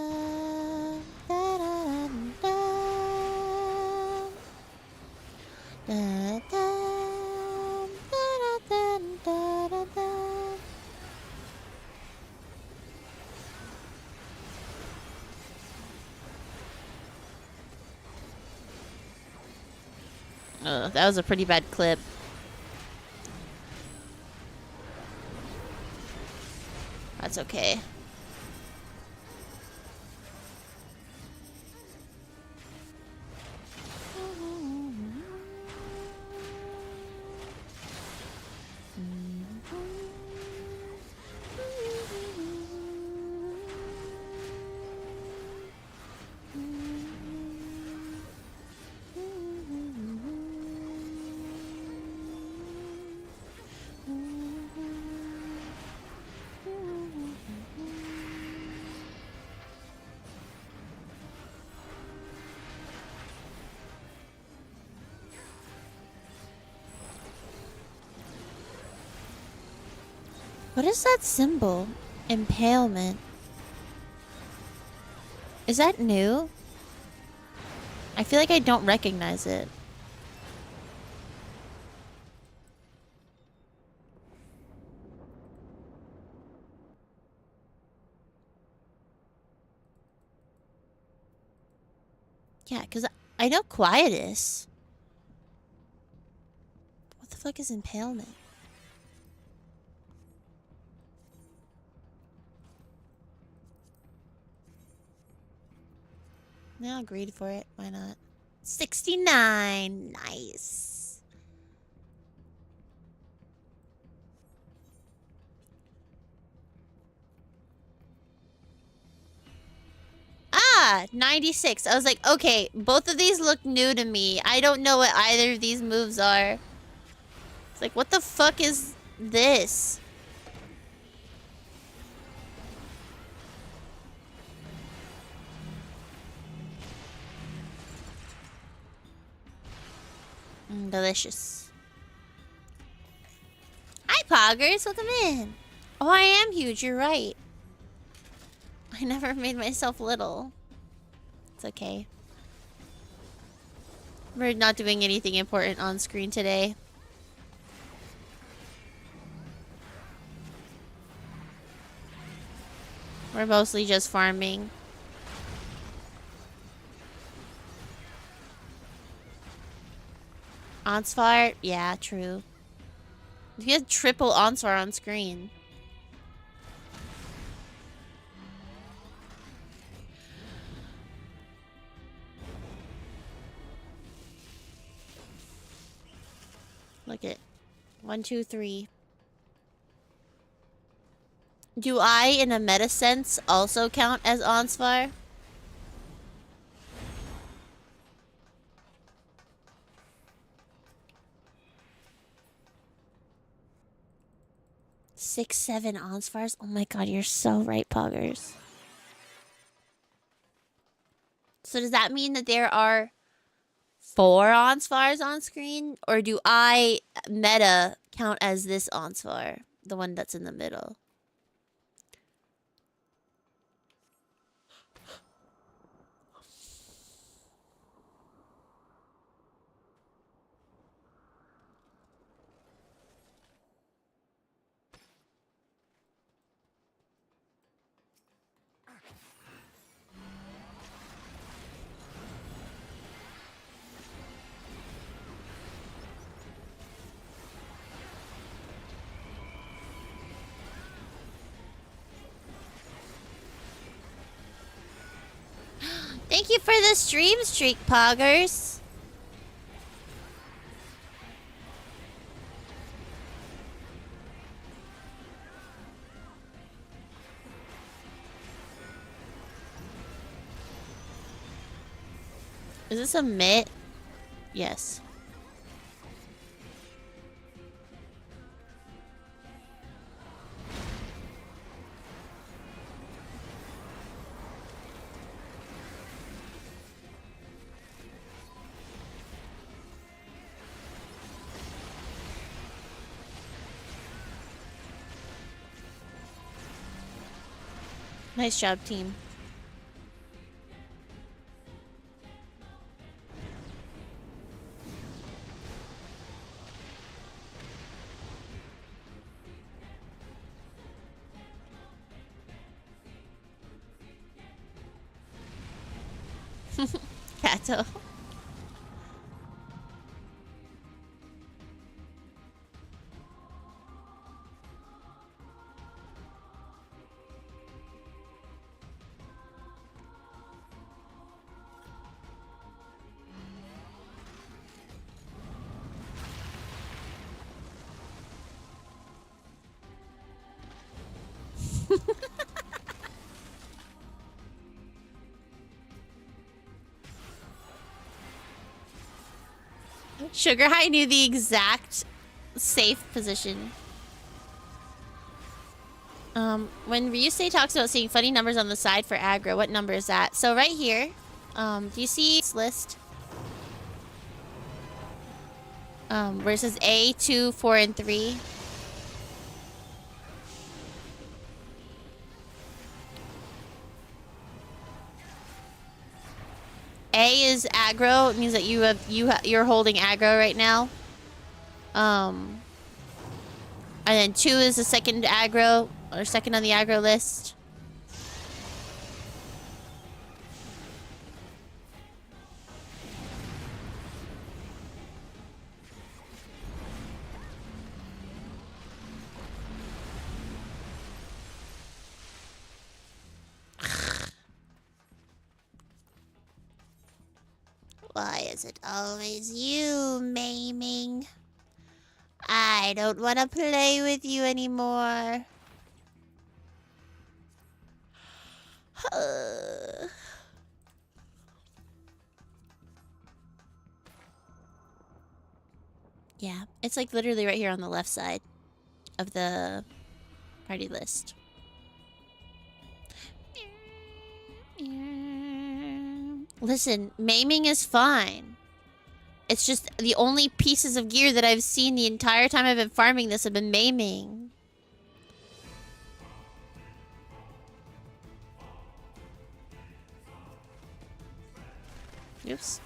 da da da da. Da da da da da That was a pretty bad clip. That's okay. What is that symbol? Impalement. Is that new? I feel like I don't recognize it. Yeah, because I know quietus. What the fuck is impalement? No, agreed for it. Why not? 69. Nice. Ah, 96. I was like, okay, both of these look new to me. I don't know what either of these moves are. It's like, what the fuck is this? Delicious. Hi, Poggers. Welcome in. Oh, I am huge. You're right. I never made myself little. It's okay. We're not doing anything important on screen today. We're mostly just farming. Onsvar? Yeah, true. You had triple Onsvar on screen. Look at 1, 2, 3. Do I, in a meta sense, also count as Onsvar? Six, 7 Onsvars? Oh my god, you're so right, Poggers. So does that mean that there are 4 Onsvars on screen? Or do I, meta, count as this Onsvar? The one that's in the middle? Thank you for the stream streak, Poggers. Is this a mitt? Yes. Nice job, team. Kato. Sugar High knew the exact safe position. When Ryusei talks about seeing funny numbers on the side for aggro, what number is that? So right here, do you see this list? Where it says A, 2, 4, and 3. A is aggro. It means that you're holding aggro right now. And then 2 is the second aggro, or second on the aggro list. Why is it always you, maiming? I don't want to play with you anymore. Yeah, it's like literally right here on the left side of the party list. Listen, maiming is fine. It's just the only pieces of gear that I've seen the entire time I've been farming this have been maiming. Oops.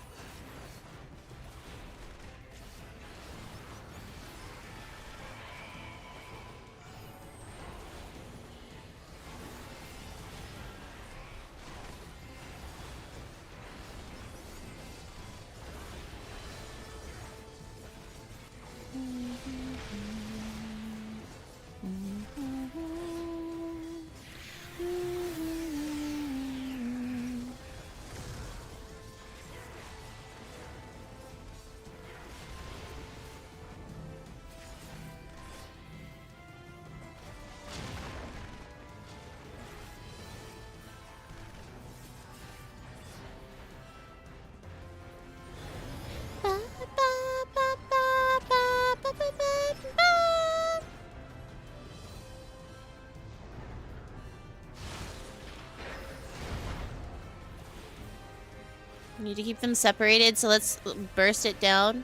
Need to keep them separated, so let's burst it down.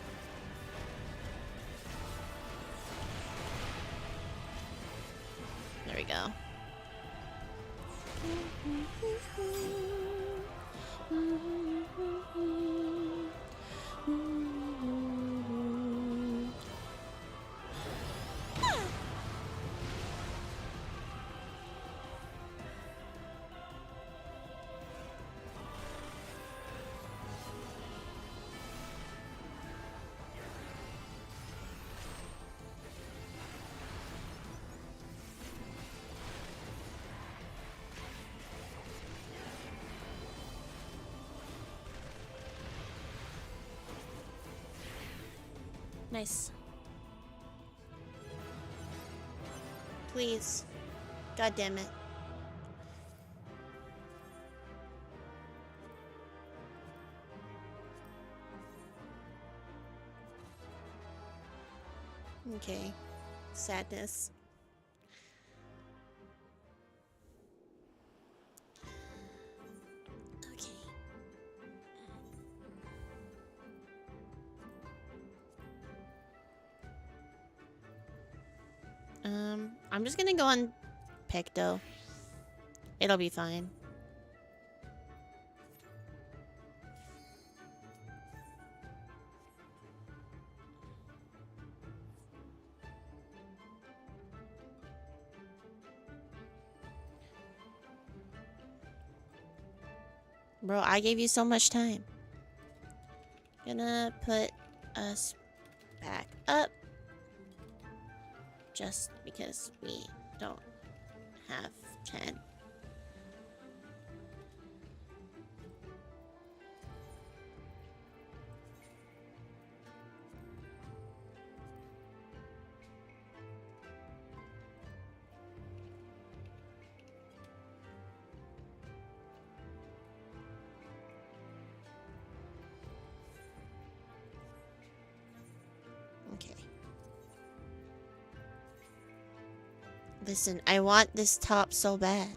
There we go. Nice. Please. God damn it. Okay. Sadness. Okay. I'm just gonna go on Pecto. It'll be fine. Bro, I gave you so much time. Gonna put us back up. Just because we don't have 10. Listen, I want this top so bad.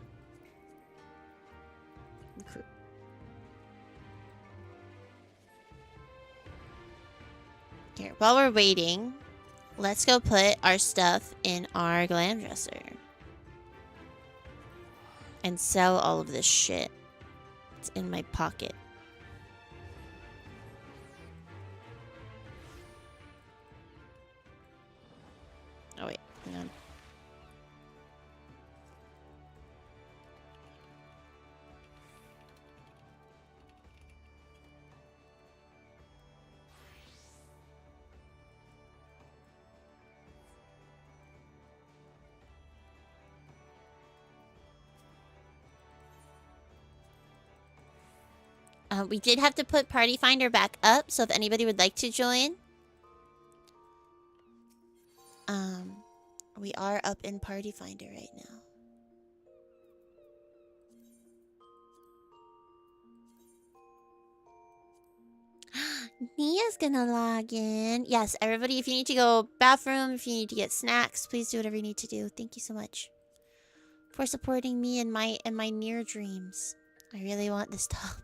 Here, while we're waiting, let's go put our stuff in our glam dresser. And sell all of this shit. It's in my pocket. Oh wait, hang on. We did have to put Party Finder back up, so if anybody would like to join, we are up in Party Finder right now. Nia's gonna log in. Yes, everybody, if you need to go bathroom, if you need to get snacks, please do whatever you need to do. Thank you so much for supporting me in my near dreams. I really want this top.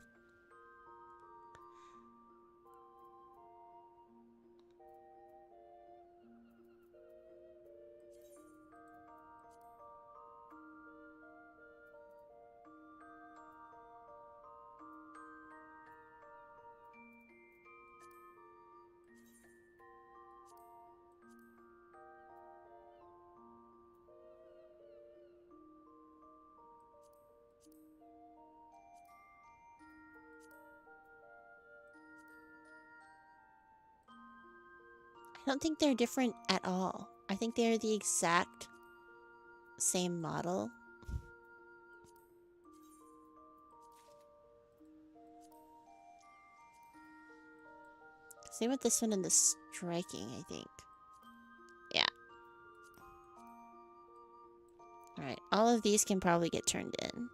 I don't think they're different at all. I think they're the exact same model. Same with this one and the striking, I think. Yeah. Alright, all of these can probably get turned in.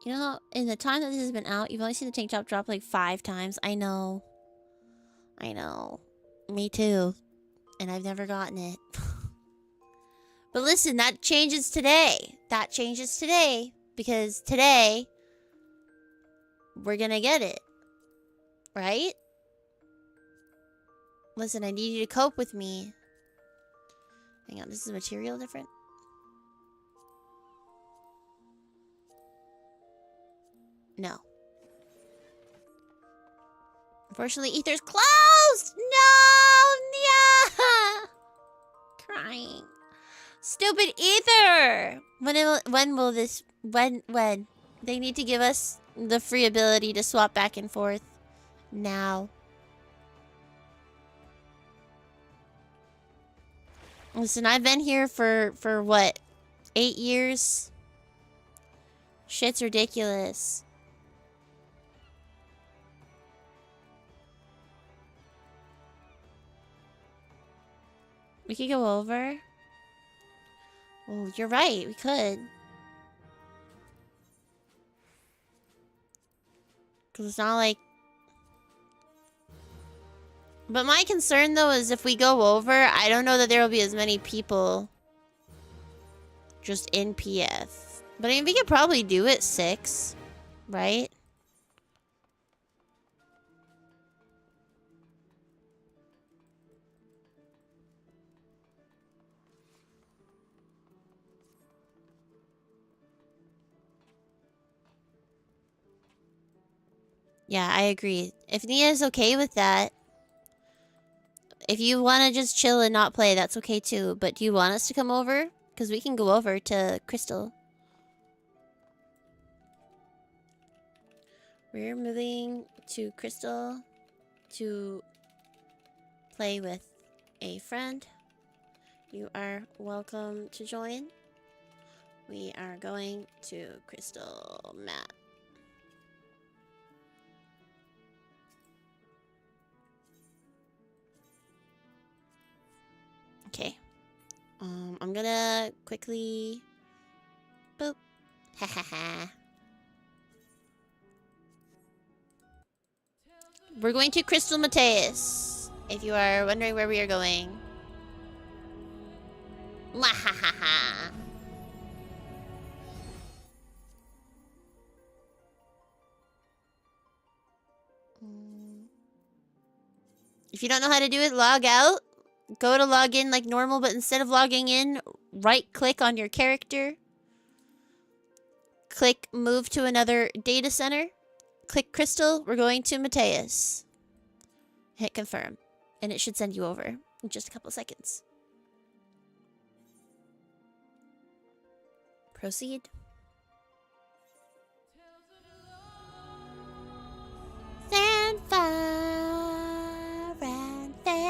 You know, in the time that this has been out, you've only seen the tank top drop like 5 times. I know. I know. Me too. And I've never gotten it. But listen, that changes today. That changes today. Because today, we're gonna get it. Right? Listen, I need you to cope with me. Hang on, this is material different? No. Unfortunately, Ether's closed! No! Yeah! Crying. Stupid Ether! When will this... When? They need to give us the free ability to swap back and forth. Now. Listen, I've been here for what? 8 years? Shit's ridiculous. We could go over. Oh, you're right. We could. Because it's not like... But my concern, though, is if we go over, I don't know that there will be as many people just in PF. But I mean, we could probably do it 6, right? Yeah, I agree. If Nia's okay with that, if you want to just chill and not play, that's okay too. But do you want us to come over? Because we can go over to Crystal. We're moving to Crystal to play with a friend. You are welcome to join. We are going to Crystal Map. Okay. I'm gonna quickly... Boop. Ha ha ha. We're going to Crystal Mateus. If you are wondering where we are going. Mwahaha. If you don't know how to do it, log out. Go to log in like normal, but instead of logging in, right-click on your character. Click move to another data center. Click crystal. We're going to Mateus. Hit confirm. And it should send you over in just a couple seconds. Proceed. Sand, fire, and faith.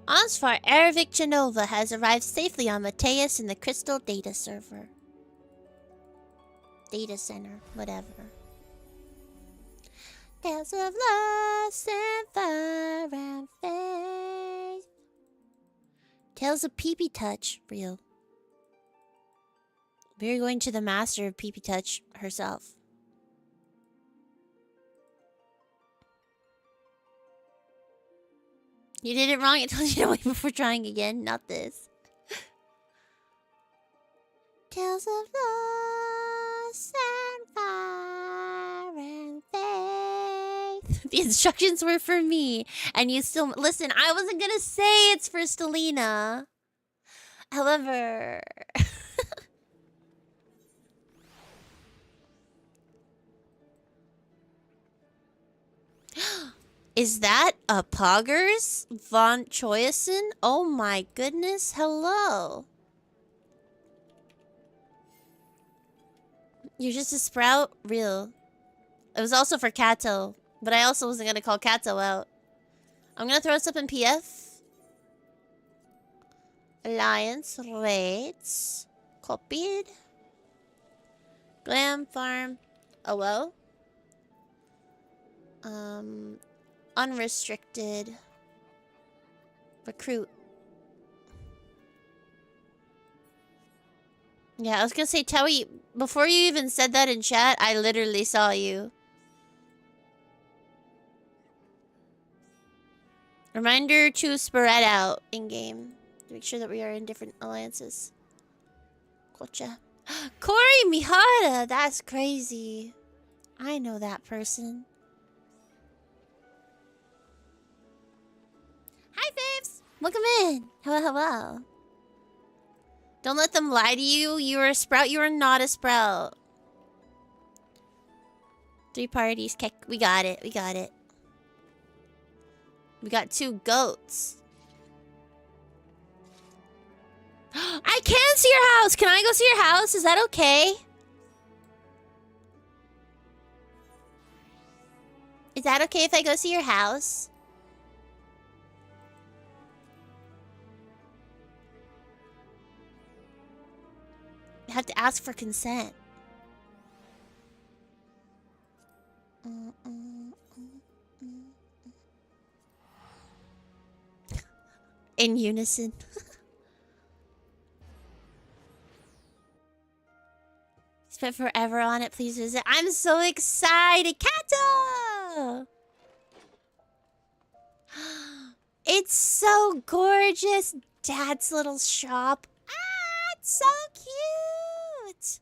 Osfar Erevik Genova has arrived safely on Mateus in the Crystal Data Server. Data Center, whatever. Tales of loss and fire and faith. Tales of Pee-Pee Touch, real. We're going to the master of Pee-Pee Touch herself. You did it wrong. It told you to wait before trying again. Not this. Tales of loss and fire and faith. The instructions were for me, and you still listen. I wasn't gonna say it's for Stellina. However, is that a Poggers von Choyson? Oh my goodness! Hello. You're just a sprout? Real. It was also for Kato, but I also wasn't gonna call Kato out. I'm gonna throw us up in PF. Alliance rates. Copied. Glam Farm. OO. Unrestricted. Recruit. Yeah, I was gonna say, Towie, before you even said that in chat, I literally saw you. Reminder to spread out in-game. To make sure that we are in different alliances. Gotcha. Corey Mihara! That's crazy. I know that person. Hi, faves! Welcome in. Hello, hello. Don't let them lie to you. You are a sprout. You are not a sprout. 3 parties. We got it. We got it. We got 2 goats. I can see your house. Can I go see your house? Is that okay? Is that okay if I go see your house? I have to ask for consent. In unison. Spent forever on it. Please visit. I'm so excited. Kato! It's so gorgeous. Dad's little shop. Ah, it's so cute.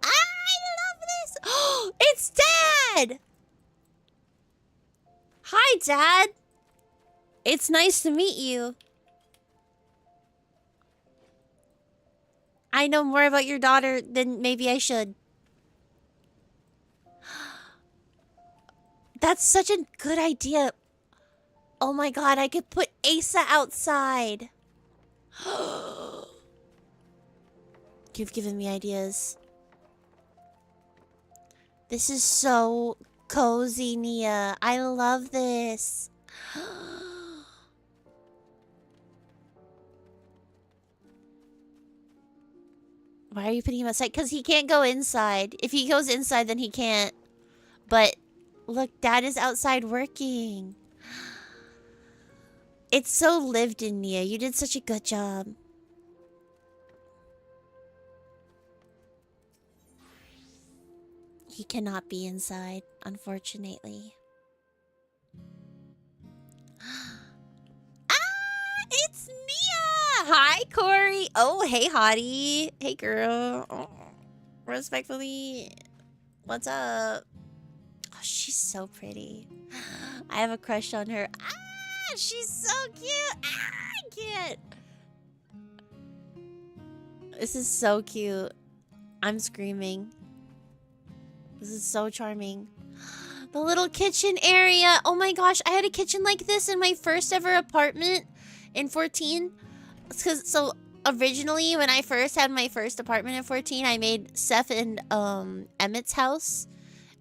I love this. Oh, it's Dad. Hi, Dad. It's nice to meet you. I know more about your daughter than maybe I should. That's such a good idea. Oh my god, I could put Asa outside. You've given me ideas. This is so cozy, Nia. I love this. Why are you putting him outside? Because he can't go inside. If he goes inside, then he can't. But look, Dad is outside working. It's so lived in, Nia. You did such a good job. He cannot be inside, unfortunately. Ah, it's Nia! Hi, Corey. Oh, hey, hottie. Hey, girl. Oh, respectfully, what's up? Oh, she's so pretty. I have a crush on her. Ah, she's so cute. Ah, I can't. This is so cute. I'm screaming. This is so charming. The little kitchen area. Oh my gosh, I had a kitchen like this in my first ever apartment in 14. So originally when I first had my first apartment in 14, I made Seth and Emmett's house.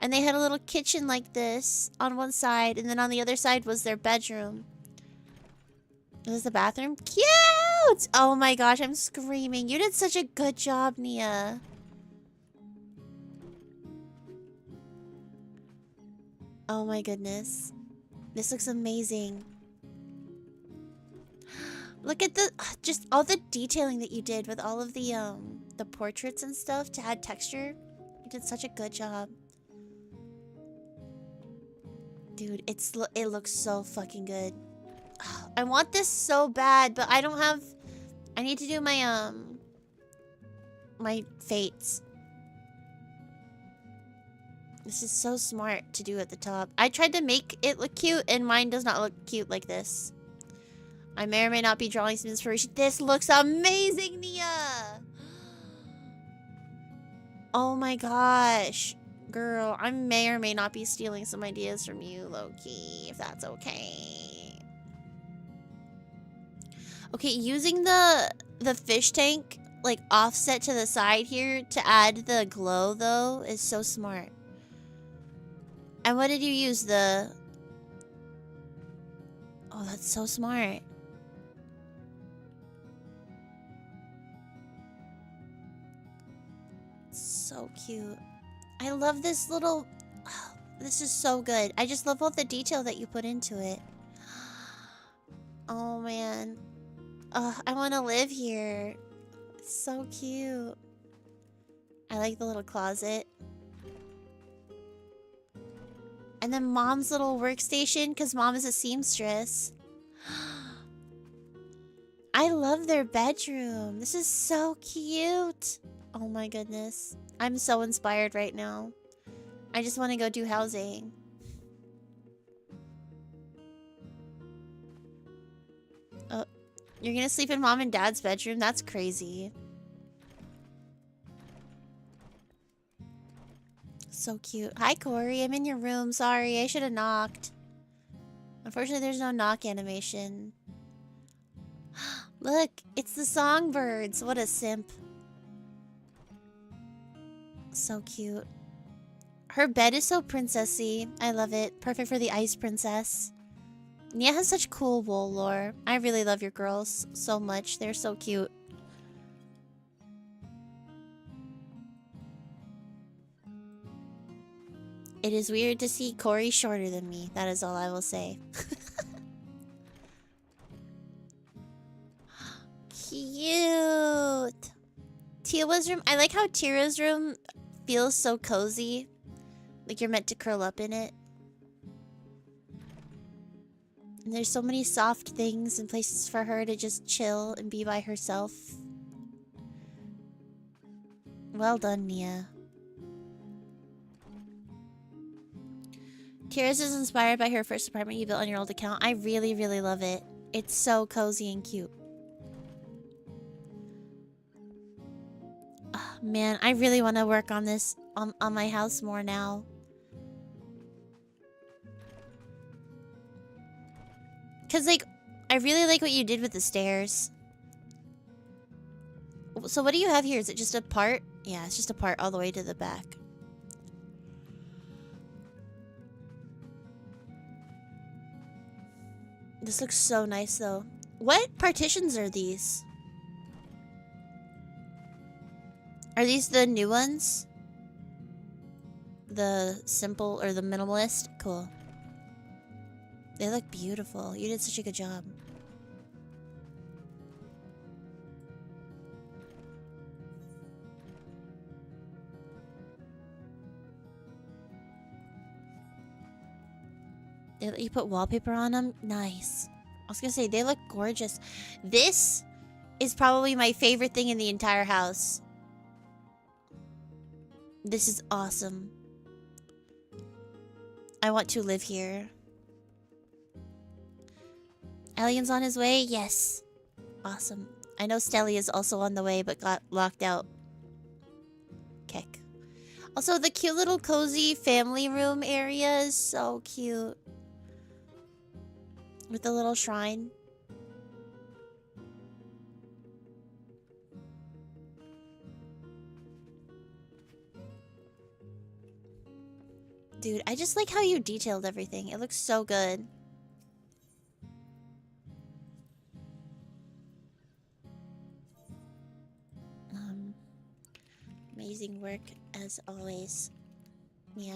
And they had a little kitchen like this on one side, and then on the other side was their bedroom. This is the bathroom. Cute! Oh my gosh, I'm screaming. You did such a good job, Nia. Oh my goodness. This looks amazing. Look at the just all the detailing that you did with all of the portraits and stuff to add texture. You did such a good job. Dude, it looks so fucking good. I want this so bad, but I don't have I need to do my my fates. This is so smart to do at the top. I tried to make it look cute, and mine does not look cute like this. I may or may not be drawing some inspiration. This looks amazing, Nia! Oh my gosh. Girl, I may or may not be stealing some ideas from you, low-key, if that's okay. Okay, using the fish tank, like, offset to the side here to add the glow, though, is so smart. And what did you use? Oh, that's so smart. So cute. I love this little... This is so good. I just love all the detail that you put into it. Oh, man. I want to live here. It's so cute. I like the little closet. And then Mom's little workstation, because Mom is a seamstress. I love their bedroom. This is so cute. Oh my goodness. I'm so inspired right now. I just want to go do housing. Oh, you're gonna sleep in Mom and Dad's bedroom? That's crazy. So cute. Hi, Corey. I'm in your room. Sorry, I should have knocked. Unfortunately, there's no knock animation. Look, it's the songbirds. What a simp. So cute. Her bed is so princessy. I love it. Perfect for the ice princess. Nia has such cool wool lore. I really love your girls so much. They're so cute. It is weird to see Corey shorter than me. That is all I will say. Cute. Tia's room. I like how Tira's room feels so cozy. Like you're meant to curl up in it. And there's so many soft things and places for her to just chill and be by herself. Well done, Nia. Tira's is inspired by her first apartment you built on your old account. I really, really love it. It's so cozy and cute. Oh, man, I really want to work on this on my house more now. Because, like, I really like what you did with the stairs. So what do you have here? Is it just a part? Yeah, it's just a part all the way to the back. This looks so nice, though. What partitions are these? Are these the new ones? The simple or the minimalist? Cool. They look beautiful. You did such a good job. They let you put wallpaper on them? Nice. I was gonna say, they look gorgeous. This is probably my favorite thing in the entire house. This is awesome. I want to live here. Alien's on his way? Yes. Awesome. I know Stelly is also on the way, but got locked out. Kick. Also, the cute little cozy family room area is so cute. With the little shrine. Dude, I just like how you detailed everything. It looks so good. Amazing work as always. Yeah.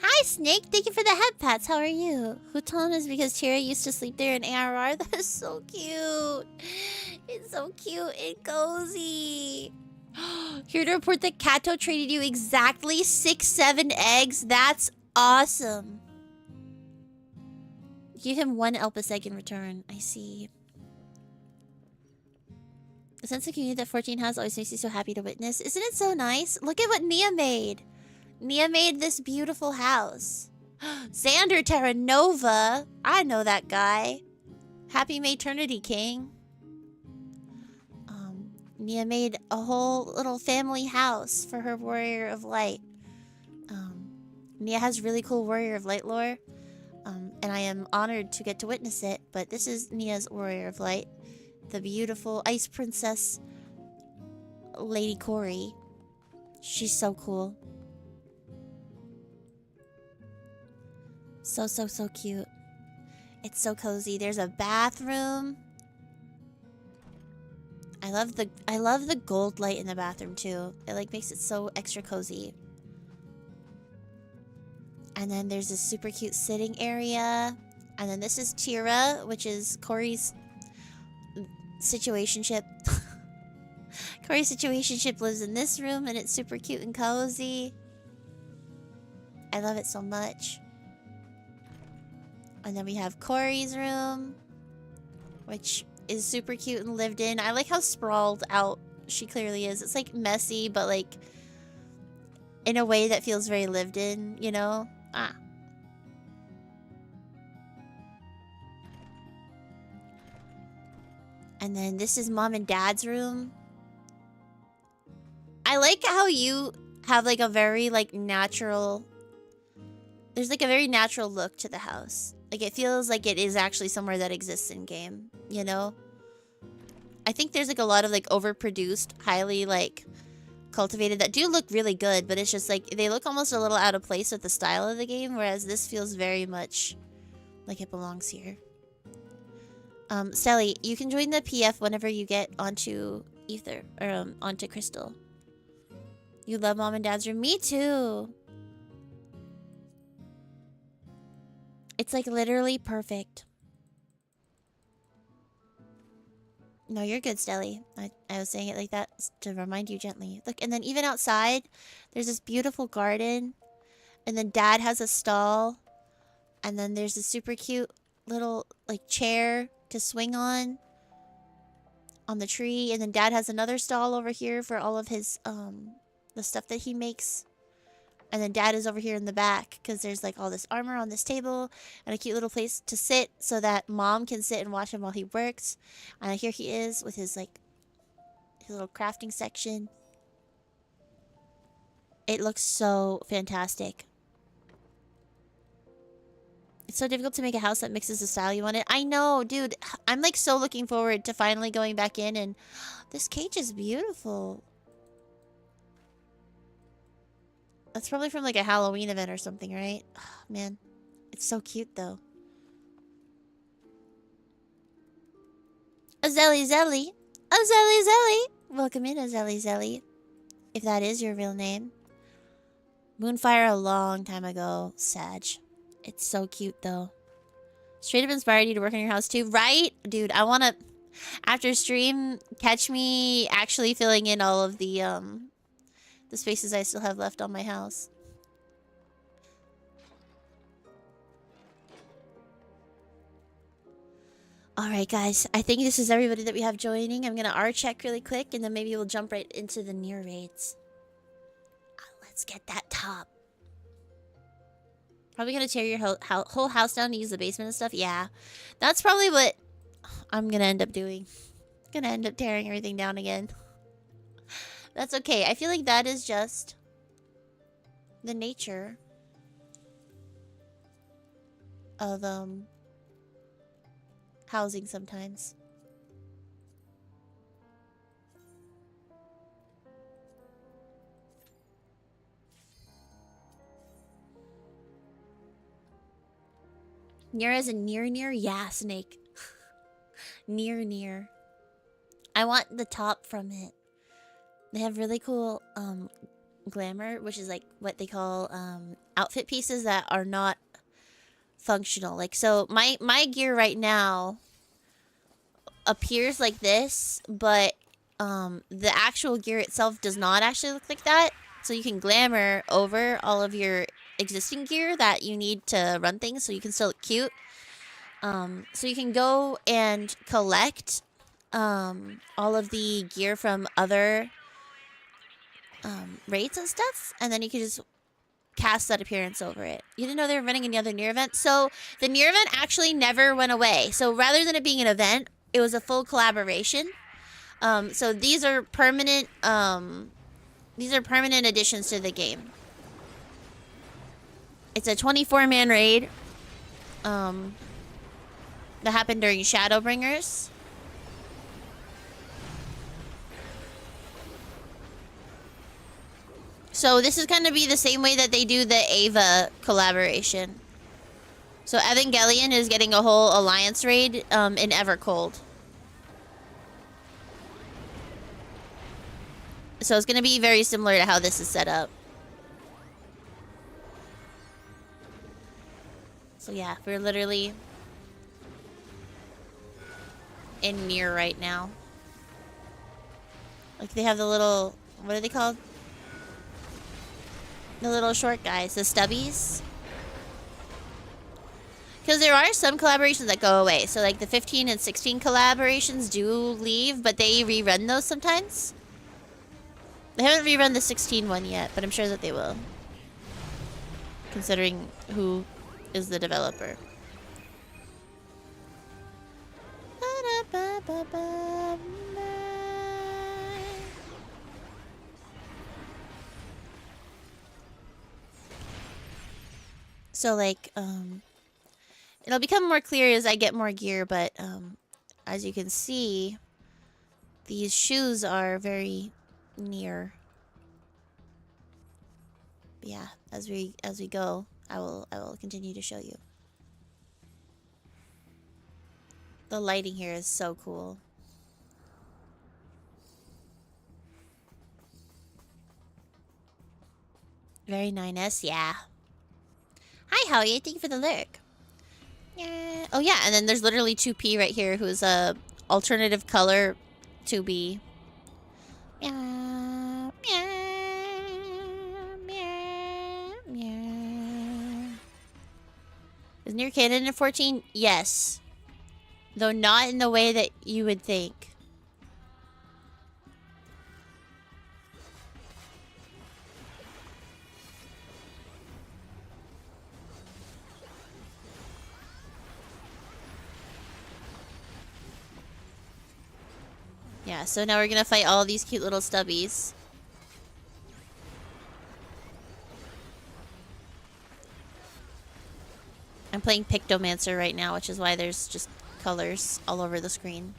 Hi, Snake. Thank you for the head pats. How are you? Futon is because Tira used to sleep there in ARR. That is so cute. It's so cute and cozy. Here to report that Kato traded you exactly 6-7 eggs. That's awesome. Give him 1 Elpis egg in return. I see. The sense of community that 14 has always makes me so happy to witness. Isn't it so nice? Look at what Nia made. Nia made this beautiful house. Xander Terra Nova. I know that guy. Happy Maternity King. Nia made a whole little family house for her Warrior of Light. Nia has really cool Warrior of Light lore. And I am honored to get to witness it. But this is Nia's Warrior of Light. The beautiful Ice Princess Lady Corey. She's so cool. So cute. It's so cozy. There's a bathroom. I love the gold light in the bathroom too. It like makes it so extra cozy. And then there's this super cute sitting area. And then this is Tira, which is Corey's situationship. Corey's situationship lives in this room and it's super cute and cozy. I love it so much. And then we have Corey's room, which is super cute and lived in. I like how sprawled out she clearly is. It's like messy, but like in a way that feels very lived in, you know? Ah. And then this is Mom and Dad's room. I like how you have like a very like natural... There's like a very natural look to the house. Like it feels like it is actually somewhere that exists in game, you know? I think there's like a lot of like overproduced, highly like cultivated that do look really good, but it's just like they look almost a little out of place with the style of the game, whereas this feels very much like it belongs here. Sally, you can join the PF whenever you get onto Ether or onto Crystal. You love Mom and Dad's room? Me too. It's like literally perfect. No, you're good, Stelly. I was saying it like that to remind you gently. Look, and then even outside, there's this beautiful garden. And then Dad has a stall. And then there's a super cute little, like, chair to swing on the tree. And then Dad has another stall over here for all of his, the stuff that he makes. And then Dad is over here in the back because there's like all this armor on this table and a cute little place to sit so that Mom can sit and watch him while he works. And here he is with his like his little crafting section. It looks so fantastic. It's so difficult to make a house that mixes the style you wanted. I know, dude. I'm like so looking forward to finally going back in, and this cage is beautiful. That's probably from like a Halloween event or something, right? Oh, man, it's so cute though. Azelli Zelly. Azelli Zelly. Welcome in, Azelli Zelly. If that is your real name. Moonfire a long time ago. Sag. It's so cute though. Straight up inspired you to work on your house too, right? Dude, I wanna After stream, catch me actually filling in all of the spaces I still have left on my house. Alright, guys. I think this is everybody that we have joining. I'm gonna R-check really quick, and then maybe we'll jump right into the near raids. Let's get that top. Probably gonna tear your whole house down to use the basement and stuff. Yeah. That's probably what I'm gonna end up doing. Gonna end up tearing everything down again. That's okay. I feel like that is just the nature of housing sometimes. Near as in near? Yeah, Snake. Near. I want the top from it. They have really cool glamour, which is like what they call outfit pieces that are not functional. Like, so my gear right now appears like this, but the actual gear itself does not actually look like that. So you can glamour over all of your existing gear that you need to run things, so you can still look cute. So you can go and collect all of the gear from other raids and stuff, and then you can just cast that appearance over it. You didn't know they were running another near event? So the near event actually never went away. So rather than it being an event, it was a full collaboration. So these are permanent additions to the game. It's a 24-man raid that happened during Shadowbringers. So this is going to be the same way that they do the Ava collaboration. So Evangelion is getting a whole alliance raid in Evercold. So it's going to be very similar to how this is set up. So yeah, we're literally in Near right now. Like, they have the little, what are they called? The little short guys, the stubbies. Because there are some collaborations that go away. So like the 15 and 16 collaborations do leave, but they rerun those sometimes. They haven't rerun the 16 one yet, but I'm sure that they will. Considering who is the developer. So like, it'll become more clear as I get more gear, but as you can see, these shoes are very near. But yeah, as we go, I will continue to show you. The lighting here is so cool. Very 9S, yeah. Hi, Howie. Thank you for the lurk. Yeah. Oh, yeah. And then there's literally 2P right here, who's a alternative color 2B. Meow, meow, meow, meow. Is Near canon in 14? Yes. Though not in the way that you would think. Yeah, so now we're gonna fight all these cute little stubbies. I'm playing Pictomancer right now, which is why there's just colors all over the screen.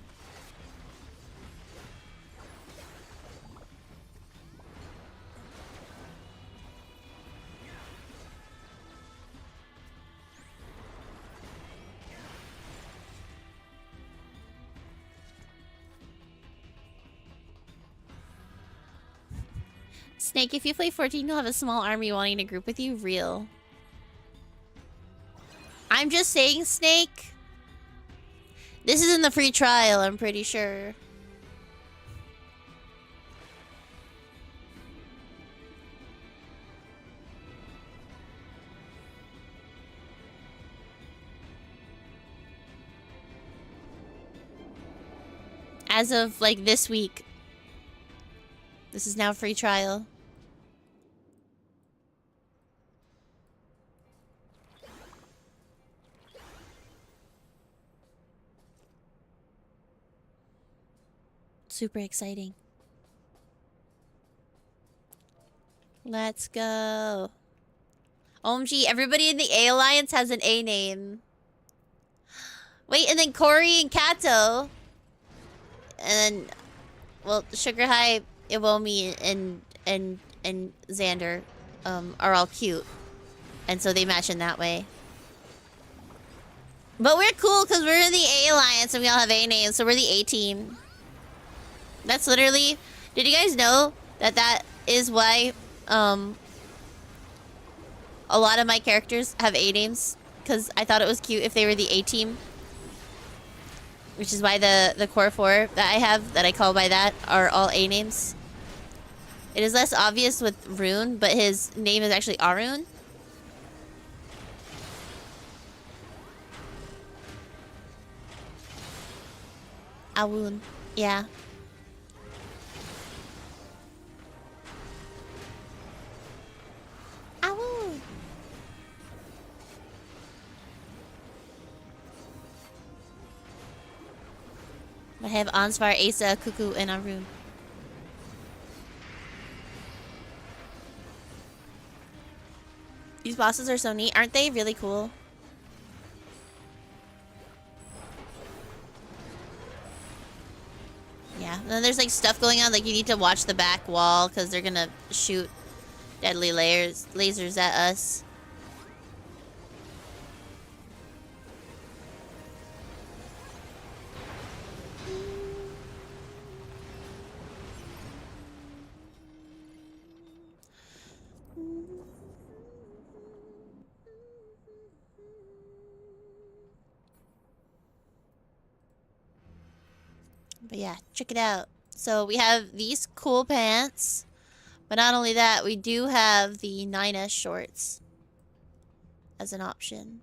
Snake, if you play 14, you'll have a small army wanting to group with you. Real. I'm just saying, Snake. This is in the free trial, I'm pretty sure. As of, like, this week. This is now free trial. Super exciting. Let's go. OMG, everybody in the A Alliance has an A name. Wait, and then Corey and Kato. And then, well, Sugar High, Iwomi, and Xander are all cute. And so they match in that way. But we're cool because we're in the A Alliance and we all have A names, so we're the A team. That's literally... Did you guys know that that is why a lot of my characters have A names? Because I thought it was cute if they were the A team. Which is why the core 4 that I have, that I call by that, are all A names. It is less obvious with Rune, but his name is actually Arun. Awun. Yeah. Awun. I have Ansvar, Asa, Cuckoo, and Arun. These bosses are so neat. Aren't they really cool? Yeah. And then there's like stuff going on. Like you need to watch the back wall because they're going to shoot deadly lasers at us. But yeah, check it out. So we have these cool pants. But not only that, we do have the 9S shorts as an option.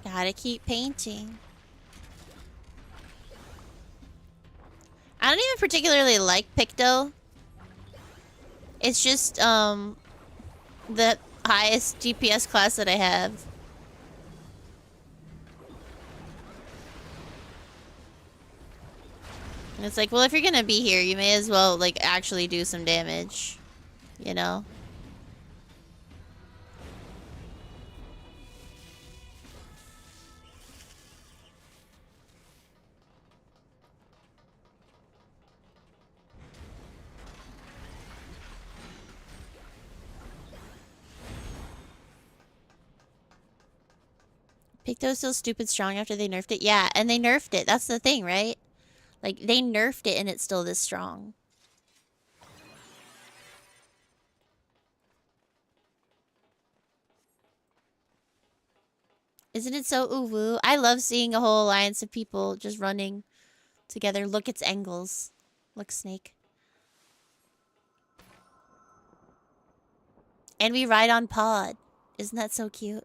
Gotta keep painting. I don't even particularly like Picto. It's just, the highest DPS class that I have. And it's like, well, if you're gonna be here, you may as well, like, actually do some damage. You know? Picto's still stupid strong after they nerfed it? Yeah, and they nerfed it. That's the thing, right? Like, they nerfed it and it's still this strong. Isn't it so ooh-woo? I love seeing a whole alliance of people just running together. Look, it's Engels. Look, Snake. And we ride on Pod. Isn't that so cute?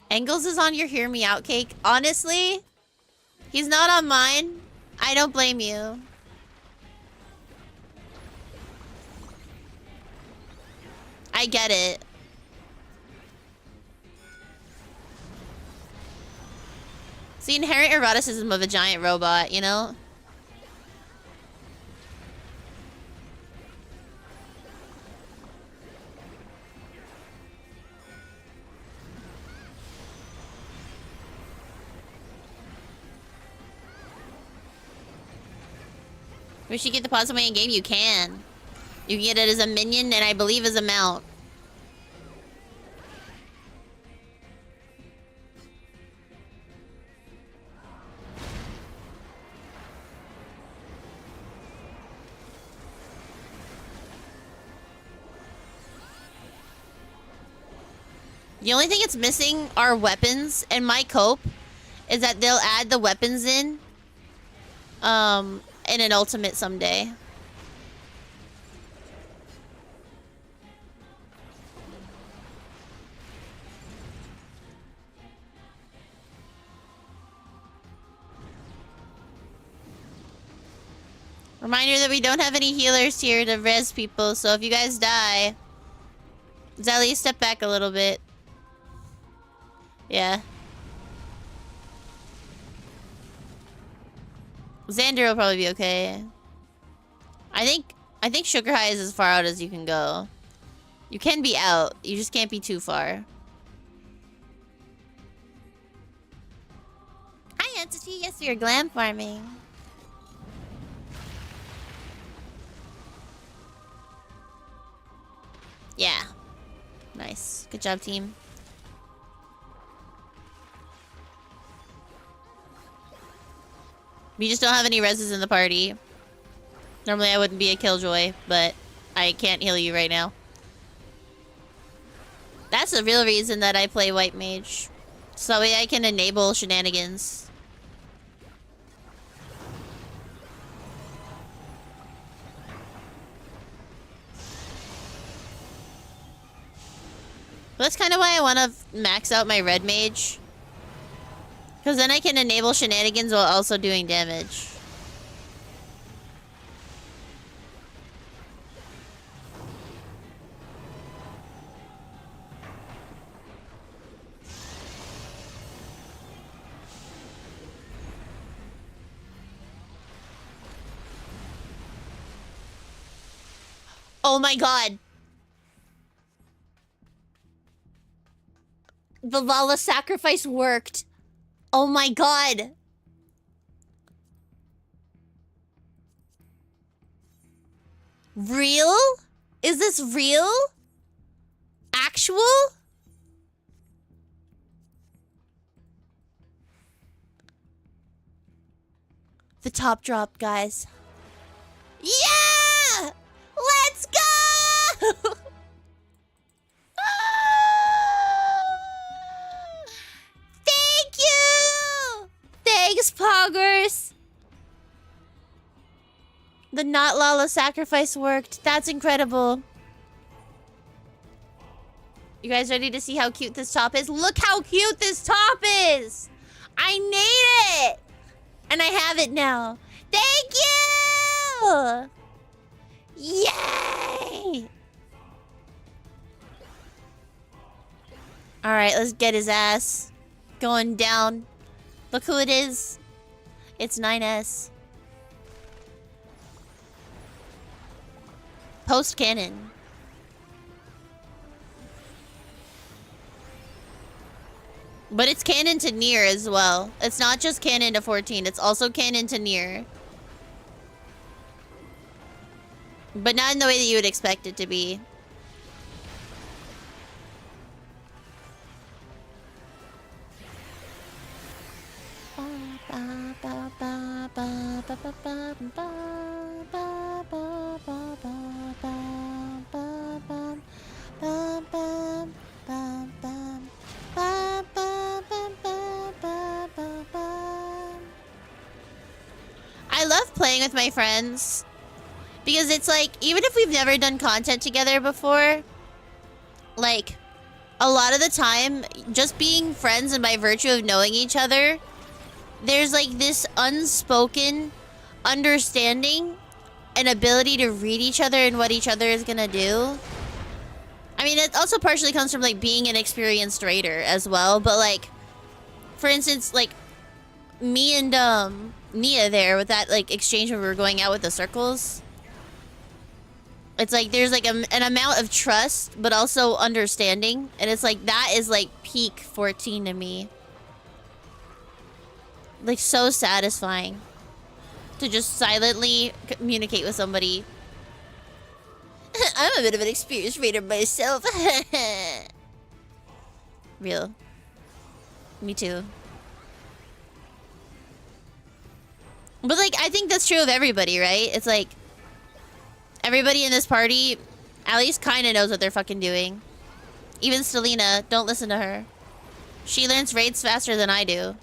Engels is on your Hear Me Out cake. Honestly, he's not on mine. I don't blame you. I get it. It's the inherent eroticism of a giant robot, you know? Wish you get the Plasma in game, you can. You can get it as a minion and I believe as a mount. The only thing it's missing are weapons, and my cope is that they'll add the weapons in an ultimate someday. Reminder that we don't have any healers here to res people, so if you guys die, Zelly, step back a little bit. Yeah. Xander will probably be okay. I think Sugar High is as far out as you can go. You can be out. You just can't be too far. Hi, Entity. Yes, we are glam farming. Yeah. Nice. Good job, team. We just don't have any reses in the party. Normally I wouldn't be a killjoy, but I can't heal you right now. That's the real reason that I play White Mage. So that way I can enable shenanigans. That's kind of why I want to max out my Red Mage. Because then I can enable shenanigans while also doing damage. Oh my god. The Lala sacrifice worked. Oh my god. Real? Is this real? Actual? The top drop, guys. Yeah! Let's go! Thank you! Thanks, Poggers! The not Lala sacrifice worked. That's incredible. You guys ready to see how cute this top is? Look how cute this top is! I need it! And I have it now. Thank you! Yay! Alright, let's get his ass going down. Look who it is. It's 9S. Post cannon. But it's canon to near as well. It's not just canon to 14, it's also canon to near. But not in the way that you would expect it to be. I love playing with my friends. Because it's like, even if we've never done content together before, like, a lot of the time, just being friends and by virtue of knowing each other, there's like this unspoken understanding and ability to read each other and what each other is gonna do. I mean, it also partially comes from like being an experienced raider as well, but like, for instance, like, me and Nia there with that like exchange when we were going out with the circles. It's like there's like an amount of trust, but also understanding, and it's like that is like peak 14 to me. Like so satisfying to just silently communicate with somebody. I'm a bit of an experienced raider myself. Real. Me too. But like I think that's true of everybody, right? It's like everybody in this party at least kind of knows what they're fucking doing. Even Stellina, don't listen to her. She learns raids faster than I do.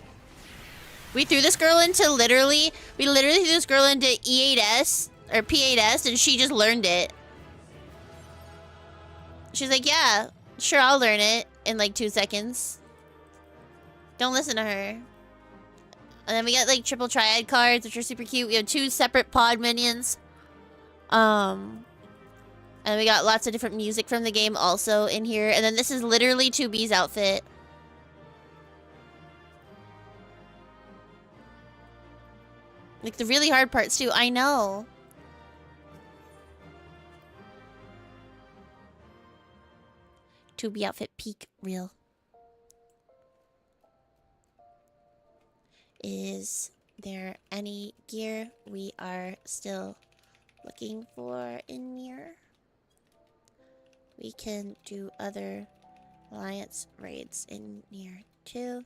We threw this girl into we literally threw this girl into E8S or P8S and she just learned it. She's like, yeah, sure, I'll learn it in like 2 seconds. Don't listen to her. And then we got like triple triad cards, which are super cute. We have 2 separate pod minions. And we got lots of different music from the game also in here. And then this is literally 2B's outfit. Like the really hard parts too, I know. To be outfit peak real. Is there any gear we are still looking for in mirror? We can do other alliance raids in mirror too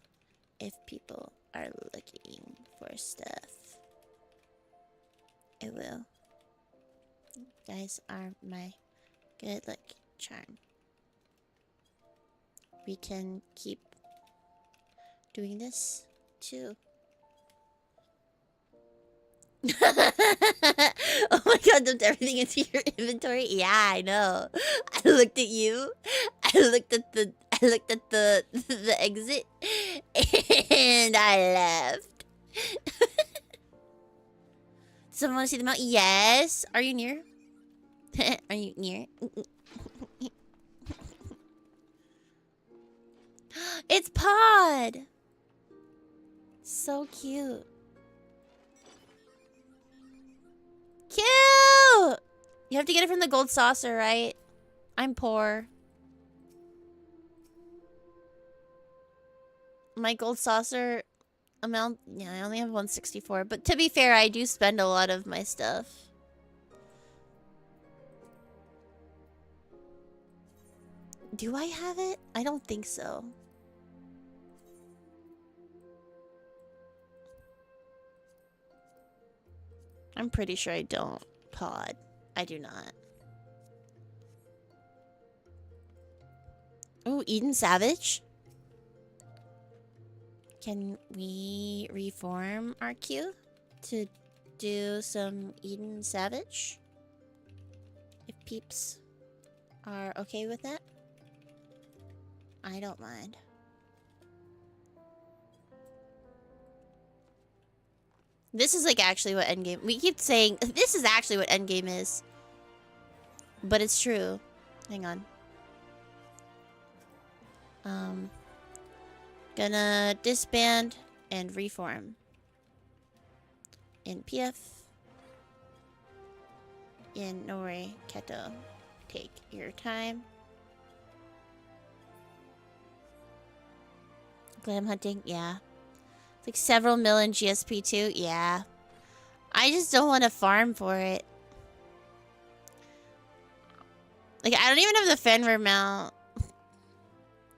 if people are looking for stuff. I will. You guys are my good luck charm. We can keep doing this too. Oh my god, dumped everything into your inventory? Yeah, I know. I looked at you. I looked at the the exit and I left. Someone want to see the mountain? Yes. Are you near? Are you near? It's Pod! So cute. Cute! You have to get it from the gold saucer, right? I'm poor. My gold saucer amount... Yeah, I only have 164. But to be fair, I do spend a lot of my stuff. Do I have it? I don't think so. I'm pretty sure I don't. Pod. I do not. Oh, Eden Savage? Can we reform our queue to do some Eden Savage? If peeps are okay with that? I don't mind. This is like actually what endgame... We keep saying this is actually what endgame is. But it's true. Hang on. Gonna disband and reform. In PF. In Nori Keto. Take your time. Glam hunting, yeah. It's like several mil in GSP too, yeah. I just don't want to farm for it. Like, I don't even have the Fenrir mount.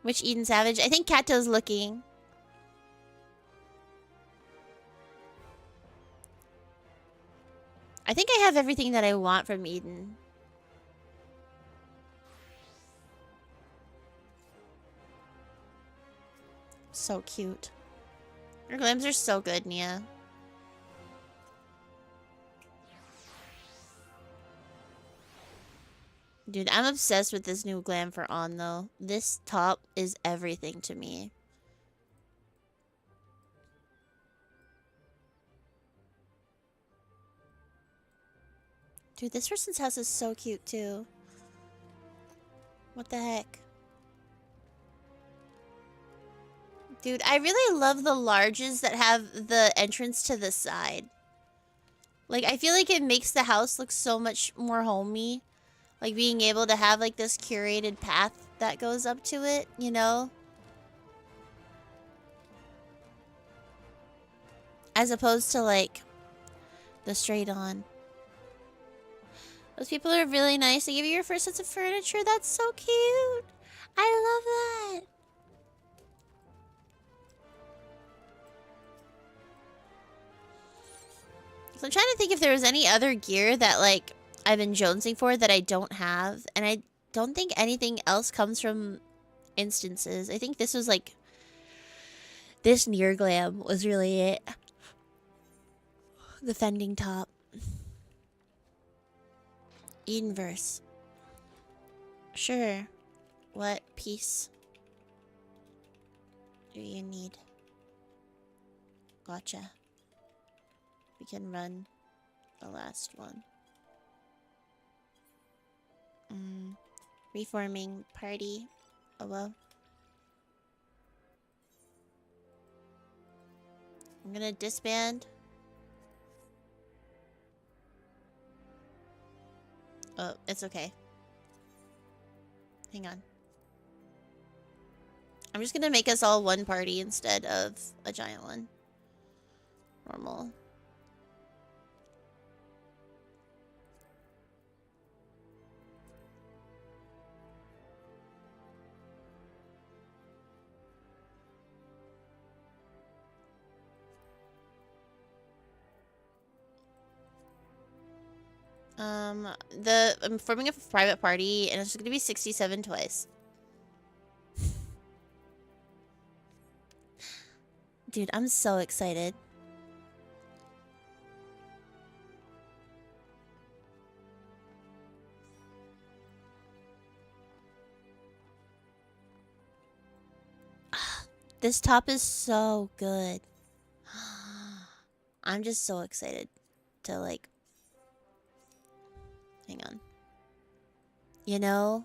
Which Eden Savage? I think Kato's looking. I think I have everything that I want from Eden. So cute. Your glams are so good, Nia. Dude, I'm obsessed with this new glam for On, though. This top is everything to me. Dude, this person's house is so cute, too. What the heck? Dude, I really love the larges that have the entrance to the side. Like, I feel like it makes the house look so much more homey. Like, being able to have, like, this curated path that goes up to it, you know? As opposed to, like, the straight on. Those people are really nice. They give you your first sets of furniture. That's so cute. I love that. So I'm trying to think if there was any other gear that, like, I've been jonesing for that I don't have. And I don't think anything else comes from instances. I think this was, like, this near glam was really it. The fending top. Edenverse. Sure. What piece do you need? Gotcha. We can run the last one. Reforming party. Oh well. I'm gonna disband. Oh, it's okay. Hang on. I'm just gonna make us all one party instead of a giant one. Normal. I'm forming a private party, and it's just gonna be 67 twice. Dude, I'm so excited. This top is so good. I'm just so excited to, like... Hang on. You know?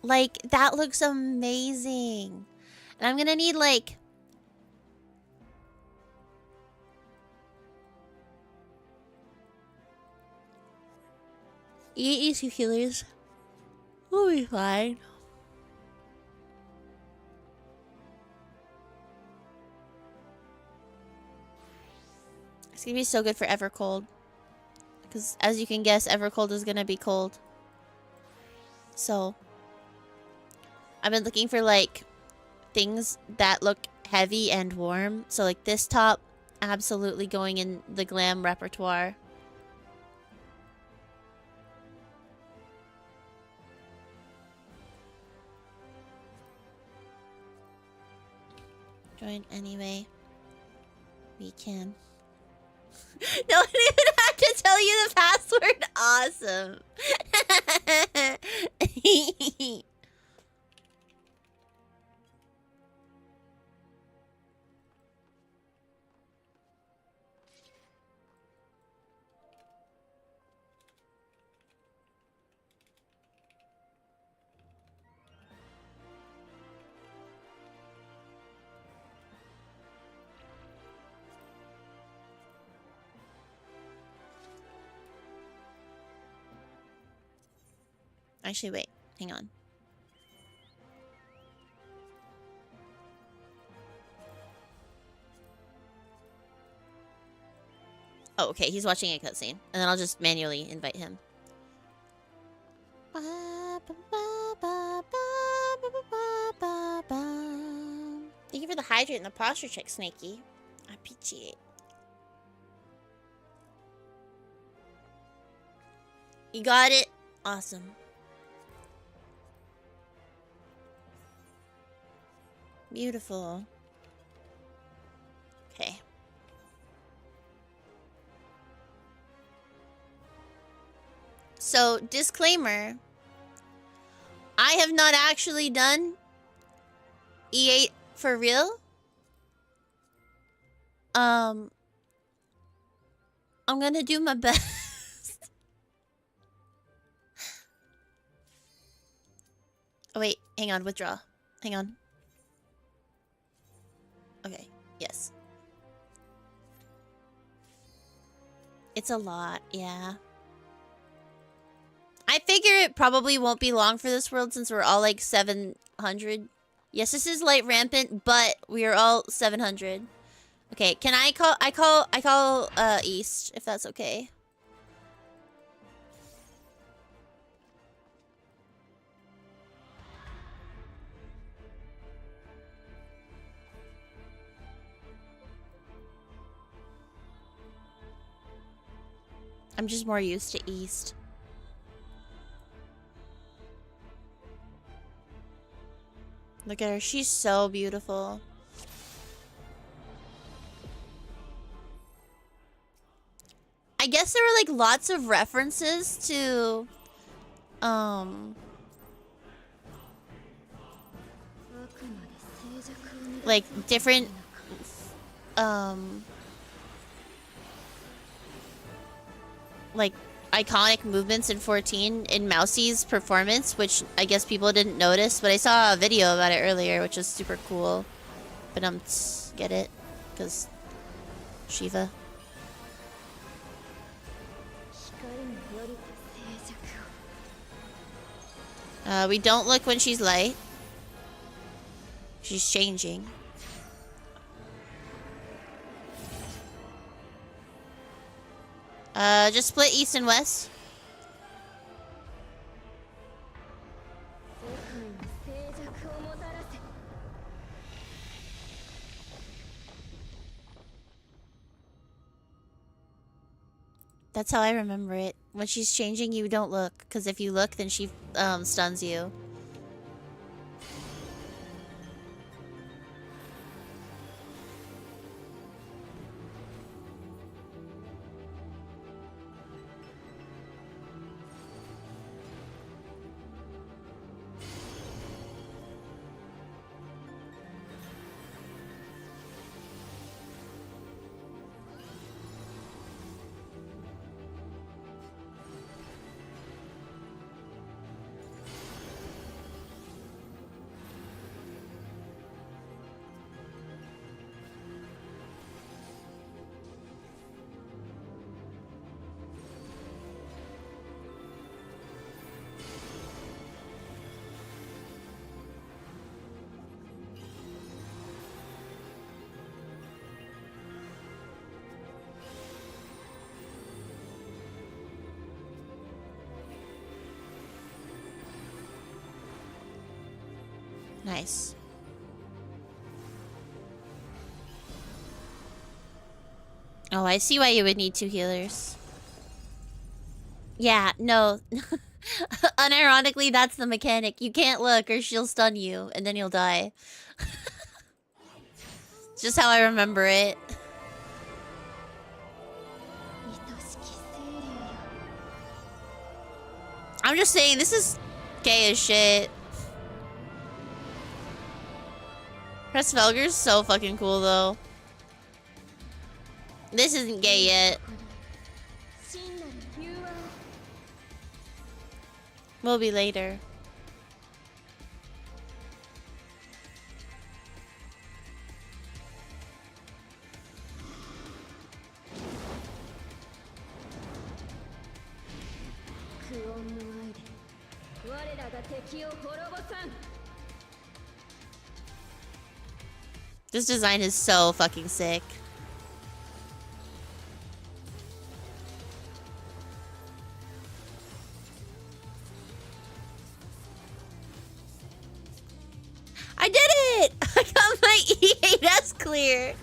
Like, that looks amazing. And I'm gonna need, like... Eat easy killers. We'll be fine. It's gonna be so good for Evercold. Because, as you can guess, Evercold is gonna be cold. So... I've been looking for, like, things that look heavy and warm. So, like, this top, absolutely going in the glam repertoire. Join anyway. We can. No one even had to tell you the password. Awesome. Actually, wait. Hang on. Oh, okay. He's watching a cutscene. And then I'll just manually invite him. Thank you for the hydrate and the posture check, Snakey. I appreciate. You got it? Awesome. Beautiful. Okay. So, disclaimer. I have not actually done E8 for real. I'm gonna do my best. Oh, wait. Hang on. Withdraw. Hang on. Yes. It's a lot, yeah. I figure it probably won't be long for this world since we're all like 700. Yes, this is light rampant, but we are all 700. Okay, can I call east if that's okay. I'm just more used to east. Look at her. She's so beautiful. I guess there were like lots of references to like different like iconic movements in 14 in Mousie's performance, which I guess people didn't notice, but I saw a video about it earlier, which is super cool. But get it? Because Shiva. We don't look when she's light. She's changing. Just split east and west. That's how I remember it. When she's changing, you don't look, because if you look, then she stuns you. Nice. Oh, I see why you would need 2 healers. Yeah, no. Unironically, that's the mechanic. You can't look or she'll stun you, and then you'll die. It's just how I remember it. I'm just saying, this is gay as shit. Pressfelger's so fucking cool, though. This isn't gay yet. Will be later. This design is so fucking sick. I did it! I got my E8S clear.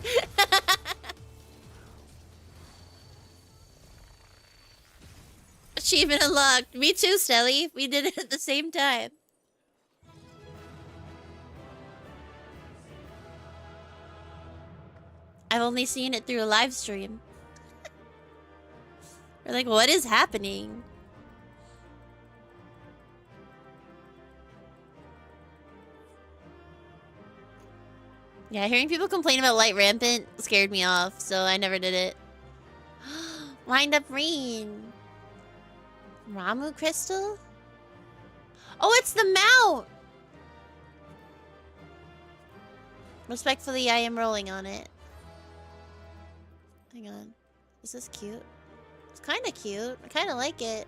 Achievement unlocked. Me too, Stelly. We did it at the same time. I've only seen it through a live stream. We're like, what is happening? Yeah, hearing people complain about light rampant scared me off, so I never did it. Wind up rain. Ramu crystal? Oh, it's the mount! Respectfully, I am rolling on it. Hang on. Is this cute? It's kind of cute. I kind of like it.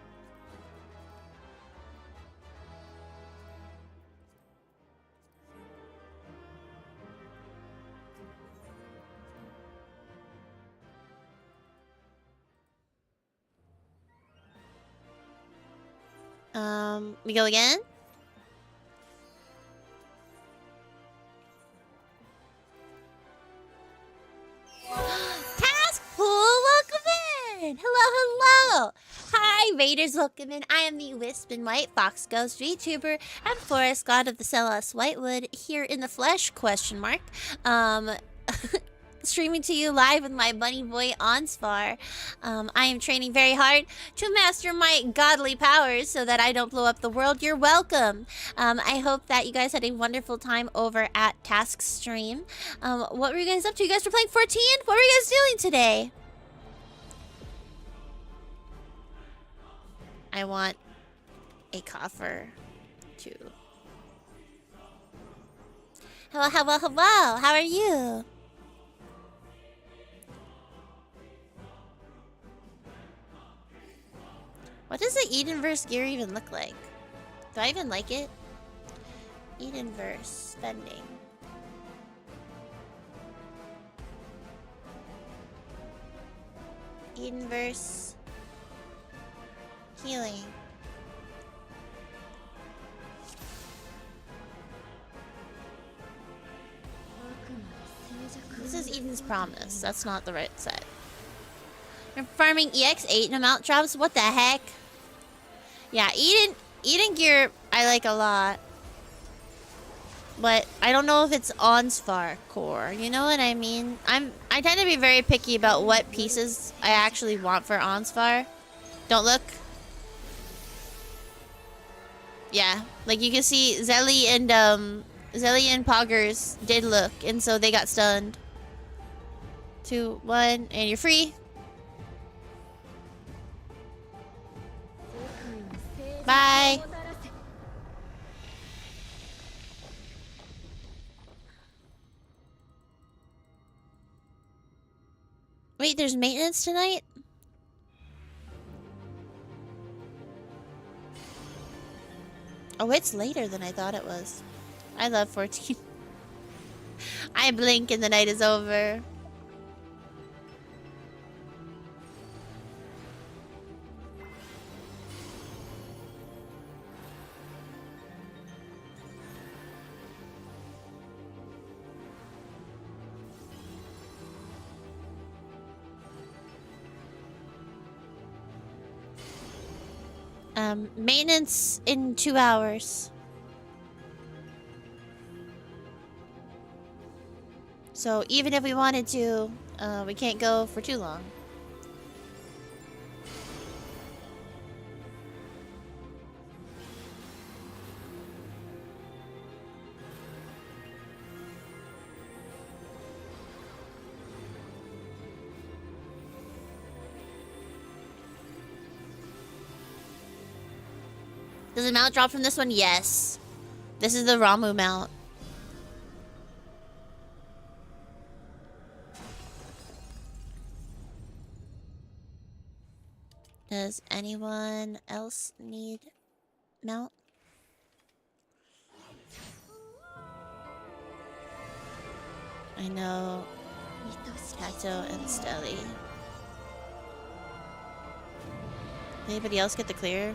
We go again? Task Pool, welcome in! Hello, hello! Hi, Raiders, welcome in. I am the Wisp and White Fox Ghost VTuber and Forest God of the Celos Whitewood here in the flesh, question mark. Streaming to you live with my bunny boy Onspar. I am training very hard to master my godly powers so that I don't blow up the world. You're welcome. I hope that you guys had a wonderful time over at Task Stream. What were you guys up to? You guys were playing 14? What were you guys doing today? I want a coffer too. Hello, hello, hello. How are you? What does the Edenverse gear even look like? Do I even like it? Edenverse spending. Edenverse healing. This is Eden's Promise. That's not the right set. You're farming EX8 and amount drops? What the heck? Yeah, Eden gear I like a lot. But I don't know if it's Onspar core. You know what I mean? I tend to be very picky about what pieces I actually want for Onspar. Don't look. Yeah, like you can see Zelly and Poggers did look, and so they got stunned. 2, 1, and you're free. Bye. Wait, there's maintenance tonight? Oh, it's later than I thought it was. I love 14. I blink and the night is over. Maintenance in 2 hours. So even if we wanted to, we can't go for too long. Does the mount drop from this one? Yes. This is the Ramu mount. Does anyone else need mount? I know Kato and Stelly. Anybody else get the clear?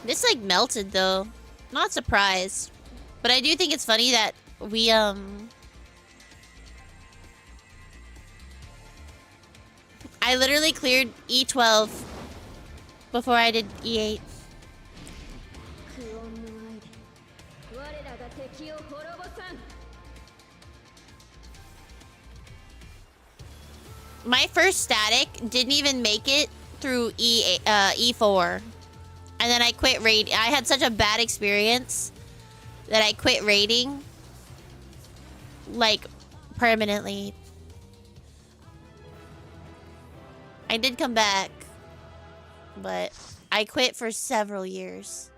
This like melted though. Not surprised. But I do think it's funny that we I literally cleared E12 before I did E8. My first static didn't even make it through E4. And then I quit raid. I had such a bad experience that I quit raiding. Like, permanently. I did come back. But I quit for several years.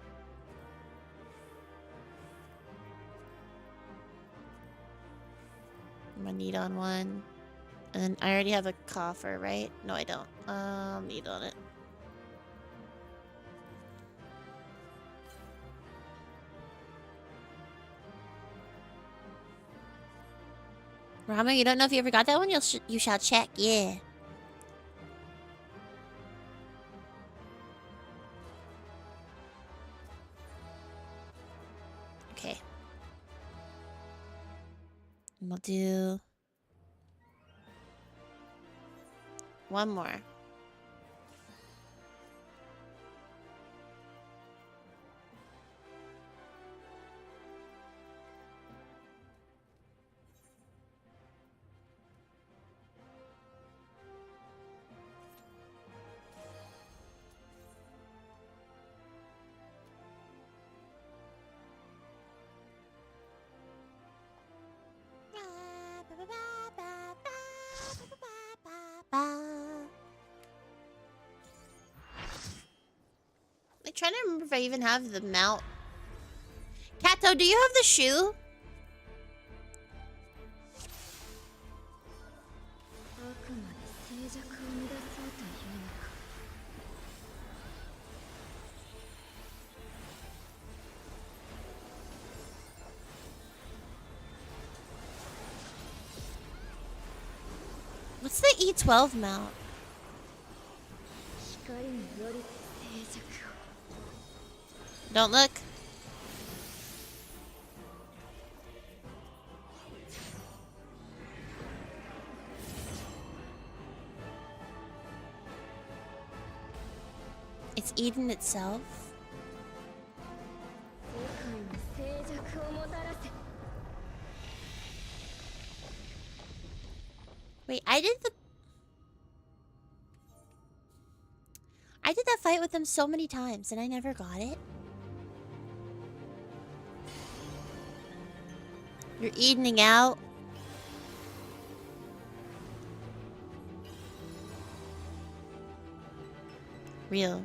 I'm gonna need on one. And then I already have a coffer, right? No, I don't. Need on it. Rama, you don't know if you ever got that one? You shall check, yeah. Okay. We'll do one more. I'm trying to remember if I even have the mount. Kato, do you have the shoe? What's the E12 mount? Don't look. It's Eden itself. Wait, I did that fight with them so many times and I never got it. You're Edening out. Real.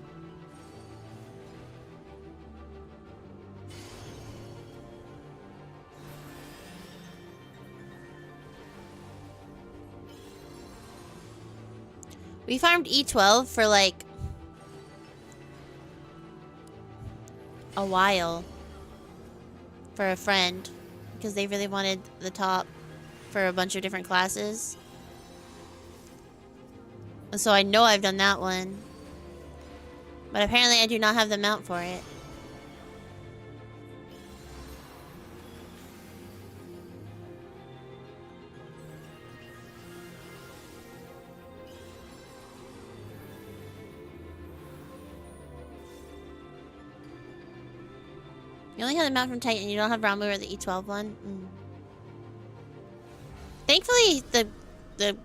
We farmed E12 for like a while for a friend because they really wanted the top for a bunch of different classes. And so I know I've done that one. But apparently I do not have the mount for it. You only have the mount from Titan, you don't have Ramu or the E12 one? Mm. Thankfully, the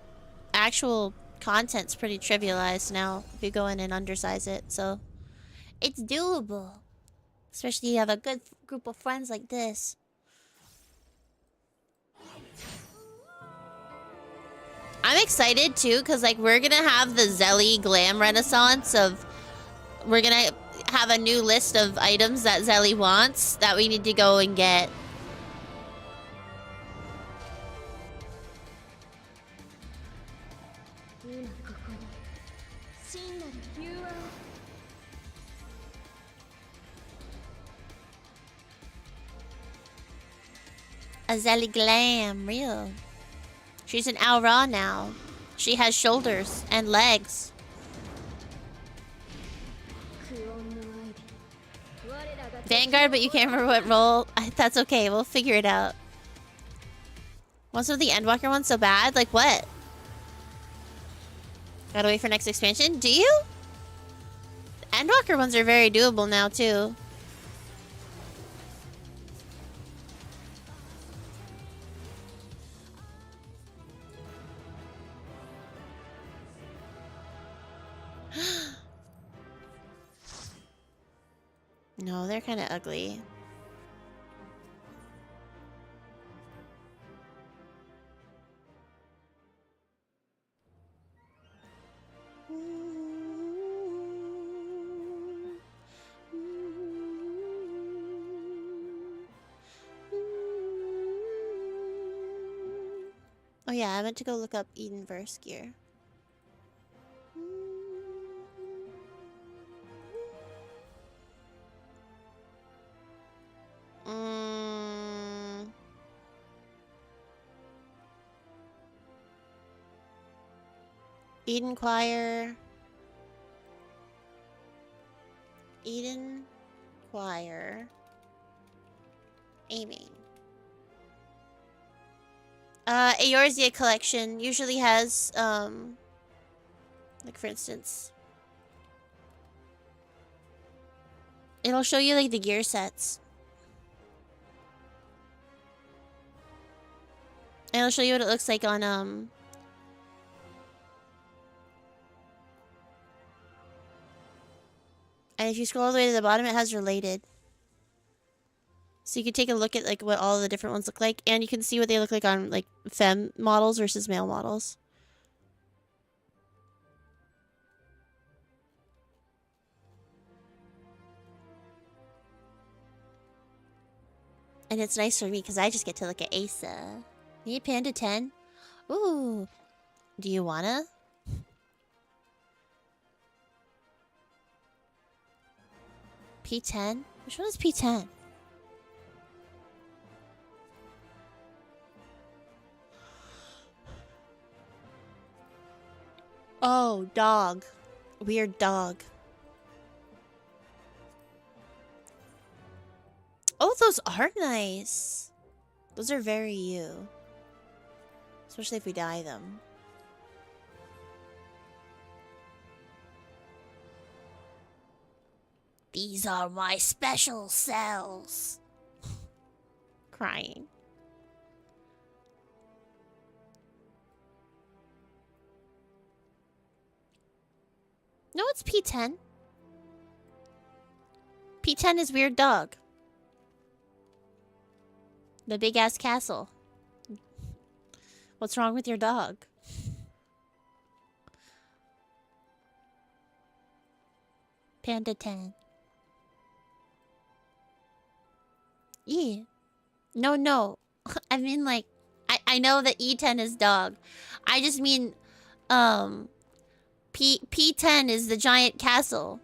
actual content's pretty trivialized now if you go in and undersize it, so it's doable. Especially if you have a good group of friends like this. I'm excited too, because like we're gonna have the Zelly glam renaissance of we're gonna have a new list of items that Zelly wants that we need to go and get. A Zelly glam, real. She's an Aura now. She has shoulders and legs. Vanguard, but you can't remember what role. That's okay, we'll figure it out. Want some of the Endwalker ones so bad? Like what? Gotta wait for next expansion? Do you? The Endwalker ones are very doable now too. No, they're kind of ugly. Oh yeah, I meant to go look up Eden verse gear. Eden Choir. Eden Choir. Aiming. Eorzea collection usually has, like for instance, it'll show you like the gear sets. And it'll show you what it looks like on, and if you scroll all the way to the bottom, it has related. So you can take a look at like what all the different ones look like, and you can see what they look like on like femme models versus male models. And it's nice for me because I just get to look at Asa. Need Panda 10? Ooh. Do you wanna? P10? Which one is P10? Oh, dog. Weird dog. Oh, those are nice. Those are very you. Especially if we dye them. These are my special cells. Crying. No, it's P10. P10 is weird dog. The big ass castle. What's wrong with your dog? Panda 10. Yeah. No. I mean, like, I know that E10 is dog. I just mean, P10 is the giant castle.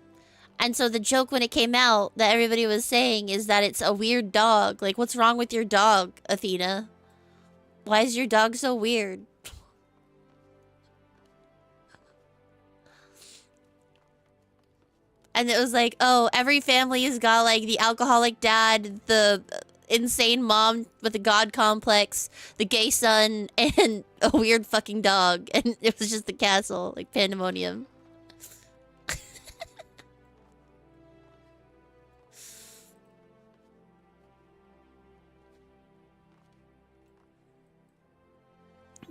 And so the joke when it came out that everybody was saying is that it's a weird dog. Like, what's wrong with your dog, Athena? Why is your dog so weird? And it was like, oh, every family's got like the alcoholic dad, the insane mom with the god complex, the gay son, and a weird fucking dog. And it was just the castle, like pandemonium.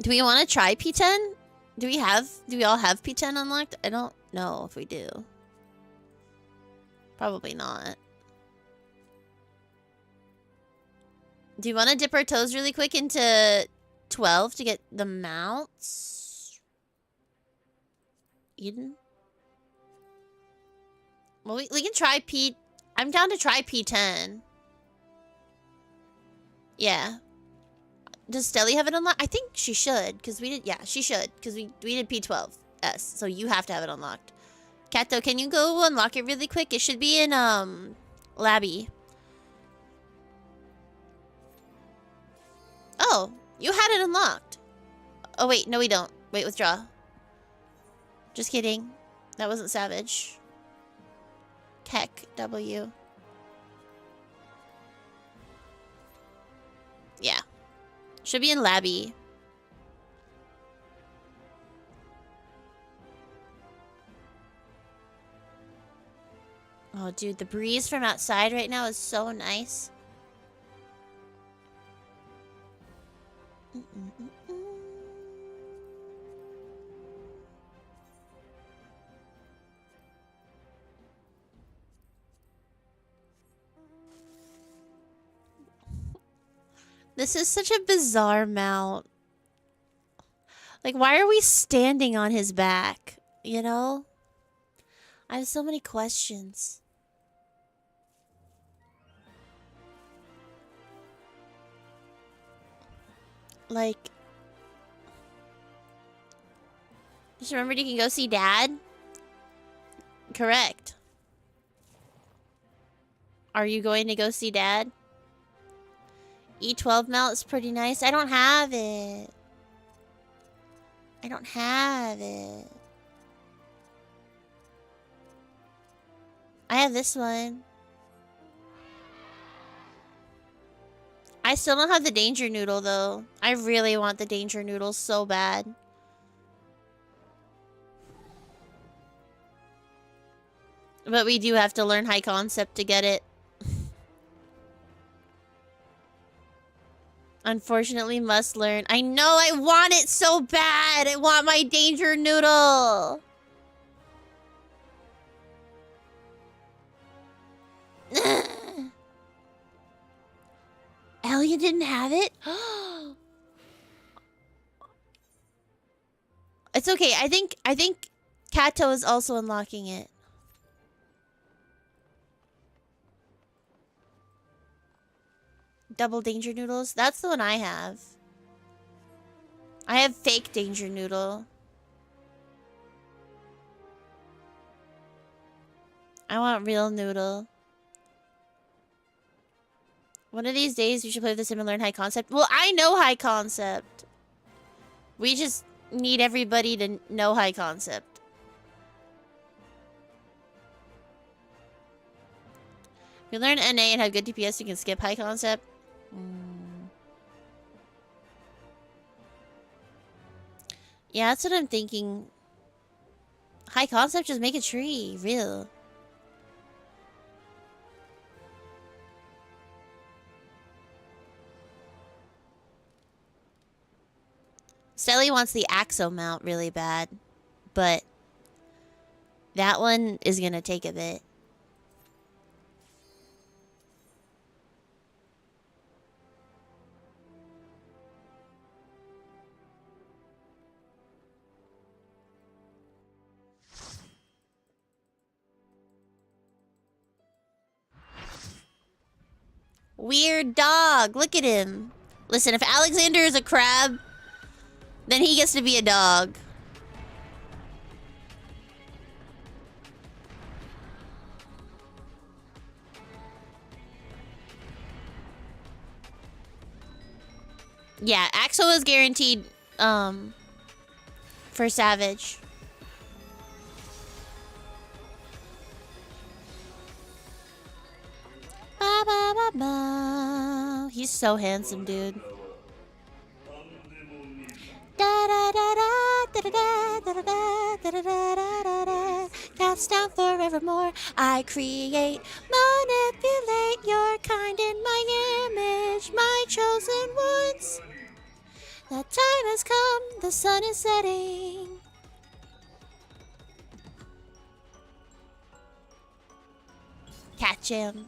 Do we want to try P10? Do we all have P10 unlocked? I don't know if we do. Probably not. Do you want to dip our toes really quick into 12 to get the mounts? Eden? Well, we can try P... I'm down to try P10. Yeah. Does Stelly have it unlocked? I think she should, because we did... Yeah, she should, because we did P12. S, so you have to have it unlocked. Kato, can you go unlock it really quick? It should be in, Labby. Oh, you had it unlocked. Oh, wait, no we don't. Wait, withdraw. Just kidding. That wasn't savage. Keck, W. Yeah. Should be in Labby. Oh, dude, the breeze from outside right now is so nice. This is such a bizarre mount. Like, why are we standing on his back? You know? I have so many questions. Like, Just remembered you can go see Dad? Correct. Are you going to go see Dad? E12 melt is pretty nice. I don't have it. I don't have it. I have this one. I still don't have the danger noodle though. I really want the danger noodle so bad. But we do have to learn high concept to get it. Unfortunately, must learn. I know, I want it so bad. I want my danger noodle. Ellie didn't have it? It's okay. I think Kato is also unlocking it. Double danger noodles? That's the one I have. I have fake danger noodle. I want real noodle. One of these days, you should play this sim and learn high concept. Well, I know high concept. We just need everybody to know high concept. If you learn NA and have good DPS, you can skip high concept. Yeah, that's what I'm thinking. High concept, just make a tree. Real. Stelly wants the Axo mount really bad, but that one is gonna take a bit. Weird dog. Look at him. Listen, if Alexander is a crab, then he gets to be a dog. Yeah, Axel is guaranteed for Savage. Ba, ba, ba, ba. He's so handsome, dude. Da da da da da da da da da da da da. Counts down forevermore. I create, manipulate your kind in my image, my chosen ones. The time has come, the sun is setting. Catch him.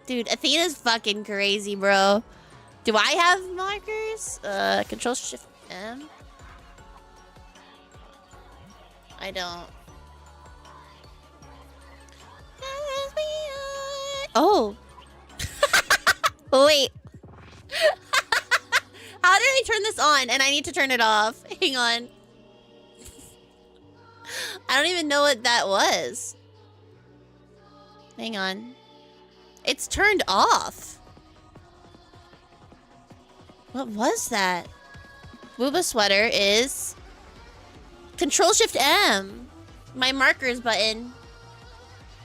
Dude, Athena's fucking crazy, bro. Do I have markers? Control Shift M? I don't. Oh. Wait. How did I turn this on? And I need to turn it off. Hang on. I don't even know what that was. Hang on. It's turned off. What was that? Booba sweater is Control Shift M. My markers button.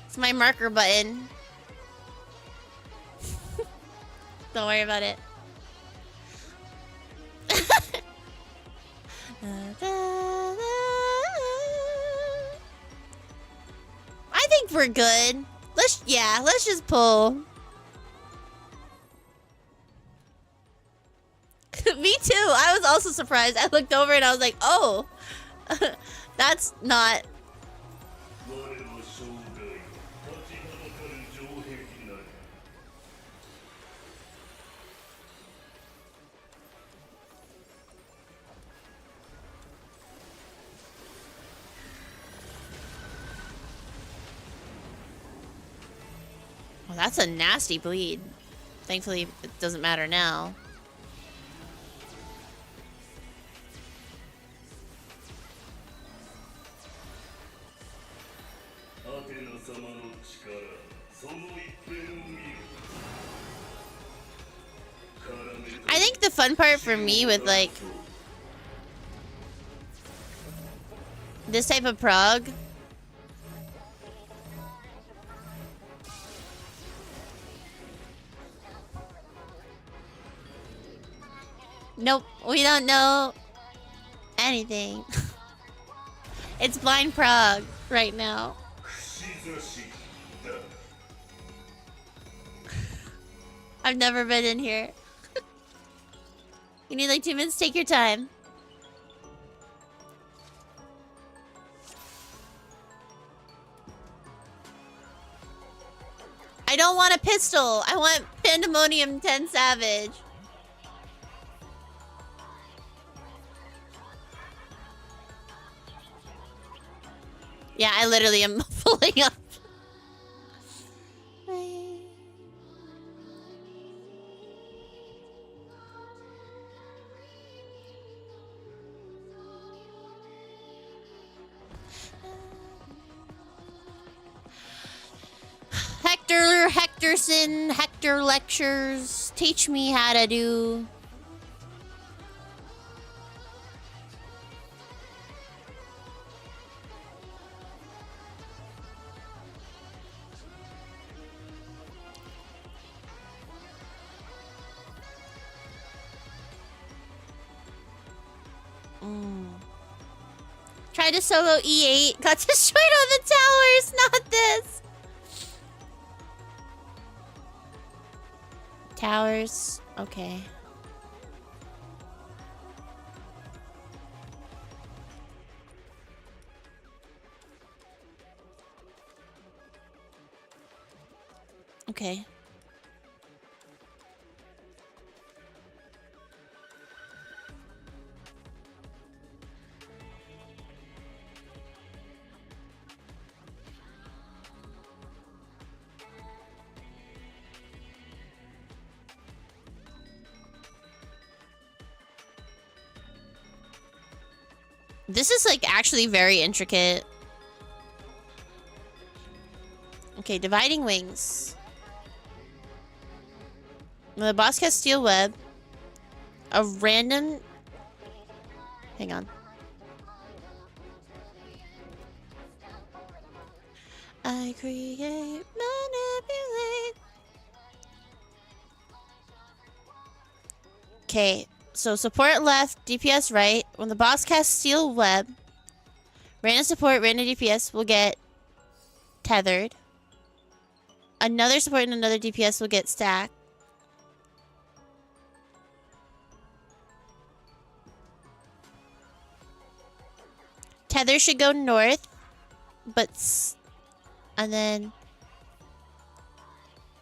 It's my marker button. Don't worry about it. I think we're good. Let's just pull. Me too. I was also surprised. I looked over and I was like, oh, that's not. Well, that's a nasty bleed. Thankfully, it doesn't matter now. I think the fun part for me with like this type of prog nope, we don't know anything. It's blind prog right now. I've never been in here. You need like 2 minutes, take your time. I don't want a pistol. I want Pandemonium 10 Savage. Yeah, I literally am pulling up. Hector lectures. Teach me how to do. Tried to solo E8, got destroyed on the towers, not this. Towers, okay. Okay. This is like actually very intricate. Okay, dividing wings. When the boss casts steel web, a random... Hang on. I create, manipulate. Okay, so support left, DPS right. When the boss casts steel web, random support, random DPS will get tethered. Another support and another DPS will get stacked. Tether should go north, but and then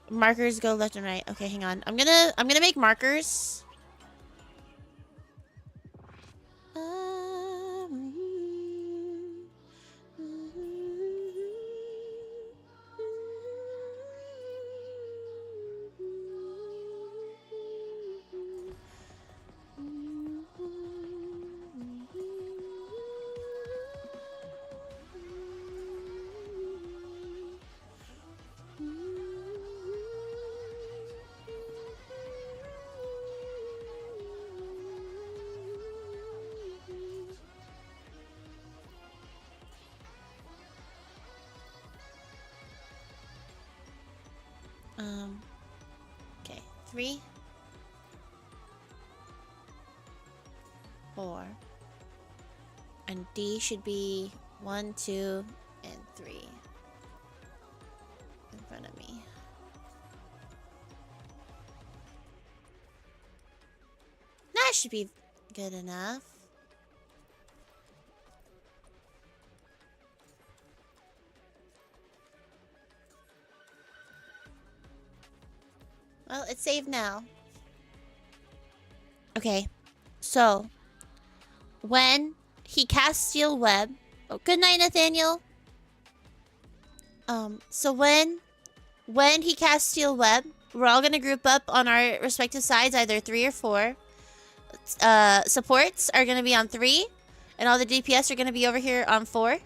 markers go left and right. Okay, hang on. I'm gonna make markers. Okay, 3, 4, and D should be 1, 2, and 3 in front of me. That should be good enough. Well, it's saved now. Okay, so when he casts steel web, oh, good night, Nathaniel. So when he casts steel web, we're all gonna group up on our respective sides, either 3 or 4. Supports are gonna be on 3, and all the DPS are gonna be over here on 4.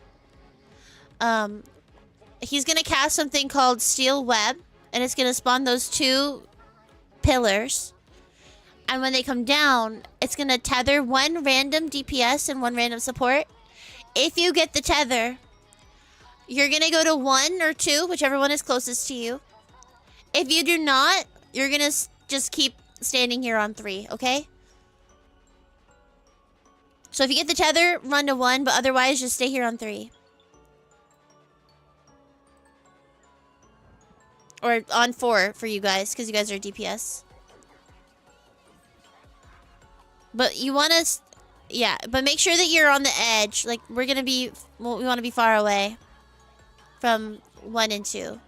he's gonna cast something called Steel Web, and it's gonna spawn those 2 pillars. And when they come down, it's gonna tether 1 random DPS and 1 random support. If you get the tether, you're gonna go to 1 or 2, whichever one is closest to you. If you do not, you're gonna just keep standing here on 3, okay? So if you get the tether, run to 1, but otherwise just stay here on 3. Or on 4 for you guys, because you guys are DPS. But you want to... Yeah, but make sure that you're on the edge. Like, we're going to be... Well, we want to be far away from 1 and 2.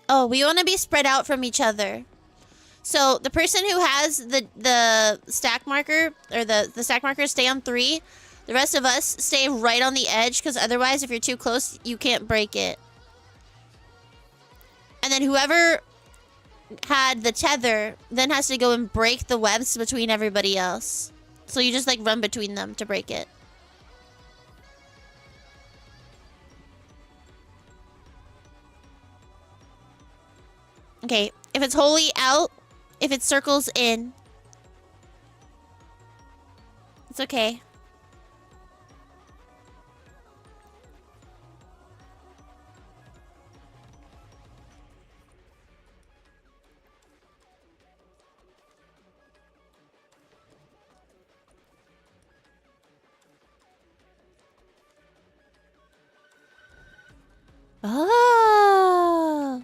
Oh, we want to be spread out from each other. So the person who has the stack marker, or the stack marker, stay on 3. The rest of us stay right on the edge, because otherwise if you're too close, you can't break it. And then whoever had the tether then has to go and break the webs between everybody else. So you just like run between them to break it. Okay, if it's wholly out, if it circles in, it's okay. Oh.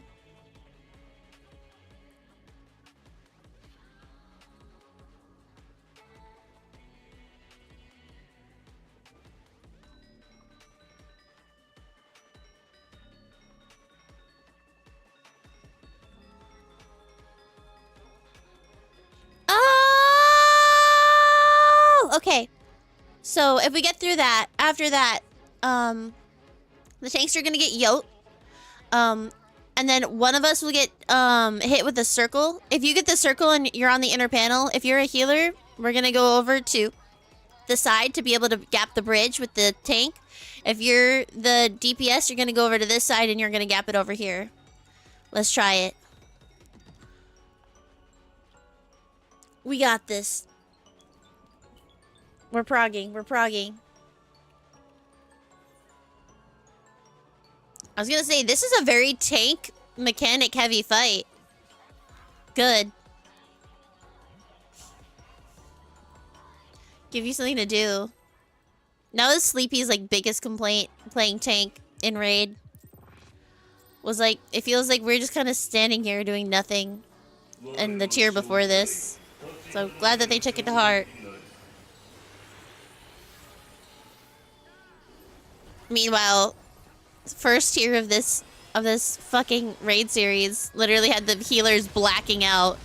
Oh! Okay. So if we get through that, after that, the tanks are gonna get yoked. And then one of us will get hit with the circle. If you get the circle and you're on the inner panel, if you're a healer, we're gonna go over to the side to be able to gap the bridge with the tank. If you're the DPS, you're gonna go over to this side and you're gonna gap it over here. Let's try it. We got this. We're progging. We're progging. I was gonna say, this is a very tank mechanic heavy fight. Good. Give you something to do. Now is Sleepy's like biggest complaint playing tank in raid. Was like, it feels like we're just kind of standing here doing nothing in the tier before this. So I'm glad that they took it to heart. Meanwhile, first tier of this fucking raid series literally had the healers blacking out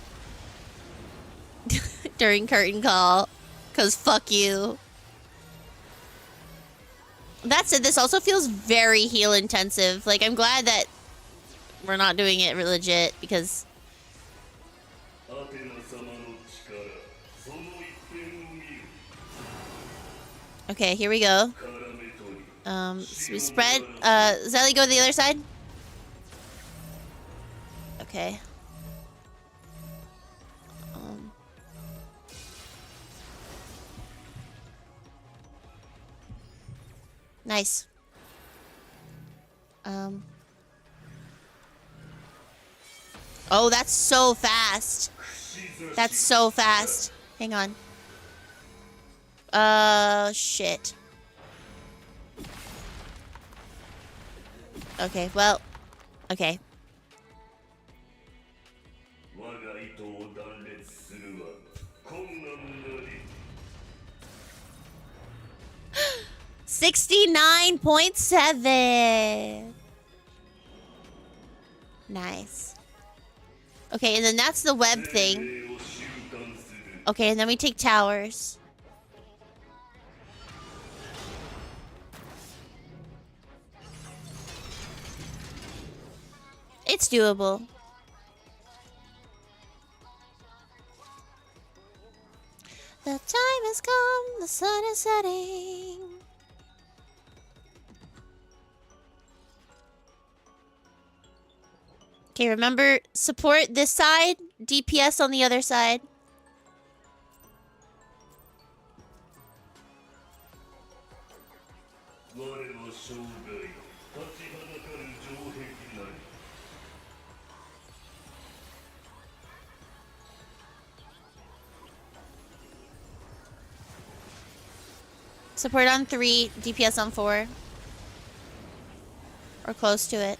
during curtain call. Cause fuck you. That said, this also feels very heal intensive. Like, I'm glad that we're not doing it legit, because okay, here we go. So we spread. Zelly, go to the other side. Okay. Nice. Oh, that's so fast. That's so fast. Hang on. Shit. Okay, well, okay. $69.7. Nice. Okay, and then that's the web thing. Okay, and then we take towers. It's doable. The time has come, the sun is setting. Okay, remember, support this side, DPS on the other side. Support on 3, DPS on 4. Or close to it.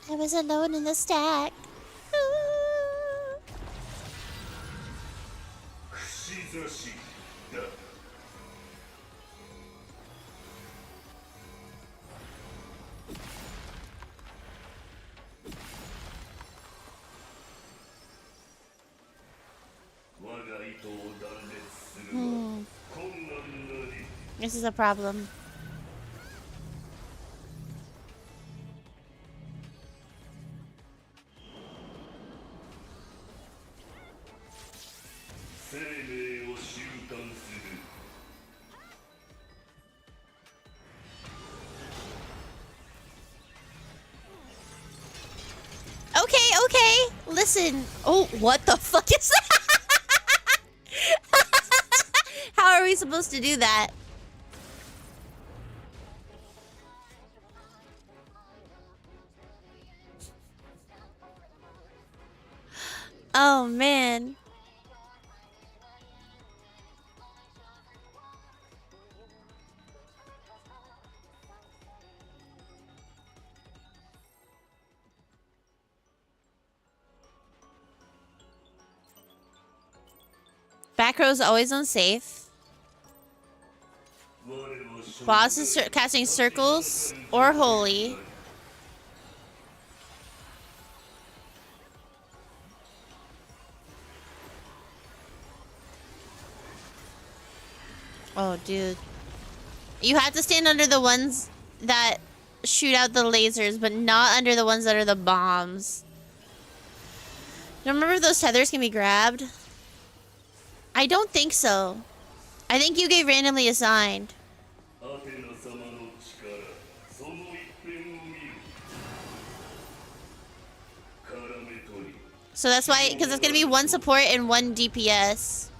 I was alone in the stack. This is a problem. Okay. Listen. Oh, what the fuck is that? How are we supposed to do that? Oh, man. Back row's always unsafe. Boss is casting circles or holy. Oh, dude. You have to stand under the ones that shoot out the lasers, but not under the ones that are the bombs. You remember if those tethers can be grabbed? I don't think so. I think you get randomly assigned. So that's why, because it's going to be 1 support and 1 DPS.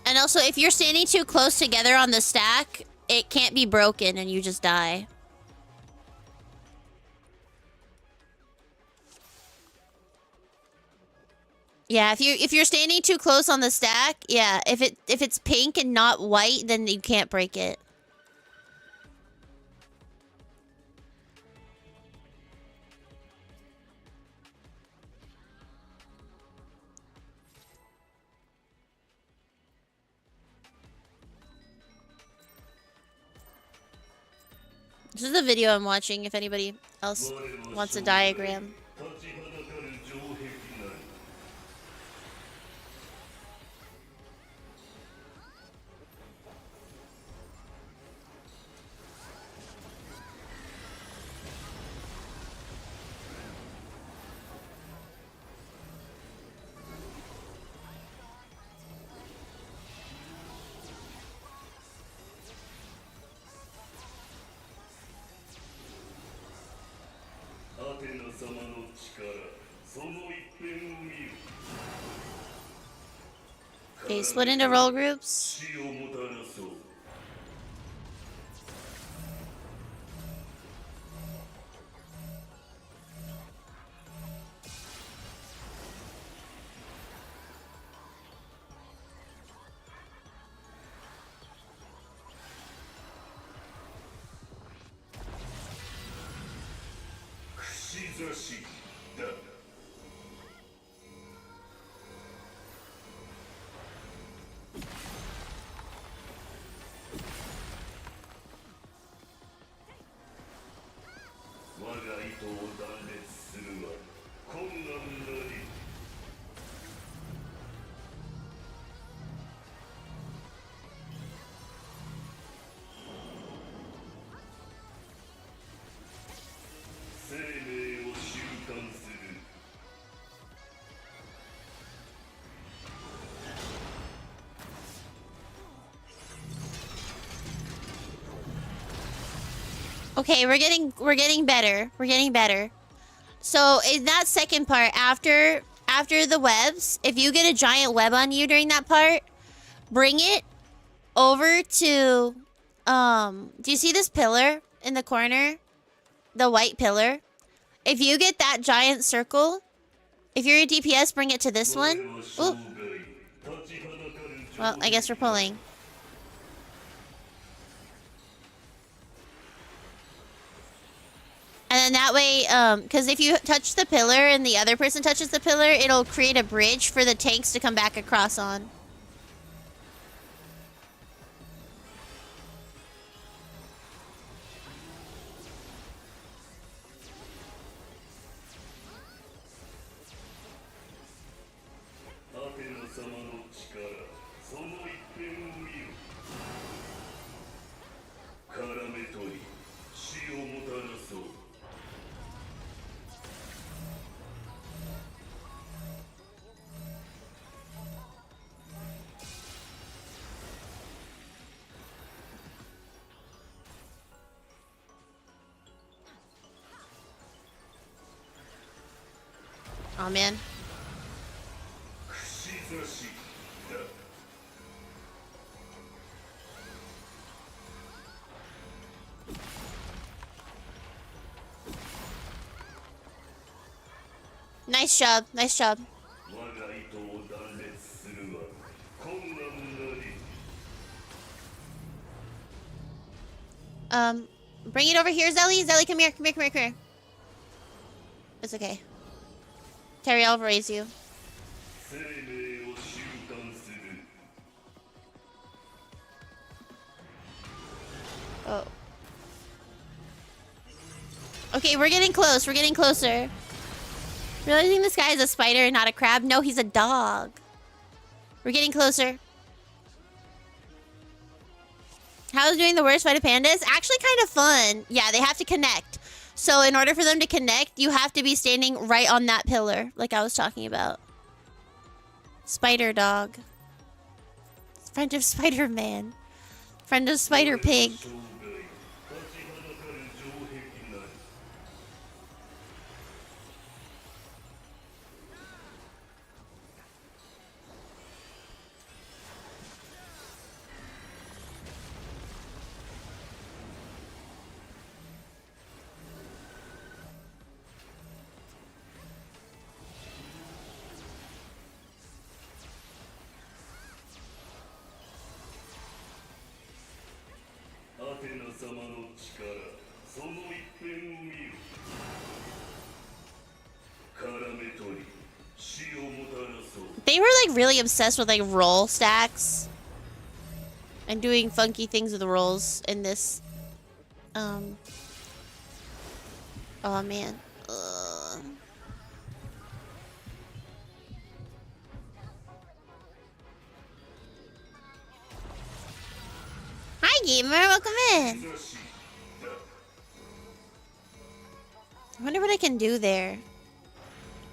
And also, if you're standing too close together on the stack, it can't be broken and you just die. Yeah, if you're standing too close on the stack, yeah, if it's pink and not white, then you can't break it. This is the video I'm watching if anybody else wants a diagram. Okay, split into roll groups. Okay, we're getting better. We're getting better. So in that second part, after the webs, if you get a giant web on you during that part, bring it over to do you see this pillar in the corner? The white pillar? If you get that giant circle, if you're a DPS, bring it to this one. Ooh. Well, I guess we're pulling. And then that way, because if you touch the pillar and the other person touches the pillar, it'll create a bridge for the tanks to come back across on. Oh man. Nice job. Nice job. Bring it over here, Zelly. Zelly, come here. Come here, come here, come here. It's okay. Terry, I'll raise you. Oh. Okay, we're getting close. We're getting closer. Realizing this guy is a spider and not a crab. No, he's a dog. We're getting closer. How's doing the worst fight of pandas? Actually kind of fun. Yeah, they have to connect. So in order for them to connect, you have to be standing right on that pillar, like I was talking about. Spider dog. Friend of Spider-Man. Friend of Spider-Pig. They were like really obsessed with like roll stacks and doing funky things with rolls in this. Oh man. Hi gamer, welcome in. I wonder what I can do there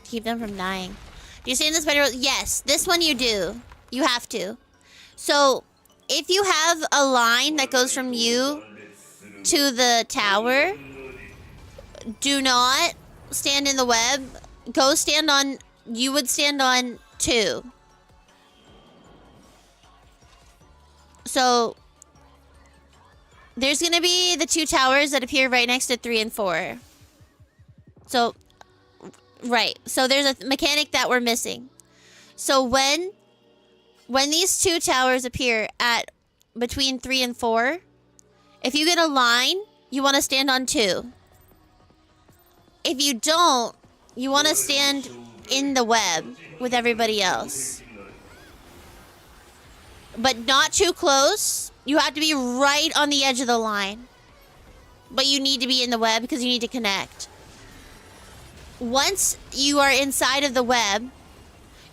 to keep them from dying. Do you see in the spider? Yes, this one you do. You have to. So, if you have a line that goes from you to the tower, do not stand in the web. Go stand on... You would stand on 2. So there's gonna be the 2 towers that appear right next to 3 and 4. So, right. So there's a mechanic that we're missing. So when these 2 towers appear at between 3 and 4, if you get a line, you want to stand on 2. If you don't, you want to stand in the web with everybody else. But not too close. You have to be right on the edge of the line. But you need to be in the web because you need to connect. Once you are inside of the web,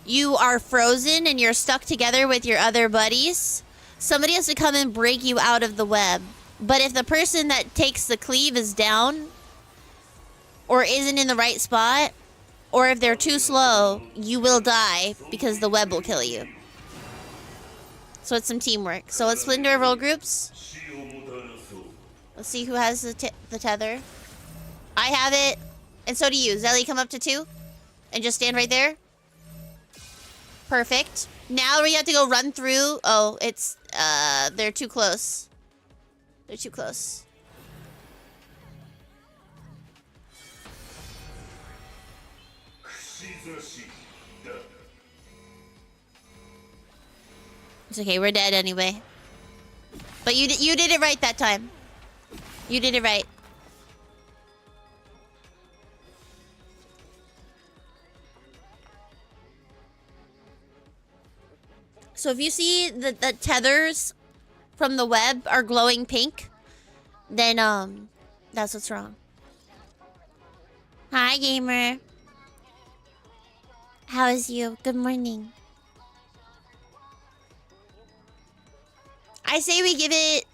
you are frozen and you're stuck together with your other buddies. Somebody has to come and break you out of the web. But if the person that takes the cleave is down, or isn't in the right spot, or if they're too slow, you will die because the web will kill you. So it's some teamwork. So let's split into our role groups. Let's see who has the tether. I have it, and so do you. Zelly, come up to 2, and just stand right there. Perfect. Now we have to go run through. Oh, it's, they're too close. They're too close. It's okay, we're dead anyway. But you did it right that time. You did it right. So if you see the tethers from the web are glowing pink, then that's what's wrong. Hi, gamer. How is you? Good morning. I say we give it...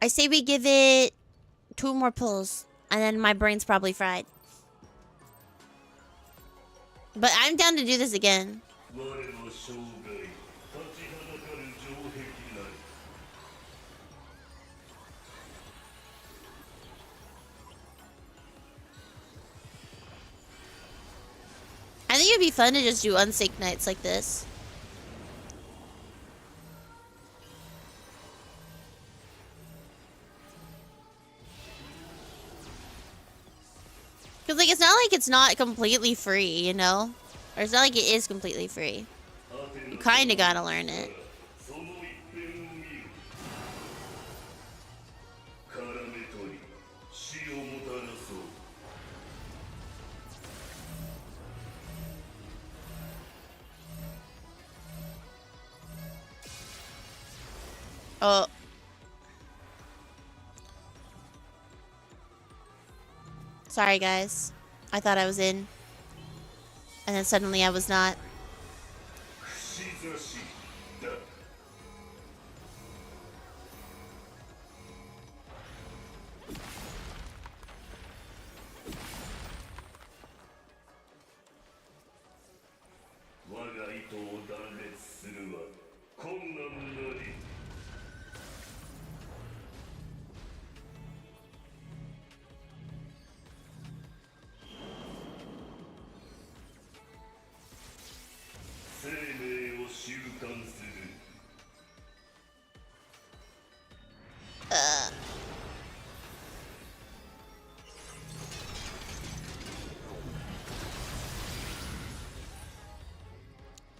I say we give it 2 more pulls, and then my brain's probably fried. But I'm down to do this again. I think it'd be fun to just do unsync nights like this. Because, like, it's not like it's not completely free, you know? Or it's not like it is completely free. You kind of gotta learn it. Oh. Sorry, guys. I thought I was in. And then suddenly I was not.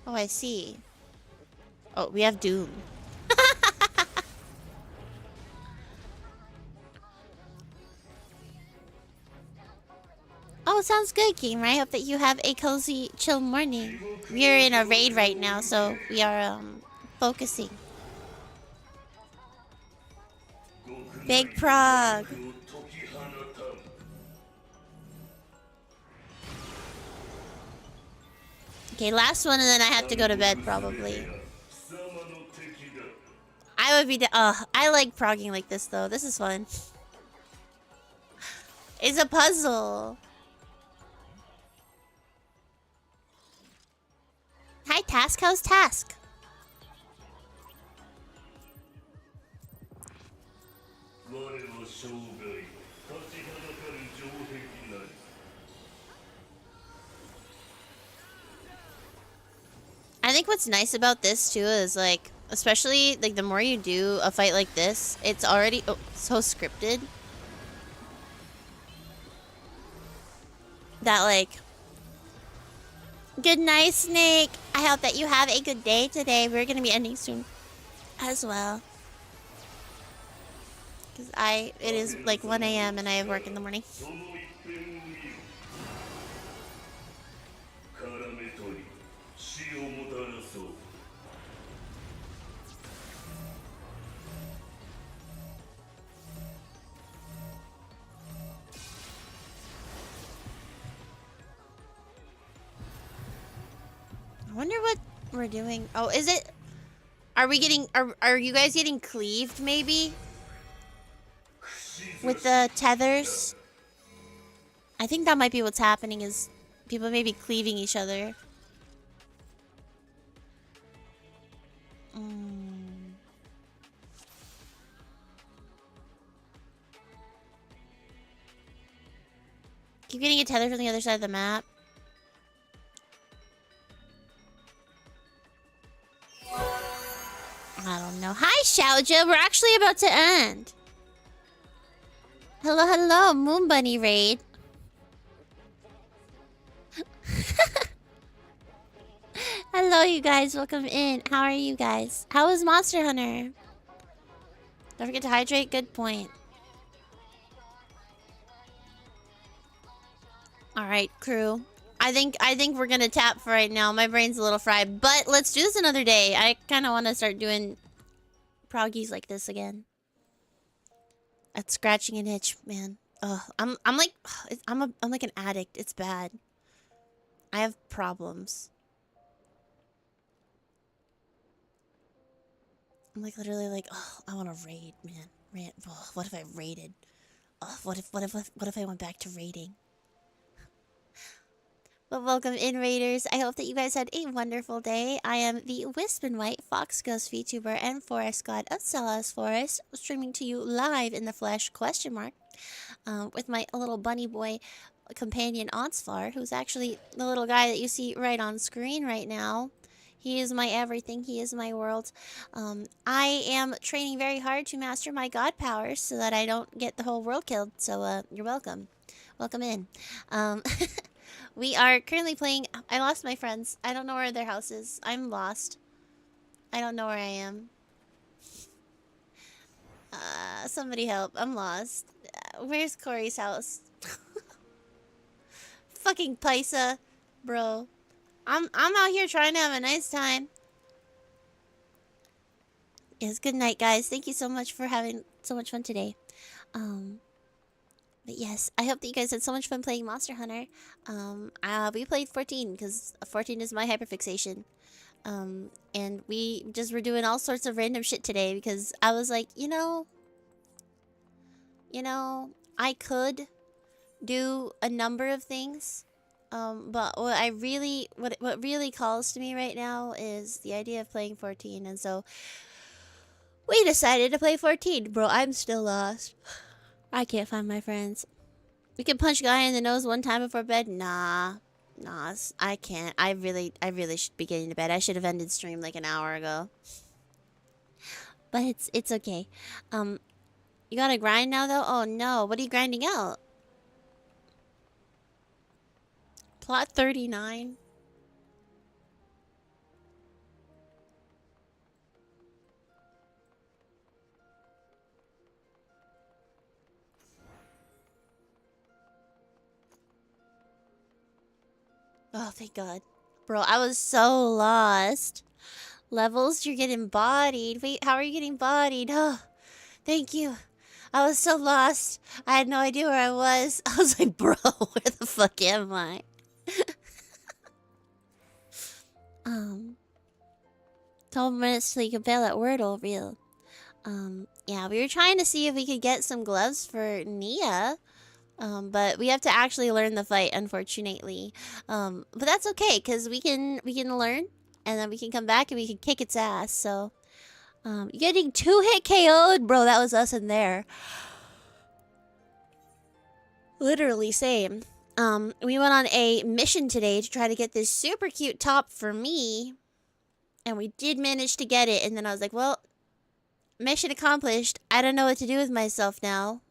Oh, I see. Oh, we have Doom. Oh, sounds good, gamer. I hope that you have a cozy, chill morning. We're in a raid right now, so we are, focusing. Big prog. Okay, last one, and then I have to go to bed, probably. I would be... I like progging like this, though. This is fun. It's a puzzle. Hi, Task. How's Task? I think what's nice about this too is like, especially like the more you do a fight like this, it's already so scripted that like, good night, Snake. I hope that you have a good day today. We're gonna be ending soon as well. Because it is like 1 a.m. and I have work in the morning. I wonder what we're doing. Oh, is it? Are we getting? Are you guys getting cleaved? Maybe with the tethers. I think that might be what's happening. Is people may be cleaving each other. Keep getting a tether from the other side of the map. I don't know. Hi, Xiaoja. We're actually about to end. Hello, hello, Moon Bunny Raid. Hello, you guys. Welcome in. How are you guys? How is Monster Hunter? Don't forget to hydrate. Good point. All right, crew. I think we're gonna tap for right now. My brain's a little fried, but let's do this another day. I kind of want to start doing proggies like this again. At scratching an itch, man. Ugh, I'm like I'm like an addict. It's bad. I have problems. I'm like literally like, oh, I want to raid, man. Oh, what if I raided? Oh, what if I went back to raiding? But welcome in, Raiders. I hope that you guys had a wonderful day. I am the Wisp and White Fox Ghost VTuber and Forest God of Stella's Forest, streaming to you live in the flesh, with my little bunny boy companion, Onsfar, who's actually the little guy that you see right on screen right now. He is my everything. He is my world. I am training very hard to master my god powers so that I don't get the whole world killed. So, you're welcome. Welcome in. We are currently playing... I lost my friends. I don't know where their house is. I'm lost. I don't know where I am. Somebody help. I'm lost. Where's Corey's house? Fucking Paisa. Bro. I'm out here trying to have a nice time. Yes, good night, guys. Thank you so much for having so much fun today. But yes, I hope that you guys had so much fun playing Monster Hunter. We played 14 because 14 is my hyperfixation. And we just were doing all sorts of random shit today because I was like, you know, I could do a number of things. But what really calls to me right now is the idea of playing 14. And so we decided to play 14. Bro, I'm still lost. I can't find my friends. We can punch guy in the nose one time before bed. Nah, I can't. I really should be getting to bed. I should have ended stream like an hour ago. But it's okay. You gotta grind now though? Oh no, what are you grinding out? Plot 39. Oh, thank God. Bro, I was so lost. Levels, you're getting bodied. Wait, how are you getting bodied? Oh, thank you. I was so lost. I had no idea where I was. I was like, bro, where the fuck am I? 12 minutes till you can fail at Wordle, real. Yeah, we were trying to see if we could get some gloves for Nia. But we have to actually learn the fight, unfortunately. But that's okay, because we can learn, and then we can come back and we can kick its ass, so... getting 2-hit KO'd? Bro, that was us in there. Literally same. We went on a mission today to try to get this super cute top for me, and we did manage to get it. And then I was like, well, mission accomplished. I don't know what to do with myself now.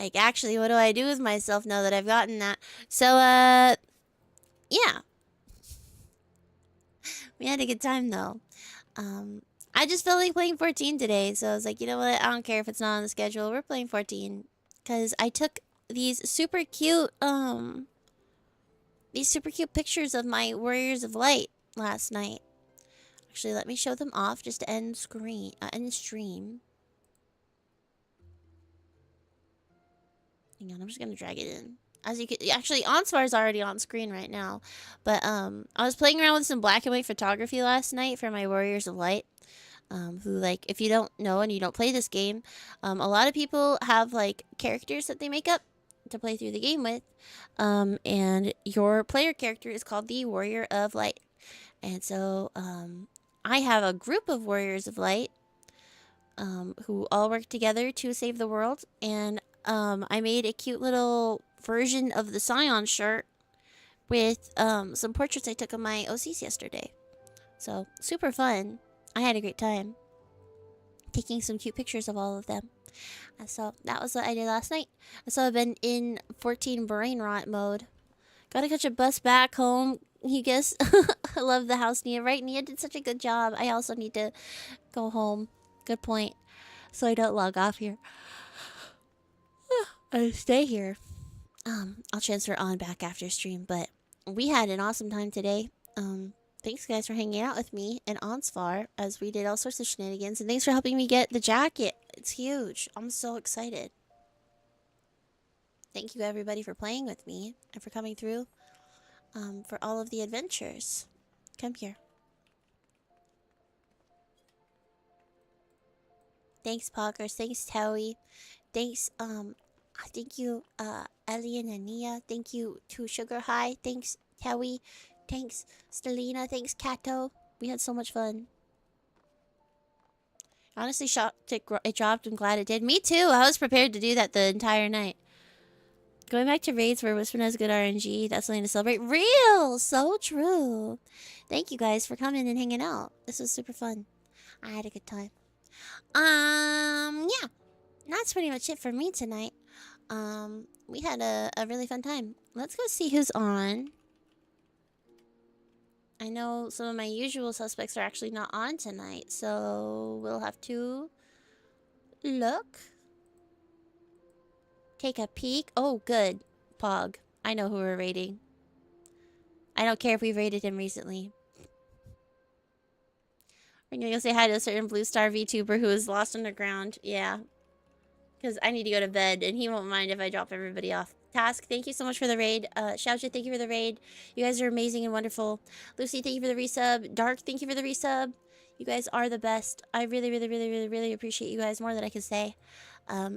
Like, actually, what do I do with myself now that I've gotten that? So, yeah. We had a good time, though. I just felt like playing 14 today, so I was like, you know what? I don't care if it's not on the schedule. We're playing 14. Because I took these super cute pictures of my Warriors of Light last night. Actually, let me show them off just to end stream. Hang on, I'm just gonna drag it in. As you can, actually, OnSvar is already on screen right now. But I was playing around with some black and white photography last night for my Warriors of Light. Who, like, if you don't know and you don't play this game, a lot of people have like characters that they make up to play through the game with. And your player character is called the Warrior of Light. And so I have a group of Warriors of Light who all work together to save the world. And I made a cute little version of the Scion shirt with some portraits I took of my OCs yesterday. So, super fun. I had a great time taking some cute pictures of all of them. And so, that was what I did last night. So, I've been in 14 brain rot mode. Gotta catch a bus back home. You guess. I love the house, Nia. Right? Nia did such a good job. I also need to go home. Good point. So I don't log off here. I stay here. I'll transfer on back after stream, but we had an awesome time today. Thanks guys for hanging out with me and OnSvar as we did all sorts of shenanigans, and thanks for helping me get the jacket. It's huge. I'm so excited. Thank you everybody for playing with me and for coming through for all of the adventures. Come here. Thanks Poggers. Thanks Towie. Thanks thank you Ellie and Ania. Thank you to Sugar High. Thanks Towie. Thanks Stellina. Thanks Kato. We had so much fun. Honestly, shocked it dropped. I'm glad it did. Me too. I was prepared to do that the entire night. Going back to raids where Whisper has good RNG, that's something to celebrate. Real! So true. Thank you guys for coming and hanging out. This was super fun. I had a good time. Yeah. That's pretty much it for me tonight. We had a really fun time. Let's go see who's on. I know some of my usual suspects are actually not on tonight, so we'll have to look. Take a peek. Oh, good. Pog. I know who we're raiding. I don't care if we've raided him recently. We're gonna go say hi to a certain Blue Star VTuber who is lost underground. Yeah. Because I need to go to bed, and he won't mind if I drop everybody off. Task, thank you so much for the raid. Xiaojia, thank you for the raid. You guys are amazing and wonderful. Lucy, thank you for the resub. Dark, thank you for the resub. You guys are the best. I really, really, really, really, really appreciate you guys more than I can say.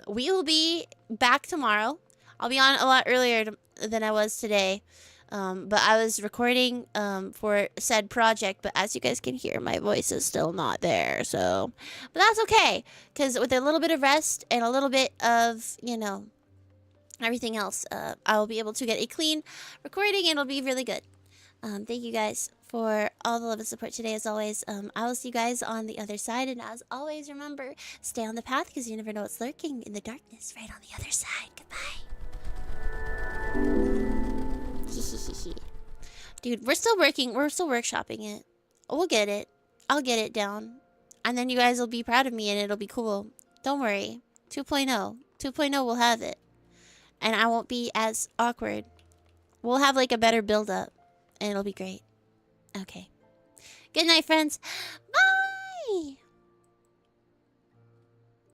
We will be back tomorrow. I'll be on a lot earlier than I was today. But I was recording for said project, but as you guys can hear, my voice is still not there, so... But that's okay, because with a little bit of rest and a little bit of, you know, everything else, I will be able to get a clean recording, and it'll be really good. Thank you guys for all the love and support today, as always. I will see you guys on the other side, and as always, remember, stay on the path, because you never know what's lurking in the darkness right on the other side. Goodbye. Dude, we're still working. We're still workshopping it. We'll get it. I'll get it down. And then you guys will be proud of me and it'll be cool. Don't worry. 2.0. 2.0 will have it. And I won't be as awkward. We'll have like a better build up. And it'll be great. Okay. Good night, friends.